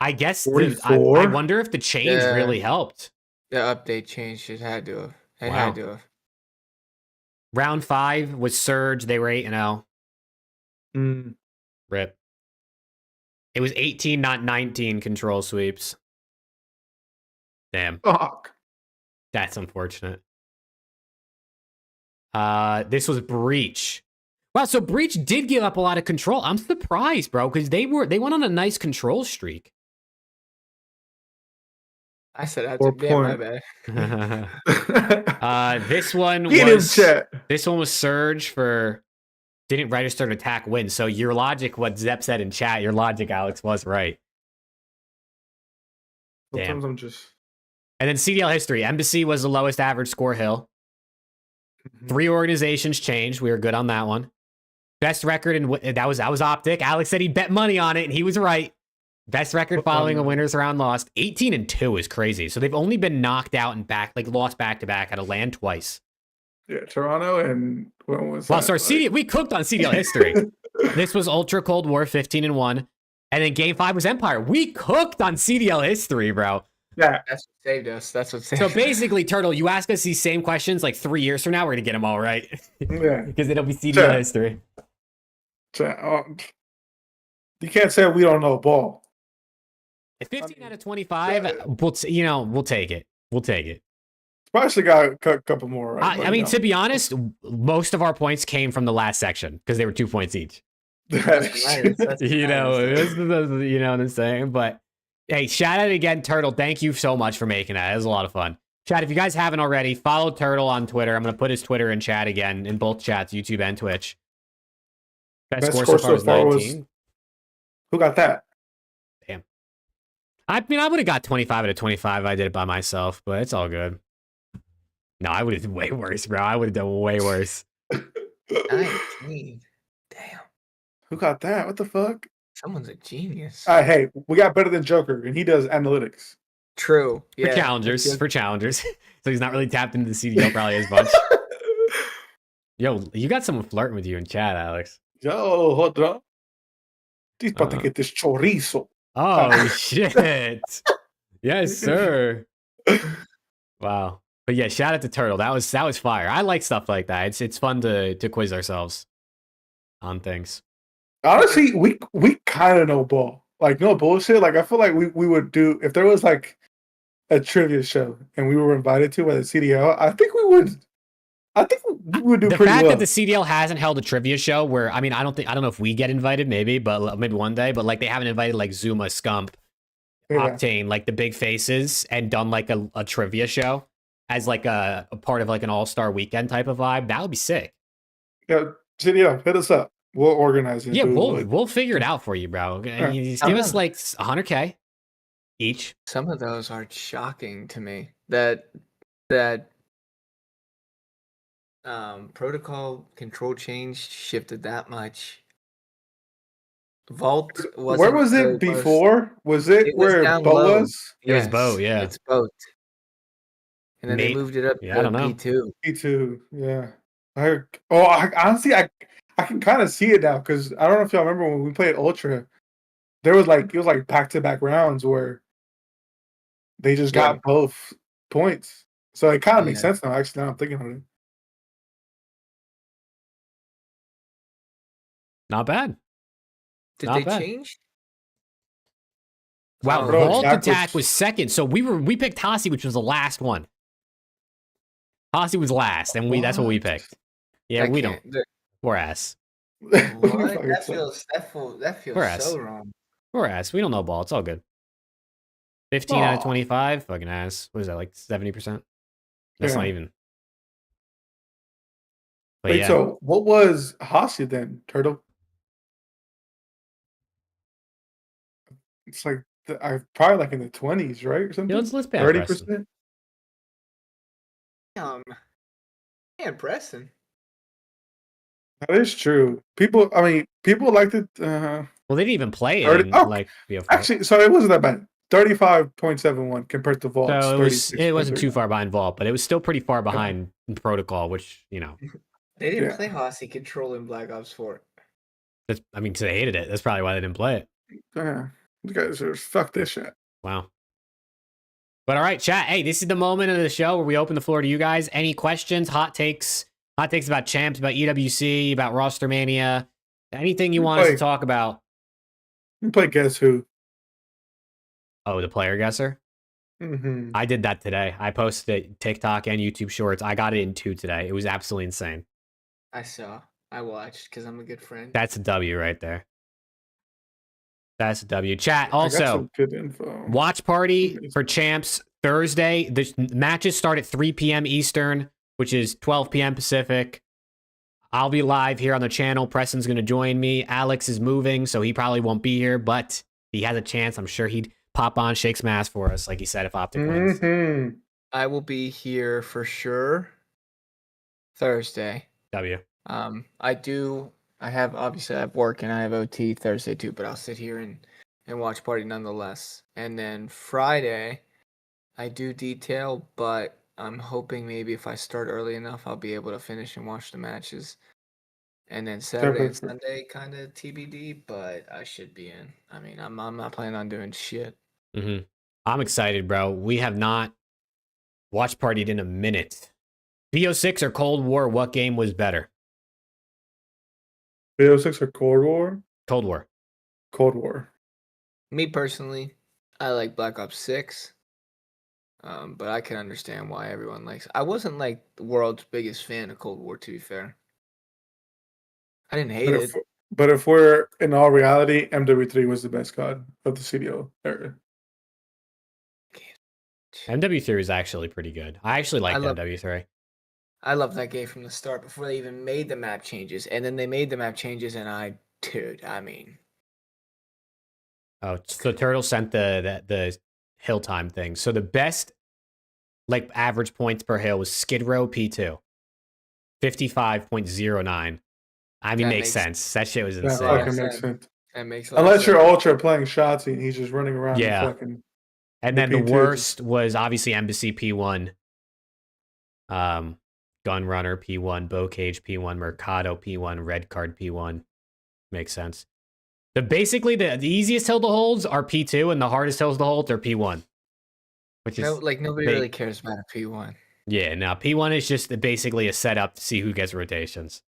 S1: I guess I
S2: 44?
S1: wonder if the change
S3: Yeah.
S1: really helped.
S3: The update changed. It had to have. It
S1: Wow.
S3: had to have.
S1: Round 5 was Surge. They were 8-0.
S2: Mm.
S1: Rip. It was 18, not 19 control sweeps. Damn.
S2: Fuck.
S1: That's unfortunate. This was Breach. Wow, so Breach did give up a lot of control. I'm surprised, bro, because they went on a nice control streak.
S3: I said that's
S2: 4
S3: a damn my
S2: point.
S3: bad.
S1: This one
S2: Get him,
S1: was
S2: chat.
S1: this one was Surge for didn't register an attack win. So your logic, what Zep said in chat, your logic, Alex, was right. Damn.
S2: Sometimes I'm just.
S1: And then CDL history. Embassy was the lowest average score hill.
S2: Mhm.
S1: 3 organizations changed. We were good on that one. Best record, and that was Optic. Alex said he bet money on it, and he was right. Best record following a winners round lost. 18-2 is crazy. So they've only been knocked out and lost back to back. Had to land twice.
S2: Yeah, Toronto and when was
S1: Well,
S2: that?
S1: sorry, we cooked on CDL history. This was Ultra Cold War 15-1. And then game 5 was Empire. We cooked on CDL history, bro.
S2: Yeah.
S3: That's what saved us. That's what saved
S1: So
S3: us.
S1: basically, Turtle, you ask us these same questions like 3 years from now, we're going to get them all right.
S2: Yeah.
S1: Because it'll be CDL
S2: Sure.
S1: history.
S2: You can't say we don't know ball.
S1: At 15 out of 25, we'll take it. We'll take it.
S2: Probably should got a couple more. Right?
S1: I mean, to be honest, most of our points came from the last section because they were 2 points each.
S3: That's
S1: You know,
S3: nice.
S1: you know what I'm saying? But hey, shout out again, Turtle. Thank you so much for making that. It was a lot of fun. Chat, if you guys haven't already, follow Turtle on Twitter. I'm going to put his Twitter in chat again, in both chats, YouTube and Twitch. Best score so far was 19.
S2: Who got that?
S1: Damn. I mean, I would have got 25 out of 25 if I did it by myself, but it's all good. No, I would have done way worse, bro. I would have done way worse.
S3: 19. Damn.
S2: Who got that? What the fuck?
S3: Someone's a genius.
S2: Hey, we got better than Joker, and he does analytics.
S3: True.
S1: For
S3: Yeah.
S1: challengers. For challengers. So he's not really tapped into the CDL probably as much. Yo, you got someone flirting with you in chat, Alex.
S2: Yo, hold on. He's about to get this chorizo.
S1: Oh, shit. Yes, sir. Wow. But yeah, shout out to Turtle. That was fire. I like stuff like that. It's fun to quiz ourselves on things.
S2: Honestly, we kind of know ball. Like, no bullshit. Like, I feel like we would do, if there was like a trivia show and we were invited to by the CDL, I think we would do
S1: The
S2: pretty
S1: fact
S2: well.
S1: that the CDL hasn't held a trivia show where, I mean, I don't know if we get invited, maybe one day, but like they haven't invited like Zuma, Scump,
S2: Yeah.
S1: Octane, like the big faces, and done like a trivia show as like a part of like an all-star weekend type of vibe. That would be sick.
S2: Yeah, CDL, hit us up. We'll organize it.
S1: Yeah,
S2: do it.
S1: we'll figure it out for you, bro. You just give us like 100K each.
S3: Some of those are shocking to me. That protocol control change shifted that much. Vault wasn't
S2: Where was
S3: the
S2: it before? Was it
S3: It was
S2: where
S3: down
S2: Bo
S3: low.
S2: was?
S1: It was Bo, yeah.
S3: It's boat. And then they
S1: Mate-
S3: moved it up
S1: yeah, I don't
S3: to
S1: know.
S3: P2.
S2: Me too. Yeah. Honestly, I can kind of see it now because I don't know if y'all remember when we played Ultra. It was like back-to-back rounds where they just got both points. So it kind of makes
S3: Yeah.
S2: sense now. Actually, now I'm thinking of it.
S1: Not bad.
S3: Did
S1: Not
S3: they
S1: bad.
S3: change?
S1: Wow,
S3: Oh,
S2: bro,
S1: Vault
S2: Jack
S1: Attack
S2: was-
S1: was second. So we picked Hossie, which was the last one. Hossie was last, and that's what we
S2: What?
S1: picked. Yeah,
S3: I
S1: we
S3: can't-
S1: don't. We're ass.
S3: What? That feels
S1: We're ass.
S3: so wrong.
S1: We're ass. We don't know ball. It's all good. 15 out of
S2: Aw.
S1: 25. Fucking ass. What is that, like 70%? That's
S2: Yeah.
S1: not even. But
S2: Wait,
S1: yeah.
S2: so what was Hasia then, Turtle? It's like probably like in the 20s, right, or something.
S1: Yeah, let's pay our Preston.
S2: 30%.
S3: Preston.
S2: That is true. People liked it.
S1: Well, they didn't even play it.
S2: 30
S1: in,
S2: oh,
S1: like,
S2: Actually, so it wasn't that bad. 35.71 compared to Vault.
S1: so it wasn't too far behind Vault, but it was still pretty far behind Protocol, which, you know,
S3: They didn't
S2: Yeah.
S3: play Hossie Control in Black Ops 4.
S1: that's, I mean, 'cause they hated it. That's probably why they didn't play it.
S2: Yeah, you guys are fuck this shit.
S1: Wow. But all right, chat. Hey, this is the moment of the show where we open the floor to you guys. Any questions, hot takes about champs, about EWC, about roster mania, anything you want us to talk about?
S2: You play Guess Who?
S1: Oh, the player guesser.
S2: Mm-hmm.
S1: I did that today. I posted it TikTok and YouTube Shorts. I got it in 2 today. It was absolutely insane.
S3: I saw. I watched because I'm a good friend.
S1: That's a W right there. That's a W. Chat.
S2: I got
S1: Also,
S2: some good info.
S1: watch party for champs Thursday. The matches start at 3 p.m. Eastern, which is 12 p.m. Pacific. I'll be live here on the channel. Preston's going to join me. Alex is moving, so he probably won't be here, but he has a chance. I'm sure he'd pop on, shake some ass for us, like he said, if Optic wins.
S2: Mm-hmm.
S3: I will be here for sure Thursday.
S1: W.
S3: I have obviously I have work and I have OT Thursday too, but I'll sit here and and watch party nonetheless. And then Friday, I do detail, but I'm hoping maybe if I start early enough, I'll be able to finish and watch the matches. And then Saturday and
S2: Perfect.
S3: Sunday, kind of TBD, but I should be in. I mean, I'm not planning on doing shit.
S1: I'm excited, bro. We have not watch partied in a minute. BO6 or Cold War, what game was better?
S2: BO6 or Cold War?
S1: Cold War.
S2: Cold War.
S3: Me personally, I like Black Ops 6. But I can understand why everyone likes. I wasn't like the world's biggest fan of Cold War, to be fair. I didn't hate it.
S2: But if we're in all reality, MW3 was the best COD of the CDL era.
S1: MW3 is actually pretty good. I actually like MW3.
S3: I love that game from the start before they even made the map changes. And then they made the map changes, and I mean.
S1: Oh, so Turtle sent the hill time thing. So the best like average points per hill was Skid Row P2. 55.09. I mean, makes sense. That shit was
S2: That
S1: insane.
S2: fucking makes sense.
S3: That makes
S2: Unless you're Ultra playing Shotzi and he's just running around.
S1: Yeah. And then the worst was obviously Embassy P1. Gunrunner P1, Bowcage P1, Mercado P1, Red Card P1. Makes sense. Basically the easiest hill to holds are P2 and the hardest hills to hold are P1. Which is
S3: nobody really cares about a P1.
S1: Yeah, now P1 is just basically a setup to see who gets rotations.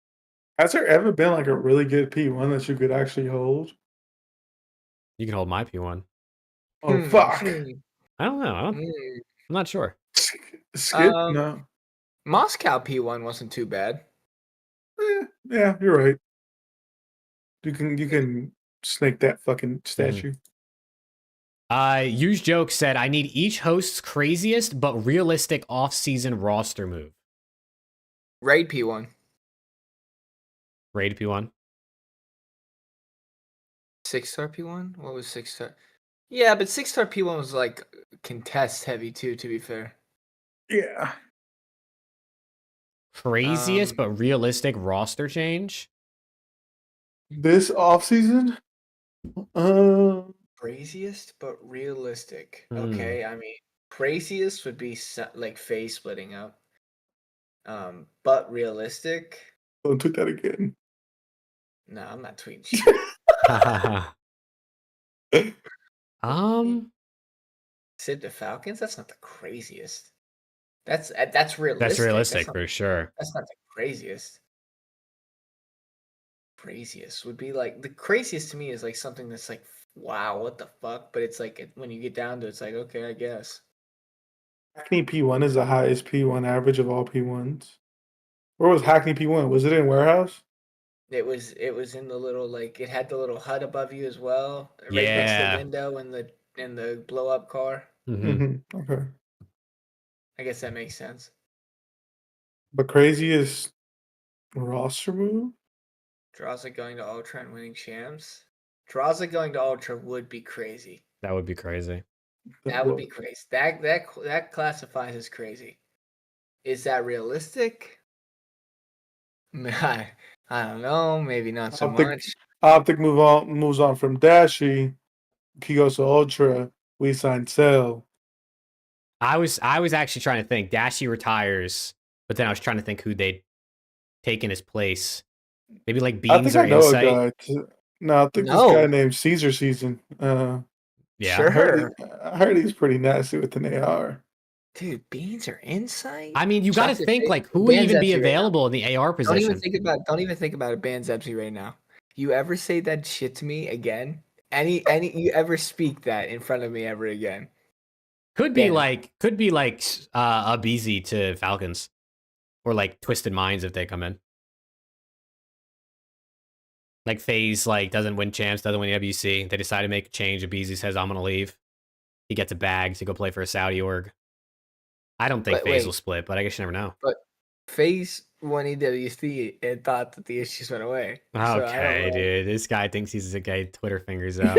S2: Has there ever been like a really good P1 that you could actually hold?
S1: You can hold my P1.
S2: Oh fuck!
S1: I don't know. I'm not sure.
S2: Skip? No.
S3: Moscow P1 wasn't too bad.
S2: Yeah, you're right. You can snake that fucking statue.
S1: Use Joke said, I need each host's craziest but realistic off-season roster move.
S3: Raid P1.
S1: Raid P1.
S3: 6-star P1? What was 6-star? Yeah, but 6-star P1 was like contest heavy too, to be fair.
S2: Yeah.
S1: Craziest but realistic roster change?
S2: This offseason?
S3: Craziest but realistic. Okay, I mean, craziest would be like phase splitting up. But realistic?
S2: Don't tweet that again.
S3: No, I'm not tweeting shit. Sid the Falcons? That's not the craziest. That's realistic.
S1: That's realistic for sure.
S3: That's not the craziest. Craziest would be like the craziest to me is like something that's like, wow, what the fuck? But it's like when you get down to it, it's like, okay, I guess.
S2: Hackney P1 is the highest P1 average of all P1s. Where was Hackney P1? Was it in warehouse?
S3: It was in the little like it had the little hut above you as well, right next to the window in the blow up car.
S2: Okay.
S3: I guess that makes sense.
S2: But craziest roster move?
S3: Draza going to Ultra and winning champs. Draza going to Ultra would be crazy.
S1: That would be crazy.
S3: That would be crazy. That classifies as crazy. Is that realistic? I don't know. Maybe not so much.
S2: Optic moves on from Dashy. He goes to Ultra. We sign Cell.
S1: I was actually trying to think. Dashy retires, but then I was trying to think who they'd take in his place. Maybe like Beans or Insight.
S2: No, I think this guy named Caesar Season.
S1: Yeah,
S3: sure.
S2: I heard he's pretty nasty with an AR.
S3: Dude, Beans or Insight?
S1: I mean, you got to think like who would even be available in the AR position.
S3: Don't even think about it, Ban Zepsi right now. You ever say that shit to me again? You ever speak that in front of me ever again?
S1: Could be like a BZ to Falcons, or like Twisted Minds if they come in. Like FaZe doesn't win champs, doesn't win WC. They decide to make a change. A BZ says I'm gonna leave. He gets a bag to go play for a Saudi org. I don't think FaZe will split, but I guess you never know.
S3: But FaZe won EWC and thought that the issues went away.
S1: Okay, dude. This guy thinks he's a guy Twitter fingers out.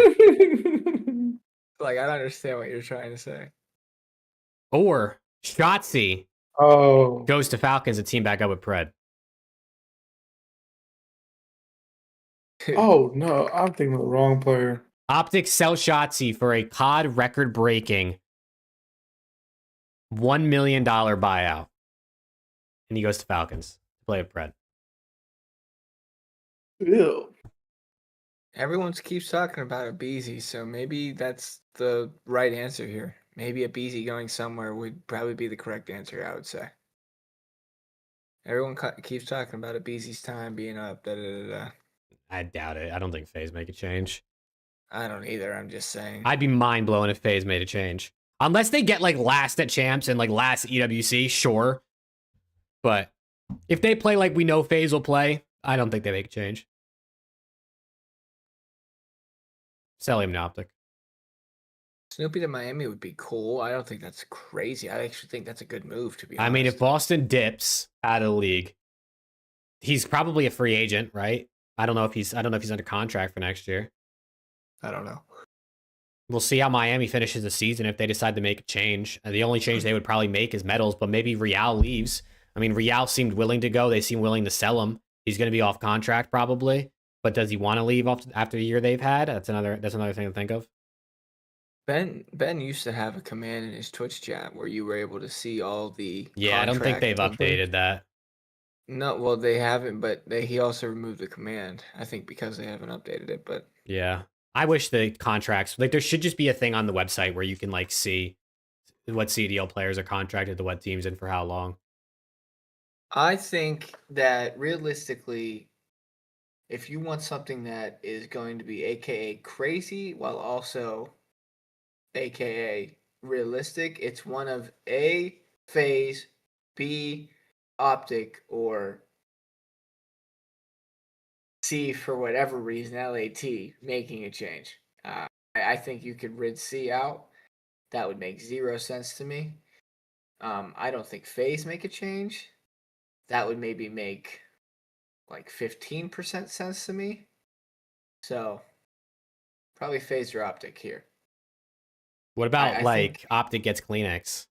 S3: Like, I don't understand what you're trying to say.
S1: Or Shotzi goes to Falcons and team back up with Pred.
S2: Oh, no. I'm thinking of the wrong player.
S1: Optic sell Shotzi for a COD record-breaking $1 million buyout. And he goes to Falcons to play with Pred.
S2: Ew.
S3: Everyone keeps talking about a Beezy, so maybe that's the right answer here. Maybe a Beezy going somewhere would probably be the correct answer, I would say. Everyone keeps talking about a Beezy's time being up. Da, da, da, da.
S1: I doubt it. I don't think FaZe make a change.
S3: I don't either. I'm just saying.
S1: I'd be mind-blown if FaZe made a change. Unless they get, like, last at Champs and, like, last EWC, sure. But if they play like we know FaZe will play, I don't think they make a change. Sell him to Optic.
S3: Snoopy to Miami would be cool. I don't think that's crazy. I actually think that's a good move, to be honest.
S1: I mean, if Boston dips out of the league, he's probably a free agent, right? I don't know if he's under contract for next year.
S3: I don't know.
S1: We'll see how Miami finishes the season if they decide to make a change. The only change they would probably make is Metals, but maybe Real leaves. I mean, Real seemed willing to go. They seem willing to sell him. He's going to be off contract probably, but does he want to leave after the year they've had? That's another thing to think of.
S3: Ben used to have a command in his Twitch chat where you were able to see all the.
S1: Yeah, I don't think they've updated that.
S3: No, well, they haven't, but he also removed the command. I think because they haven't updated it, but
S1: yeah, I wish the contracts, like, there should just be a thing on the website where you can, like, see what CDL players are contracted to what teams and for how long.
S3: I think that realistically, if you want something that is going to be AKA crazy while also AKA realistic, it's one of A, FaZe, B, Optic, or C, for whatever reason, LAT making a change. I think you could rid C out. That would make 0 sense to me. I don't think FaZe make a change. That would maybe make like 15% sense to me. So probably FaZe or Optic here.
S1: What about
S3: I
S1: like
S3: think,
S1: Optic gets Kleenex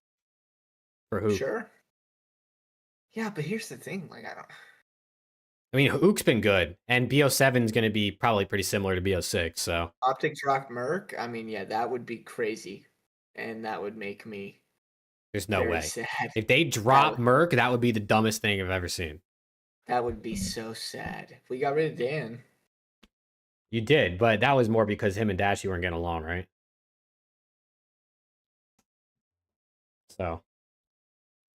S1: for Hook?
S3: Sure. Yeah, but here's the thing. Like,
S1: I mean, Hook's been good, and BO7 is going to be probably pretty similar to BO6. So
S3: Optic dropped Merc. I mean, yeah, that would be crazy, and that would make me.
S1: There's no way.
S3: Sad.
S1: If they drop Merc, that would be the dumbest thing I've ever seen.
S3: That would be so sad. We got rid of Dan.
S1: You did, but that was more because him and Dashy weren't getting along, right? So,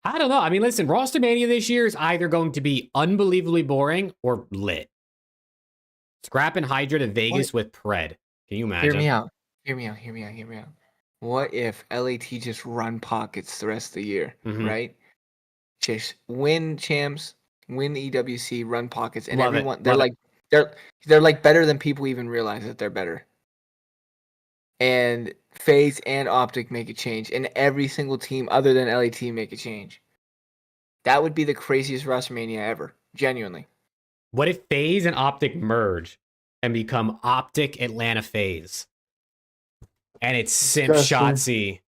S1: I don't know. I mean, listen, Roster Mania this year is either going to be unbelievably boring or lit. Scrapping Hydra to Vegas with Pred. Can you imagine?
S3: Hear me out. What if LAT just run pockets the rest of the year, right? Just win champs, win the EWC, run pockets, and everyone they're like better than people even realize that they're better. And FaZe and Optic make a change, and every single team other than LAT make a change. That would be the craziest WrestleMania ever, genuinely.
S1: What if FaZe and Optic merge and become Optic Atlanta FaZe? And it's Simp, Shotzi,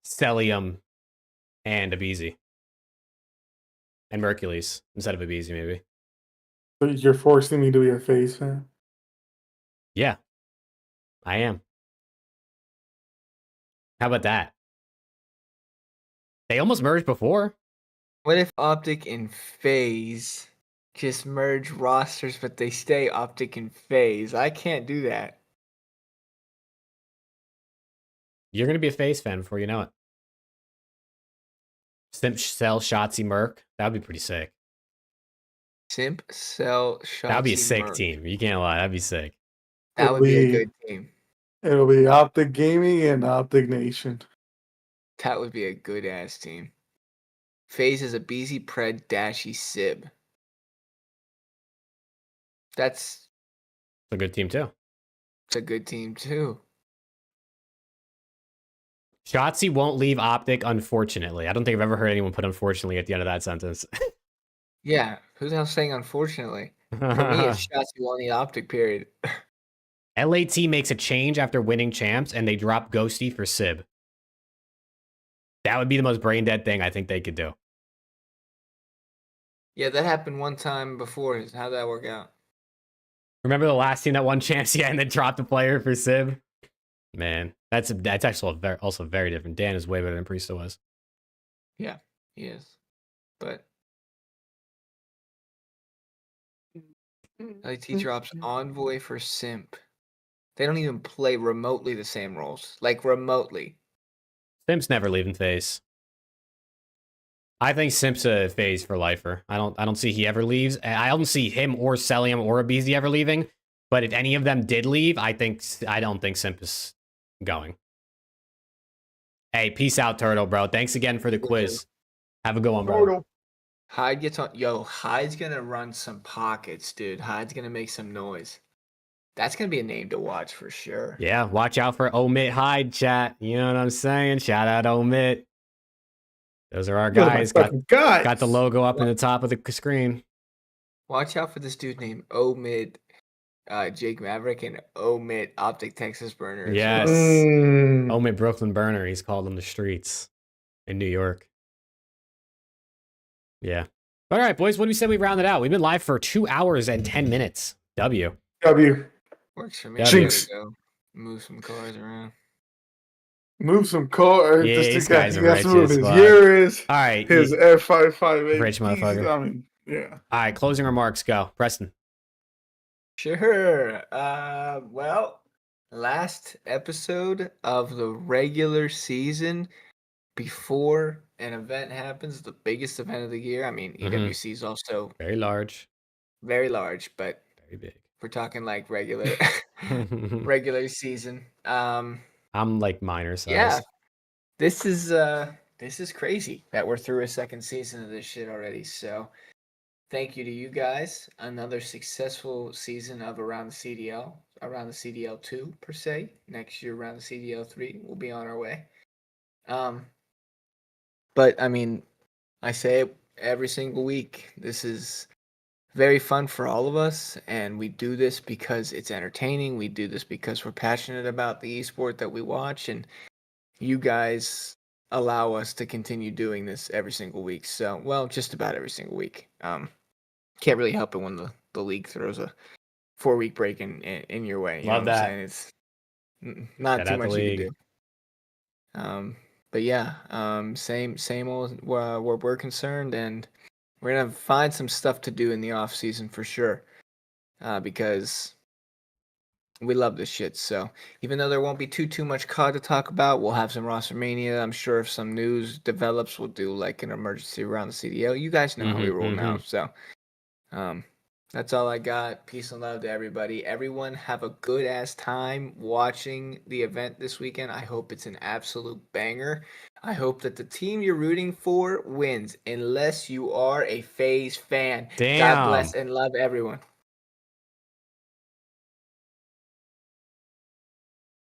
S1: Celium, and Abizi. And Mercules instead of Abizi, maybe.
S2: But you're forcing me to be a FaZe fan?
S1: Yeah, I am. How about that? They almost merged before.
S3: What if Optic and FaZe just merge rosters, but they stay Optic and FaZe? I can't do that.
S1: You're going to be a FaZe fan before you know it. Simp, Cell, Shotzi, Merc. That would be pretty sick.
S3: Simp, Cell, Shotzi,
S1: That would be a sick
S3: Merc.
S1: team. You can't lie. That'd be sick.
S3: That would be a good team.
S2: It'll be Optic Gaming and Optic Nation.
S3: That would be a good ass team. FaZe is a BZ, Pred, Dashy, Sib. That's
S1: a good team too.
S3: It's a good team too.
S1: Shotzi won't leave Optic, unfortunately. I don't think I've ever heard anyone put unfortunately at the end of that sentence.
S3: Yeah, who's else saying unfortunately? For me, it's Shotzi won't need Optic, period.
S1: LAT makes a change after winning champs, and they drop Ghosty for Sib. That would be the most brain dead thing I think they could do.
S3: Yeah, that happened one time before. How'd that work out?
S1: Remember the last team that won champs, yeah, and then dropped a player for Sib? Man, that's actually also very different. Dan is way better than Priesta was.
S3: Yeah, he is. But LAT drops Envoy for Simp. They don't even play remotely the same roles. Like remotely.
S1: Simp's never leaving phase. I think Simp's a phase for lifer. I don't see he ever leaves. I don't see him or Celium or Abizi ever leaving. But if any of them did leave, I don't think Simp is going. Hey, peace out, Turtle, bro. Thanks again for the quiz. Have a good one, bro.
S3: Hyde gets on. Yo, Hyde's gonna run some pockets, dude. Hyde's gonna make some noise. That's gonna be a name to watch for sure.
S1: Yeah, watch out for Omit Hyde, chat. You know what I'm saying? Shout out Omit. Those are our
S2: Those are my
S1: guys.
S2: fucking guys.
S1: Got the logo up in the top of the screen.
S3: Watch out for this dude named Omid, Jake Maverick, and Omid Optic Texas Burner.
S1: Yes.
S2: Mm.
S1: Omit Brooklyn Burner. He's called on the streets in New York. Yeah. All right, boys. What do we say we round it out? We've been live for 2 hours and 10 minutes. W.
S3: Works for me.
S1: Yeah,
S3: I gotta
S2: Jinx.
S3: go move some cars around.
S2: Move some car.
S1: Yeah,
S2: This
S1: these
S2: guy,
S1: guys
S2: he
S1: are
S2: got
S1: rich
S2: some of
S1: as
S2: his
S1: fuck.
S2: Urus,
S1: All right.
S2: his F558.
S1: Rich motherfucker.
S2: I mean, yeah.
S1: All right, closing remarks. Go. Preston.
S3: Sure. Well, last episode of the regular season before an event happens, the biggest event of the year. I mean,
S1: Mhm.
S3: EWC is also
S1: Very large.
S3: very large, but
S1: Very big.
S3: we're talking like regular regular season.
S1: I'm like minor size.
S3: Yeah. This is crazy that we're through a second season of this shit already. So thank you to you guys. Another successful season of Around the CDL, around the CDL 2 per se. Next year around the CDL 3, we'll be on our way. But I mean, I say it every single week. This is very fun for all of us, and we do this because it's entertaining. We do this because we're passionate about the esport that we watch, and you guys allow us to continue doing this every single week. So, well, just about every single week. Can't really help it when the league throws a 4-week break in your way. You
S1: Love
S3: know what
S1: that.
S3: I'm saying? It's not
S1: Shout
S3: too
S1: out the
S3: much you can
S1: league.
S3: do. But yeah, same old where we're concerned, and we're gonna find some stuff to do in the off season for sure, because we love this shit. So even though there won't be too much COD to talk about, we'll have some roster mania. I'm sure if some news develops, we'll do like an emergency around the CDL. You guys know how we roll now. So that's all I got. Peace and love to everybody. Everyone have a good ass time watching the event this weekend. I hope it's an absolute banger. I hope that the team you're rooting for wins, unless you are a FaZe fan.
S1: Damn.
S3: God bless and love everyone.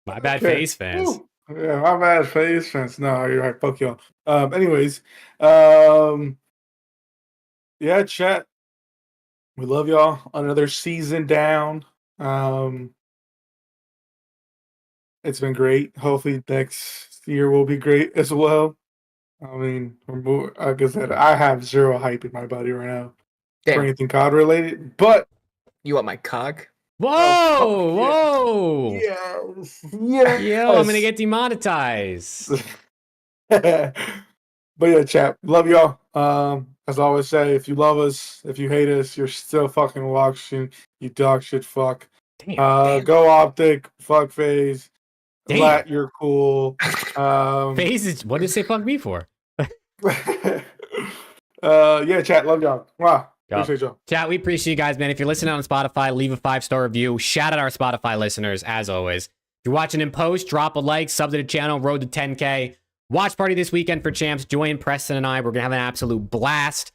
S1: My bad,
S2: Okay.
S1: FaZe fans.
S2: Woo. Yeah, my bad, FaZe fans. No, you're right. Fuck y'all. Anyways, yeah, chat. We love y'all. Another season down. It's been great. Hopefully next year will be great as well. I mean, like I said, I have zero hype in my body right now for
S3: Damn.
S2: anything COD related. But
S3: You want my cog?
S1: Whoa!
S2: Oh,
S1: Whoa!
S2: yes,
S1: Yo, I'm gonna get demonetized.
S2: But yeah, chat. Love y'all. As I always say, if you love us, if you hate us, you're still fucking watching. You dog shit fuck.
S1: Damn.
S2: Go Optic. Fuck FaZe.
S1: Damn.
S2: Lat, you're cool.
S1: FaZe is what did it say fuck me for?
S2: Yeah, chat. Love y'all. Wow.
S1: Yup.
S2: Appreciate y'all.
S1: Chat, we appreciate you guys, man. If you're listening on Spotify, leave a 5-star review. Shout out our Spotify listeners, as always. If you're watching in post, drop a like, sub to the channel, road to 10K. Watch party this weekend for Champs. Join Preston and I. We're going to have an absolute blast.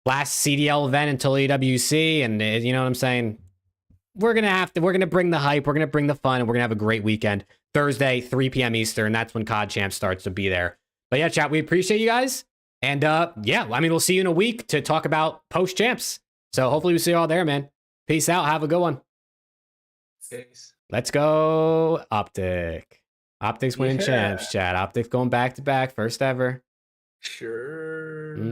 S1: Last CDL event until EWC. And you know what I'm saying? We're going to bring the hype. We're going to bring the fun. And we're going to have a great weekend. Thursday, 3 p.m. Eastern. That's when COD Champs starts to be there. But yeah, chat, we appreciate you guys. And yeah, I mean, we'll see you in a week to talk about post Champs. So hopefully we see you all there, man. Peace out. Have a good one.
S3: Peace.
S1: Let's go, Optic. Optic's winning Champs, chat. Optic's going back to back, first ever.
S3: Sure.
S1: Yeah.